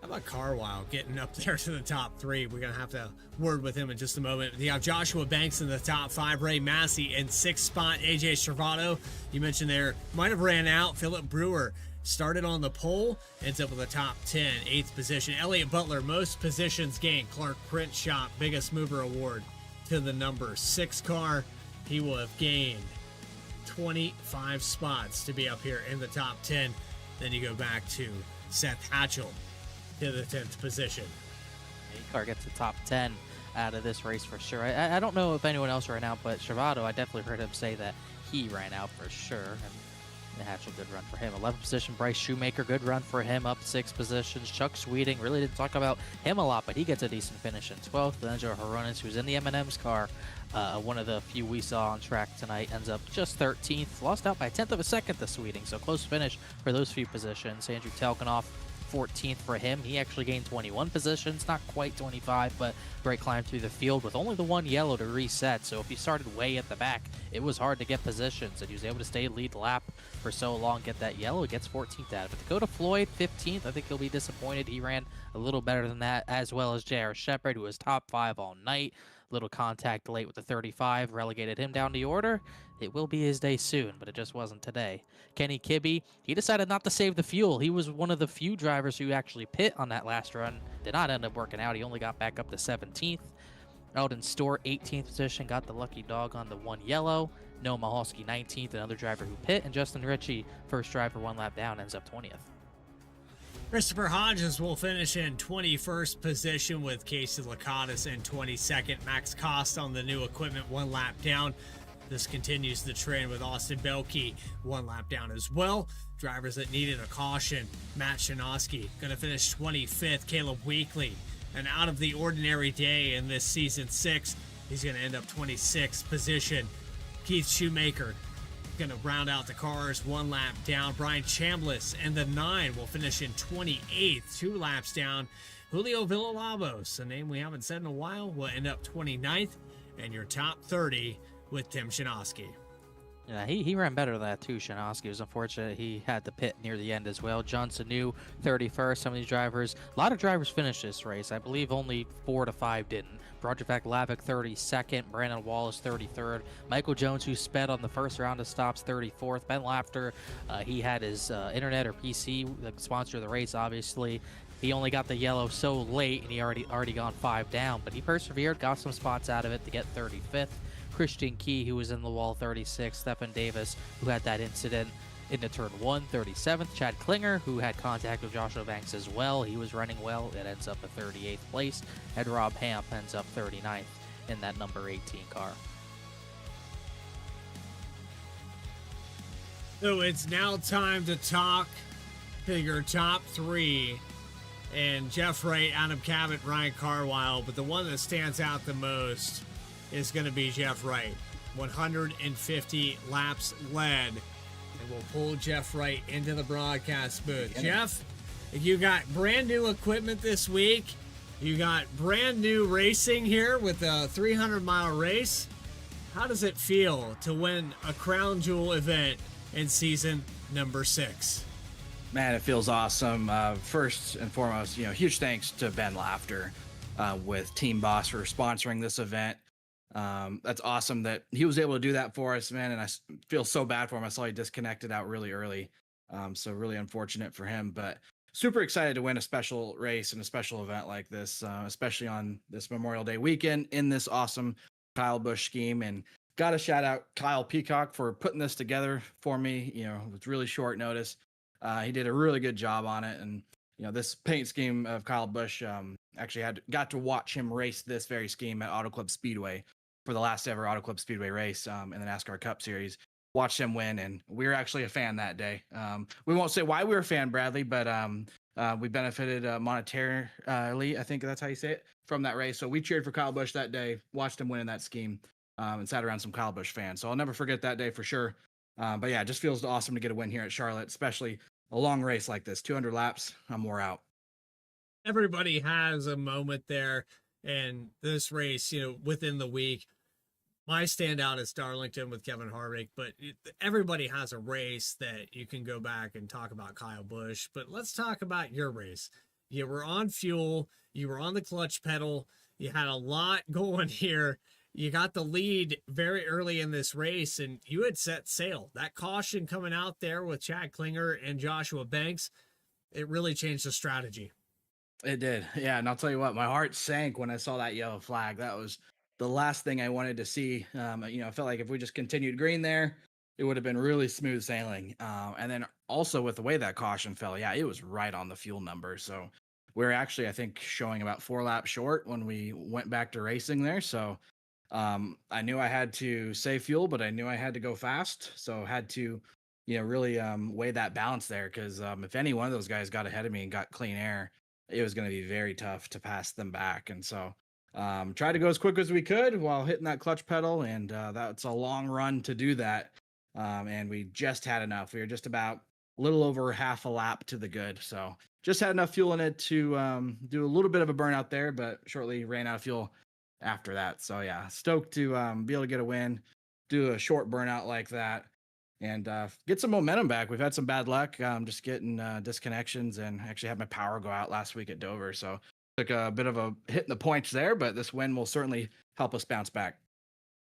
How about Carwile getting up there to the top three? We're going to have to word with him in just a moment. You have Joshua Banks in the top 5. Ray Massey in 6th spot. AJ Stravato, you mentioned there, might have ran out. Philip Brewer started on the pole, ends up with the top 10, 8th position. Elliott Butler, most positions gained. Clark Print Shop, biggest mover award to the number 6 car. He will have gained 25 spots to be up here in the top 10. Then you go back to Seth Hatchell to the 10th position. Car gets the top 10 out of this race for sure. I don't know if anyone else ran out, but Stravato, I definitely heard him say that he ran out for sure. And Hatchell, good run for him. 11th position, Bryce Shoemaker, good run for him, up 6 positions. Chuck Sweeting, really didn't talk about him a lot, but he gets a decent finish in 12th. Then Joe Horonis, who's in the M&M's car, one of the few we saw on track tonight, ends up just 13th. Lost out by a 10th of a second to Sweeting, so close finish for those few positions. Andrew Telkinoff, 14th for him. He actually gained 21 positions, not quite 25, but great climb through the field with only the one yellow to reset. So if he started way at the back, it was hard to get positions, and he was able to stay lead lap for so long, get that yellow. He gets 14th out of it. Dakota Floyd, 15th. I think he'll be disappointed. He ran a little better than that, as well as J.R. Shepard, who was top 5 all night. Little contact late with the 35, relegated him down the order. It will be his day soon, but it just wasn't today. Kenny Kibbe, he decided not to save the fuel. He was one of the few drivers who actually pit on that last run. Did not end up working out. He only got back up to 17th. Eldon Storr, 18th position, got the lucky dog on the one yellow. Noah Mahalski, 19th, another driver who pit. And Justin Ritchie, first driver, 1 lap down, ends up 20th. Christopher Hodges will finish in 21st position with Casey Lakatos in 22nd. Max Cost on the new equipment, 1 lap down. This continues the trend with Austin Belkey, 1 lap down as well. Drivers that needed a caution, Matt Shanoski going to finish 25th. Caleb Weekly, an out of the ordinary day in this season 6. He's going to end up 26th position. Keith Shoemaker going to round out the cars, 1 lap down. Brian Chambliss and the 9 will finish in 28th, 2 laps down. Julio Villalobos, a name we haven't said in a while, will end up 29th. And your top 30 with Tim Shanoski. Yeah, he ran better than that too, Shanoski. It was unfortunate he had to pit near the end as well. John Sanu, 31st. Some of these drivers, a lot of drivers finished this race. I believe only 4 to 5 didn't. Roger Lavick, 32nd. Brandon Wallace, 33rd. Michael Jones, who sped on the first round of stops, 34th. Ben Lafter, he had his internet or PC, the sponsor of the race, obviously. He only got the yellow so late, and he already gone 5 down, but he persevered, got some spots out of it to get 35th. Christian Key, who was in the wall, 36th. Stephen Davis, who had that incident into turn 1, 37th. Chad Klinger, who had contact with Joshua Banks as well. He was running well. It ends up at 38th place. And Rob Hamp ends up 39th in that number 18 car. So it's now time to talk to your top 3. And Jeff Wright, Adam Cabot, Ryan Carwile. But the one that stands out the most is going to be Jeff Wright. 150 laps led. And we'll pull Jeff Wright into the broadcast booth. Jeff, you got brand new equipment this week. You got brand new racing here with a 300-mile race. How does it feel to win a crown jewel event in season number 6. Man, it feels awesome. First and foremost, huge thanks to Ben Laughter with Team Boss for sponsoring this event. That's awesome that he was able to do that for us, man. And I feel so bad for him. I saw he disconnected out really early. So really unfortunate for him, but super excited to win a special race and a special event like this, especially on this Memorial Day weekend in this awesome Kyle Busch scheme. And got to shout out Kyle Peacock for putting this together for me, with really short notice. He did a really good job on it. And, this paint scheme of Kyle Busch, actually got to watch him race this very scheme at Auto Club Speedway for the last ever Auto Club Speedway race in the NASCAR Cup Series. Watched him win, and we were actually a fan that day. We won't say why we were a fan, Bradley, but we benefited monetarily, I think that's how you say it, from that race. So we cheered for Kyle Busch that day, watched him win in that scheme, and sat around some Kyle Busch fans. So I'll never forget that day for sure. But yeah, it just feels awesome to get a win here at Charlotte, especially a long race like this, 200 laps. I'm wore out. Everybody has a moment there, and this race, within the week. My standout is Darlington with Kevin Harvick, but everybody has a race that you can go back and talk about Kyle Busch. But let's talk about your race. You were on fuel. You were on the clutch pedal. You had a lot going here. You got the lead very early in this race, and you had set sail. That caution coming out there with Chad Klinger and Joshua Banks, it really changed the strategy. It did. Yeah, and I'll tell you what, my heart sank when I saw that yellow flag. That was the last thing I wanted to see. I felt like if we just continued green there, it would have been really smooth sailing. And then also with the way that caution fell, yeah, it was right on the fuel number. So we're actually, I think, showing about 4 laps short when we went back to racing there. So I knew I had to save fuel, but I knew I had to go fast. So had to, really weigh that balance there. Because if any one of those guys got ahead of me and got clean air, it was going to be very tough to pass them back. And so tried to go as quick as we could while hitting that clutch pedal, and that's a long run to do that. And we just had enough. We were just about a little over half a lap to the good, so just had enough fuel in it to do a little bit of a burnout there, but shortly ran out of fuel after that. So yeah, stoked to be able to get a win, do a short burnout like that, and get some momentum back. We've had some bad luck just getting disconnections, and actually had my power go out last week at Dover, so took a bit of a hit in the points there, but this win will certainly help us bounce back.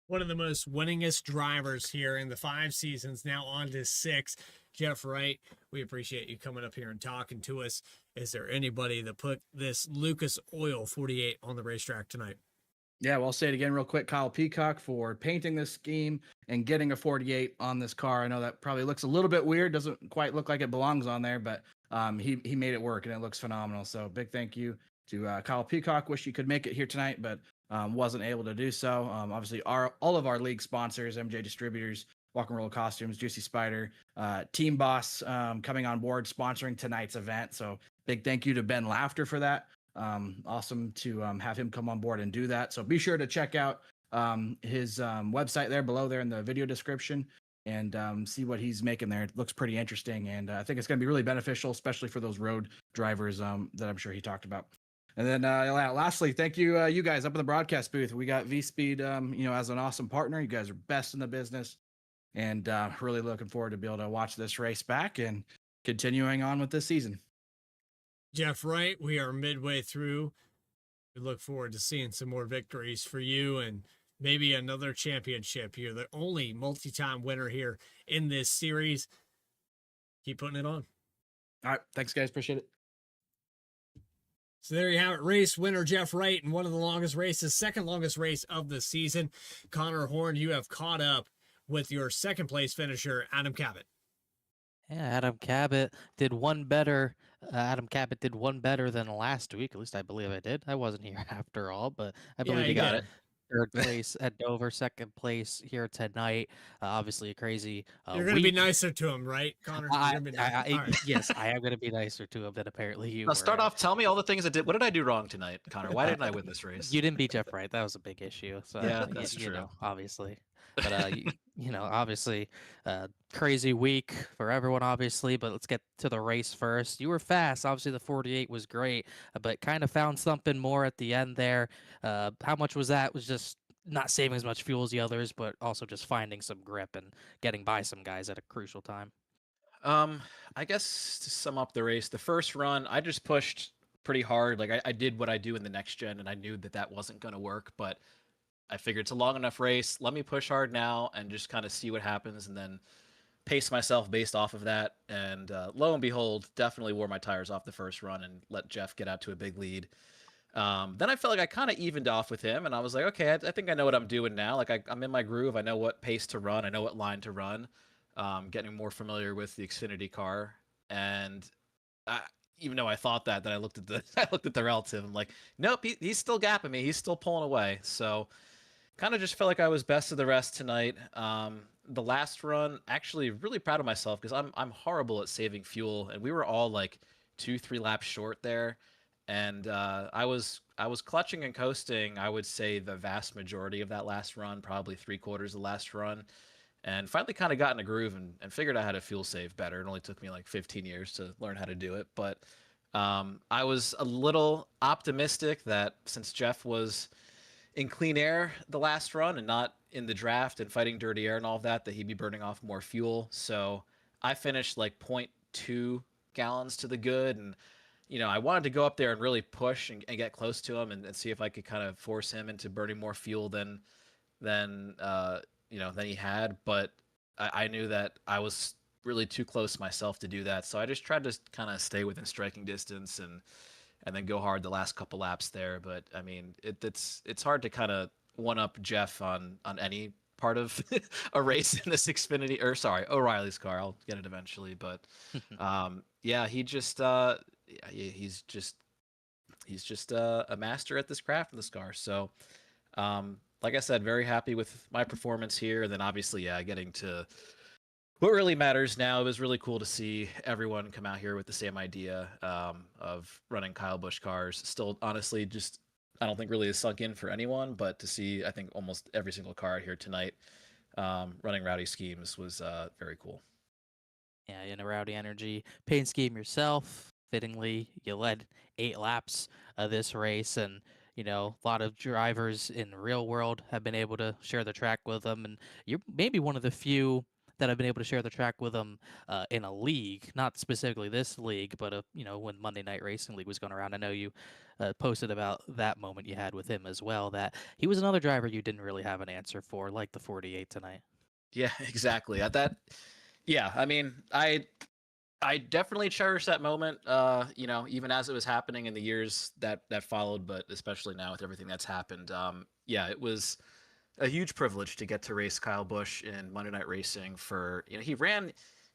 One of the most winningest drivers here in the 5 seasons, now on to 6. Jeff Wright, we appreciate you coming up here and talking to us. Is there anybody that put this Lucas Oil 48 on the racetrack tonight? Yeah, well, I'll say it again real quick. Kyle Peacock for painting this scheme and getting a 48 on this car. I know that probably looks a little bit weird, doesn't quite look like it belongs on there, but he made it work, and it looks phenomenal. So big thank you to Kyle Peacock. Wish he could make it here tonight, but wasn't able to do so. Obviously, all of our league sponsors, M&J Distributors, Walk and Roll Costumes, Juicy Spider, Team Boss coming on board, sponsoring tonight's event. So big thank you to Ben Laughter for that. Awesome to have him come on board and do that. So be sure to check out his website there below there in the video description and see what he's making there. It looks pretty interesting, and I think it's going to be really beneficial, especially for those road drivers that I'm sure he talked about. And then lastly, thank you, you guys up in the broadcast booth. We got VSPEED, as an awesome partner. You guys are best in the business, and really looking forward to be able to watch this race back and continuing on with this season. Jeff Wright, we are midway through. We look forward to seeing some more victories for you and maybe another championship. You're the only multi-time winner here in this series. Keep putting it on. All right. Thanks, guys. Appreciate it. So there you have it. Race winner Jeff Wright in one of the longest races, second longest race of the season. Connor Horn, you have caught up with your second place finisher, Adam Cabot. Yeah, Adam Cabot did one better. Adam Cabot did one better than last week. At least I believe I did. I wasn't here after all, but I believe he got it. Third place at Dover, second place here tonight. Obviously a crazy You're going to be nicer to him, right, Connor? Yes, I am going to be nicer to him than apparently you Now start off, tell me all the things I did. What did I do wrong tonight, Connor? Why didn't I win this race? You didn't beat Jeff Wright. That was a big issue. So, yeah, that's true. Obviously. But, obviously, crazy week for everyone, obviously. But let's get to the race first. You were fast. Obviously, the 48 was great, but kind of found something more at the end there. How much was that? Was just not saving as much fuel as the others, but also just finding some grip and getting by some guys at a crucial time? I guess to sum up the race, the first run, I just pushed pretty hard. Like I did what I do in the next gen, and I knew that that wasn't going to work, but I figured it's a long enough race. Let me push hard now and just kind of see what happens, and then pace myself based off of that. And lo and behold, definitely wore my tires off the first run and let Jeff get out to a big lead. Then I felt like I kind of evened off with him, and I was like, okay, I think I know what I'm doing now. Like I'm in my groove. I know what pace to run. I know what line to run. Getting more familiar with the Xfinity car, and even though I thought that, then I looked at the I looked at the relative. I'm like, nope, he's still gapping me. He's still pulling away. So kind of just felt like I was best of the rest tonight. The last run, actually, really proud of myself because I'm horrible at saving fuel, and we were all like 2-3 laps short there, and I was clutching and coasting. I would say the vast majority of that last run, probably 3/4 of the last run, and finally kind of got in a groove and figured out how to fuel save better. It only took me like 15 years to learn how to do it, but I was a little optimistic that since Jeff was in clean air the last run and not in the draft and fighting dirty air and all of that, that he'd be burning off more fuel. So I finished like 0.2 gallons to the good. And, I wanted to go up there and really push and get close to him and see if I could kind of force him into burning more fuel than he had. But I knew that I was really too close myself to do that. So I just tried to kind of stay within striking distance and then go hard the last couple laps there. But I mean, it's hard to kind of one up Jeff on any part of a race in this Xfinity, or sorry, O'Reilly's car. I'll get it eventually, but yeah, he's just a master at this craft in this car. So like I said, very happy with my performance here. And then obviously, yeah, getting to what really matters now. It was really cool to see everyone come out here with the same idea of running Kyle Busch cars. Still, honestly, just I don't think really has sunk in for anyone, but to see, I think, almost every single car out here tonight running Rowdy schemes was very cool. Yeah, in a Rowdy Energy paint scheme yourself. Fittingly, you led 8 laps of this race, and a lot of drivers in the real world have been able to share the track with them, and you're maybe one of the few that have been able to share the track with them in a league, not specifically this league, but when Monday Night Racing League was going around. I know you posted about that moment you had with him as well, that he was another driver you didn't really have an answer for, like the 48 tonight. Yeah, exactly. Yeah, I mean, I definitely cherish that moment, even as it was happening in the years that followed, but especially now with everything that's happened. Yeah, it was a huge privilege to get to race Kyle Busch in Monday Night Racing for, he ran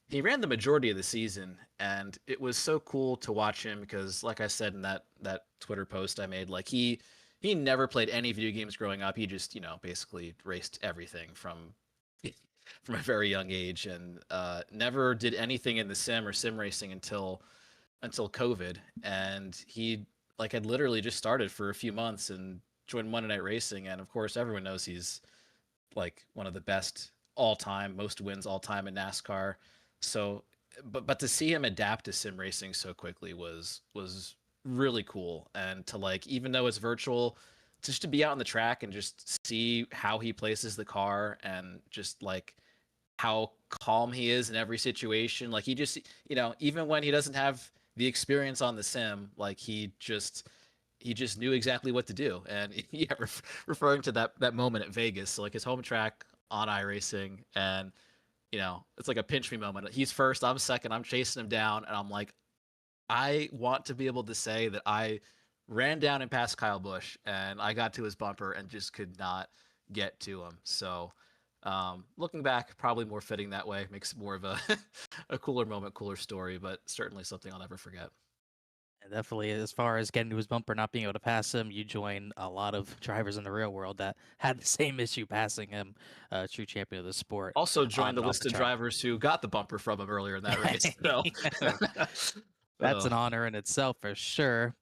the majority of the season, and it was so cool to watch him because, like I said in that Twitter post I made, like he never played any video games growing up. He just, basically raced everything from a very young age, and never did anything in the sim or sim racing until COVID. And he had literally just started for a few months and joined Monday Night Racing. And of course, everyone knows he's like one of the best all time, most wins all time in NASCAR. So, but to see him adapt to sim racing so quickly was really cool. And to even though it's virtual, just to be out on the track and just see how he places the car and just how calm he is in every situation. Like he just, even when he doesn't have the experience on the sim, he just knew exactly what to do. And yeah, referring to that moment at Vegas, so his home track on iRacing, and it's like a pinch me moment. He's first, I'm second, I'm chasing him down, and I'm like, I want to be able to say that I ran down and passed Kyle Busch, and I got to his bumper and just could not get to him. So looking back, probably more fitting that way. Makes it more of a a cooler moment, cooler story, but certainly something I'll never forget. And definitely, as far as getting to his bumper, not being able to pass him, you join a lot of drivers in the real world that had the same issue passing him, true champion of the sport. Also joined the list of drivers who got the bumper from him earlier in that race. So. That's an honor in itself for sure.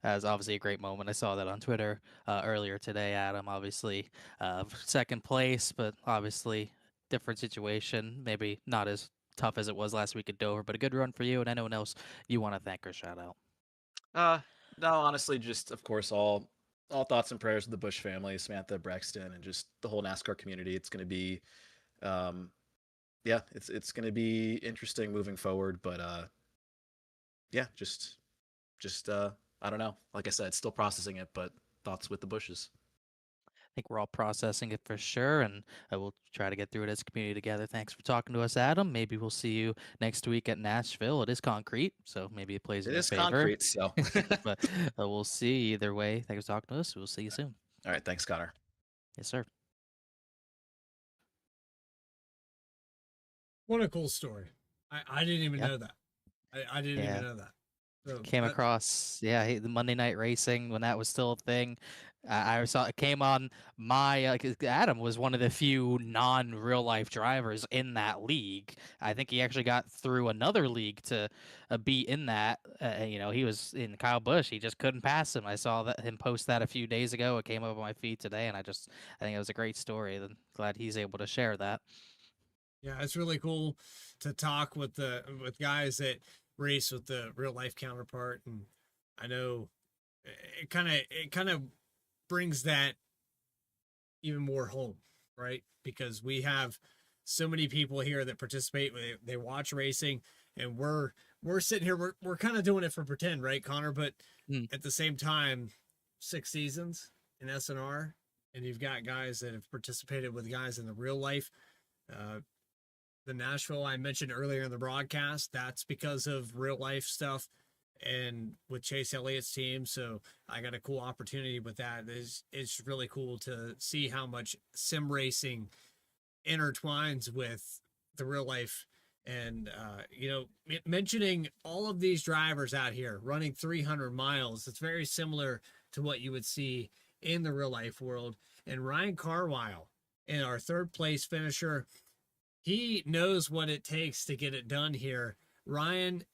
As obviously a great moment. I saw that on Twitter earlier today, Adam. Obviously, second place, but obviously different situation. Maybe not as tough as it was last week at Dover, but a good run for you. And anyone else you want to thank or shout out? No, honestly, just of course all all thoughts and prayers to the Bush family, Samantha, Braxton, and just the whole NASCAR community. It's going to be, yeah, it's going to be interesting moving forward. But yeah, just I don't know. Like I said, still processing it, but thoughts with the Bushes. I think we're all processing it for sure, and we'll try to get through it as a community together. Thanks for talking to us, Adam. Maybe we'll see you next week at Nashville. It is concrete, so maybe it plays in It your is favor. concrete, so. But we'll see either way. Thanks for talking to us. We'll see you soon. All right, thanks, Connor. Yes, sir. What a cool story. I didn't even know that. I didn't Yeah. even know that. So Came across, the Monday Night Racing when that was still a thing. I saw it came on my. 'Cause Adam was one of the few non-real life drivers in that league. I think he actually got through another league to be in that. He was in Kyle Busch. He just couldn't pass him. I saw that him post that a few days ago. It came up on my feed today, and I think it was a great story. I'm glad he's able to share that. Yeah, it's really cool to talk with guys that race with the real life counterpart, and I know it kind of brings that even more home, right? Because we have so many people here that participate. They watch racing, and we're sitting here. We're kind of doing it for pretend, right, Connor? But at the same time, 6 seasons in SNR, and you've got guys that have participated with guys in the real life. The Nashville I mentioned earlier in the broadcast, that's because of real life stuff and with Chase Elliott's team. So I got a cool opportunity with that. It's really cool to see how much sim racing intertwines with the real life. And, mentioning all of these drivers out here running 300 miles, it's very similar to what you would see in the real life world. And Ryan Carwile, in our third place finisher, he knows what it takes to get it done here. Ryan,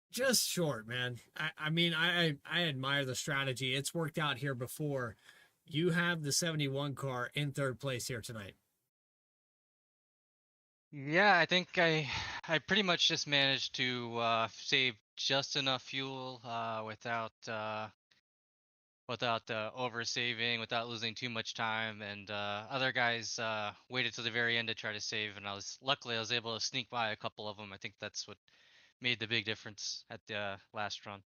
just short, man. I admire the strategy. It's worked out here before. You have the 71 car in third place here tonight. Yeah, I think I pretty much just managed to save just enough fuel without over saving, without losing too much time, and other guys waited till the very end to try to save, and I was able to sneak by a couple of them. I think that's what made the big difference at the last run.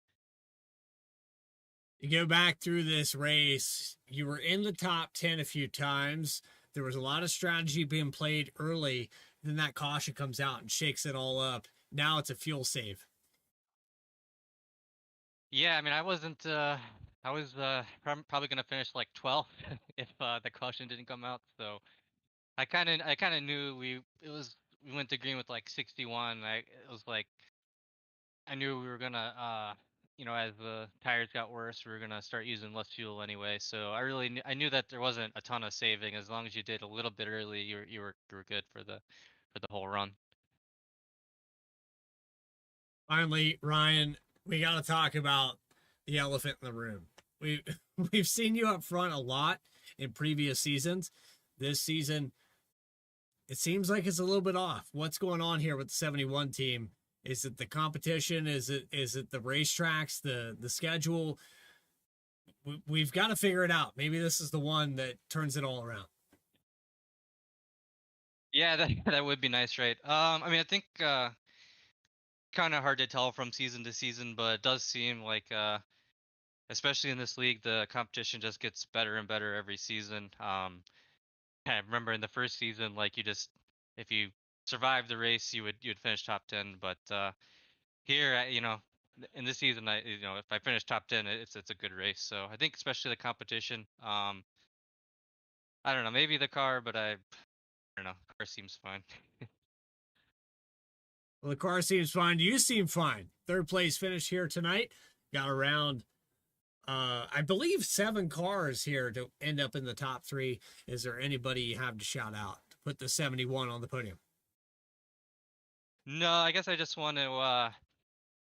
You go back through this race, you were in the top 10 a few times. There was a lot of strategy being played early. Then that caution comes out and shakes it all up. Now it's a fuel save. Yeah, I mean, I wasn't. I was probably gonna finish like 12th if the caution didn't come out. So I kind of knew we went to green with like 61. It was like I knew we were gonna as the tires got worse, we were gonna start using less fuel anyway. So I knew that there wasn't a ton of saving. As long as you did a little bit early, you were good for the whole run. Finally, Ryan, we got to talk about the elephant in the room. We've seen you up front a lot in previous seasons. This season, it seems like it's a little bit off. What's going on here with the 71 team? Is it the competition? Is it the racetracks, the schedule? We've got to figure it out. Maybe this is the one that turns it all around. Yeah, that would be nice, right? I mean, I think kind of hard to tell from season to season, but it does seem like especially in this league, the competition just gets better and better every season. I remember in the first season, like if you survived the race, you'd finish top 10. But here, in this season, if I finish top 10, it's a good race. So I think especially the competition. I don't know, maybe the car, but I don't know. Car seems fine. Well, the car seems fine. You seem fine. Third place finish here tonight. Got around, I believe, 7 cars here to end up in the top 3. Is there anybody you have to shout out to put the 71 on the podium? No, I guess I just want to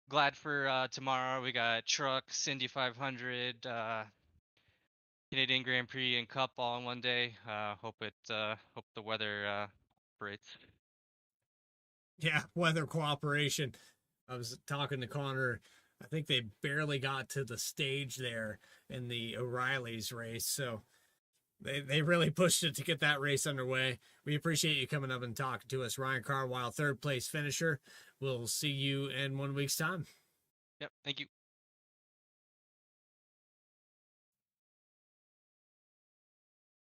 glad for tomorrow. We got trucks, Indy 500, Canadian Grand Prix, and Cup all in one day. Hope the weather cooperates. Yeah, weather cooperation. I was talking to Connor I think they barely got to the stage there in the O'Reilly's race. So they really pushed it to get that race underway. We appreciate you coming up and talking to us. Ryan Carwile, third place finisher. We'll see you in 1 week's time. Yep. Thank you.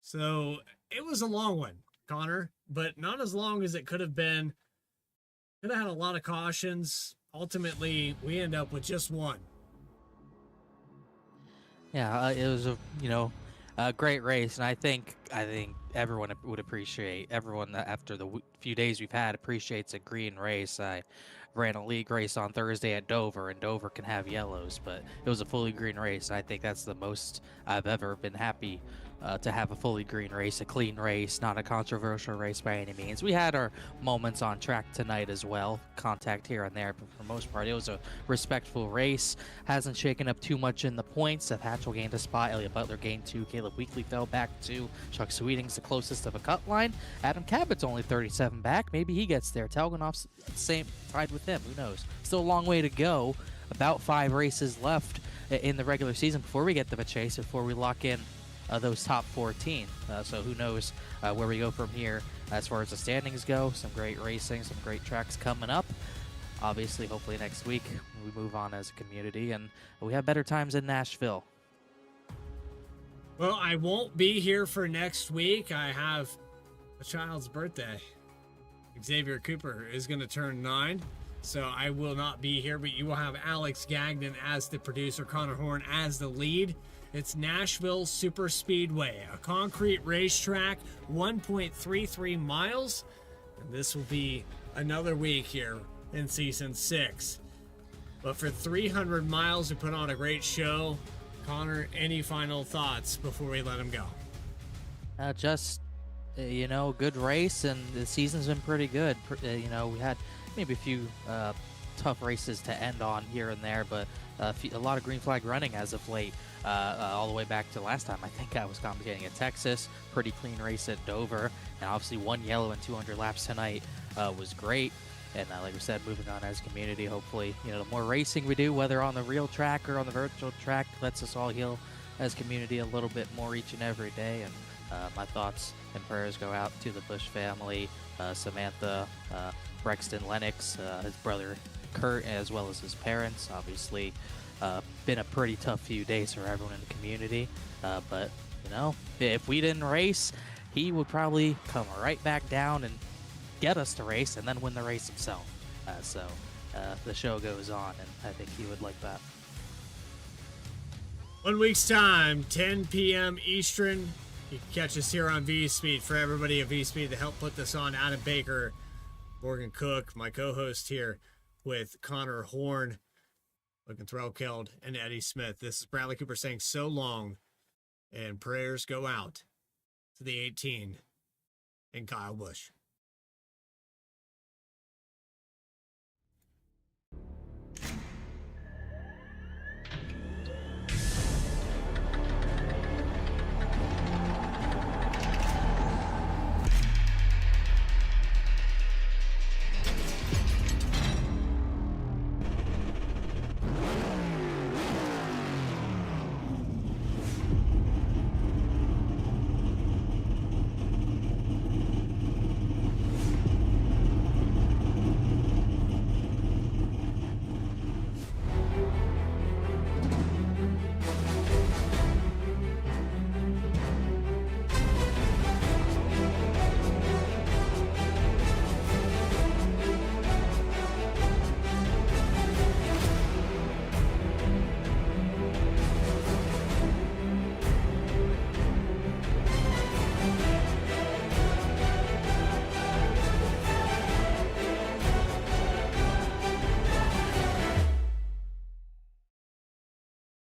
So it was a long one, Connor, but not as long as it could have been. Could have had a lot of cautions. Ultimately, we end up with just one. Yeah, it was a great race, and I think everyone would appreciate, everyone that after the few days we've had appreciates a green race. I ran a league race on Thursday at Dover, and Dover can have yellows, but it was a fully green race. I think that's the most I've ever been happy to have a fully green race, a clean race, not a controversial race by any means. We had our moments on track tonight as well, contact here and there, but for the most part, it was a respectful race. Hasn't shaken up too much in the points. Seth Hatchell gained a spot, Elliot Butler gained 2, Caleb Weekly fell back 2, Chuck Sweeting's the closest of a cut line. Adam Cabot's only 37 back. Maybe he gets there. Telganoff's same, tied with him. Who knows? Still a long way to go. About 5 races left in the regular season before we get to the chase, before we lock in those top 14. So who knows where we go from here as far as the standings go. Some great racing, some great tracks coming up. Obviously, hopefully next week we move on as a community and we have better times in Nashville. Well, I won't be here for next week. I have a child's birthday. Xavier Cooper is going to turn 9, so I will not be here, but you will have Alex Gagnon as the producer, Connor Horn as the lead. It's Nashville Super Speedway, a concrete racetrack, 1.33 miles. And this will be another week here in season 6. But for 300 miles, we put on a great show. Connor, any final thoughts before we let him go? Good race, and the season's been pretty good. We had maybe a few tough races to end on here and there, but a lot of green flag running as of late, all the way back to last time. I think I was commentating at Texas. Pretty clean race at Dover, and obviously 1 yellow and 200 laps tonight was great. And like we said, moving on as a community, hopefully, the more racing we do, whether on the real track or on the virtual track, lets us all heal as a community a little bit more each and every day. And my thoughts and prayers go out to the Bush family, Samantha, Brexton Lennox, his brother Kurt, as well as his parents. Obviously, been a pretty tough few days for everyone in the community. But, if we didn't race, he would probably come right back down and get us to race and then win the race himself. So the show goes on, and I think he would like that. 1 week's time, 10 p.m. Eastern. You can catch us here on VSPEED. For everybody at VSPEED to help put this on, Adam Baker, Morgan Cook, my co-host here with Connor Horn, Logan Threlkeld, and Eddie Smith. This is Bradley Cooper saying so long, and prayers go out to the 18 and Kyle Busch.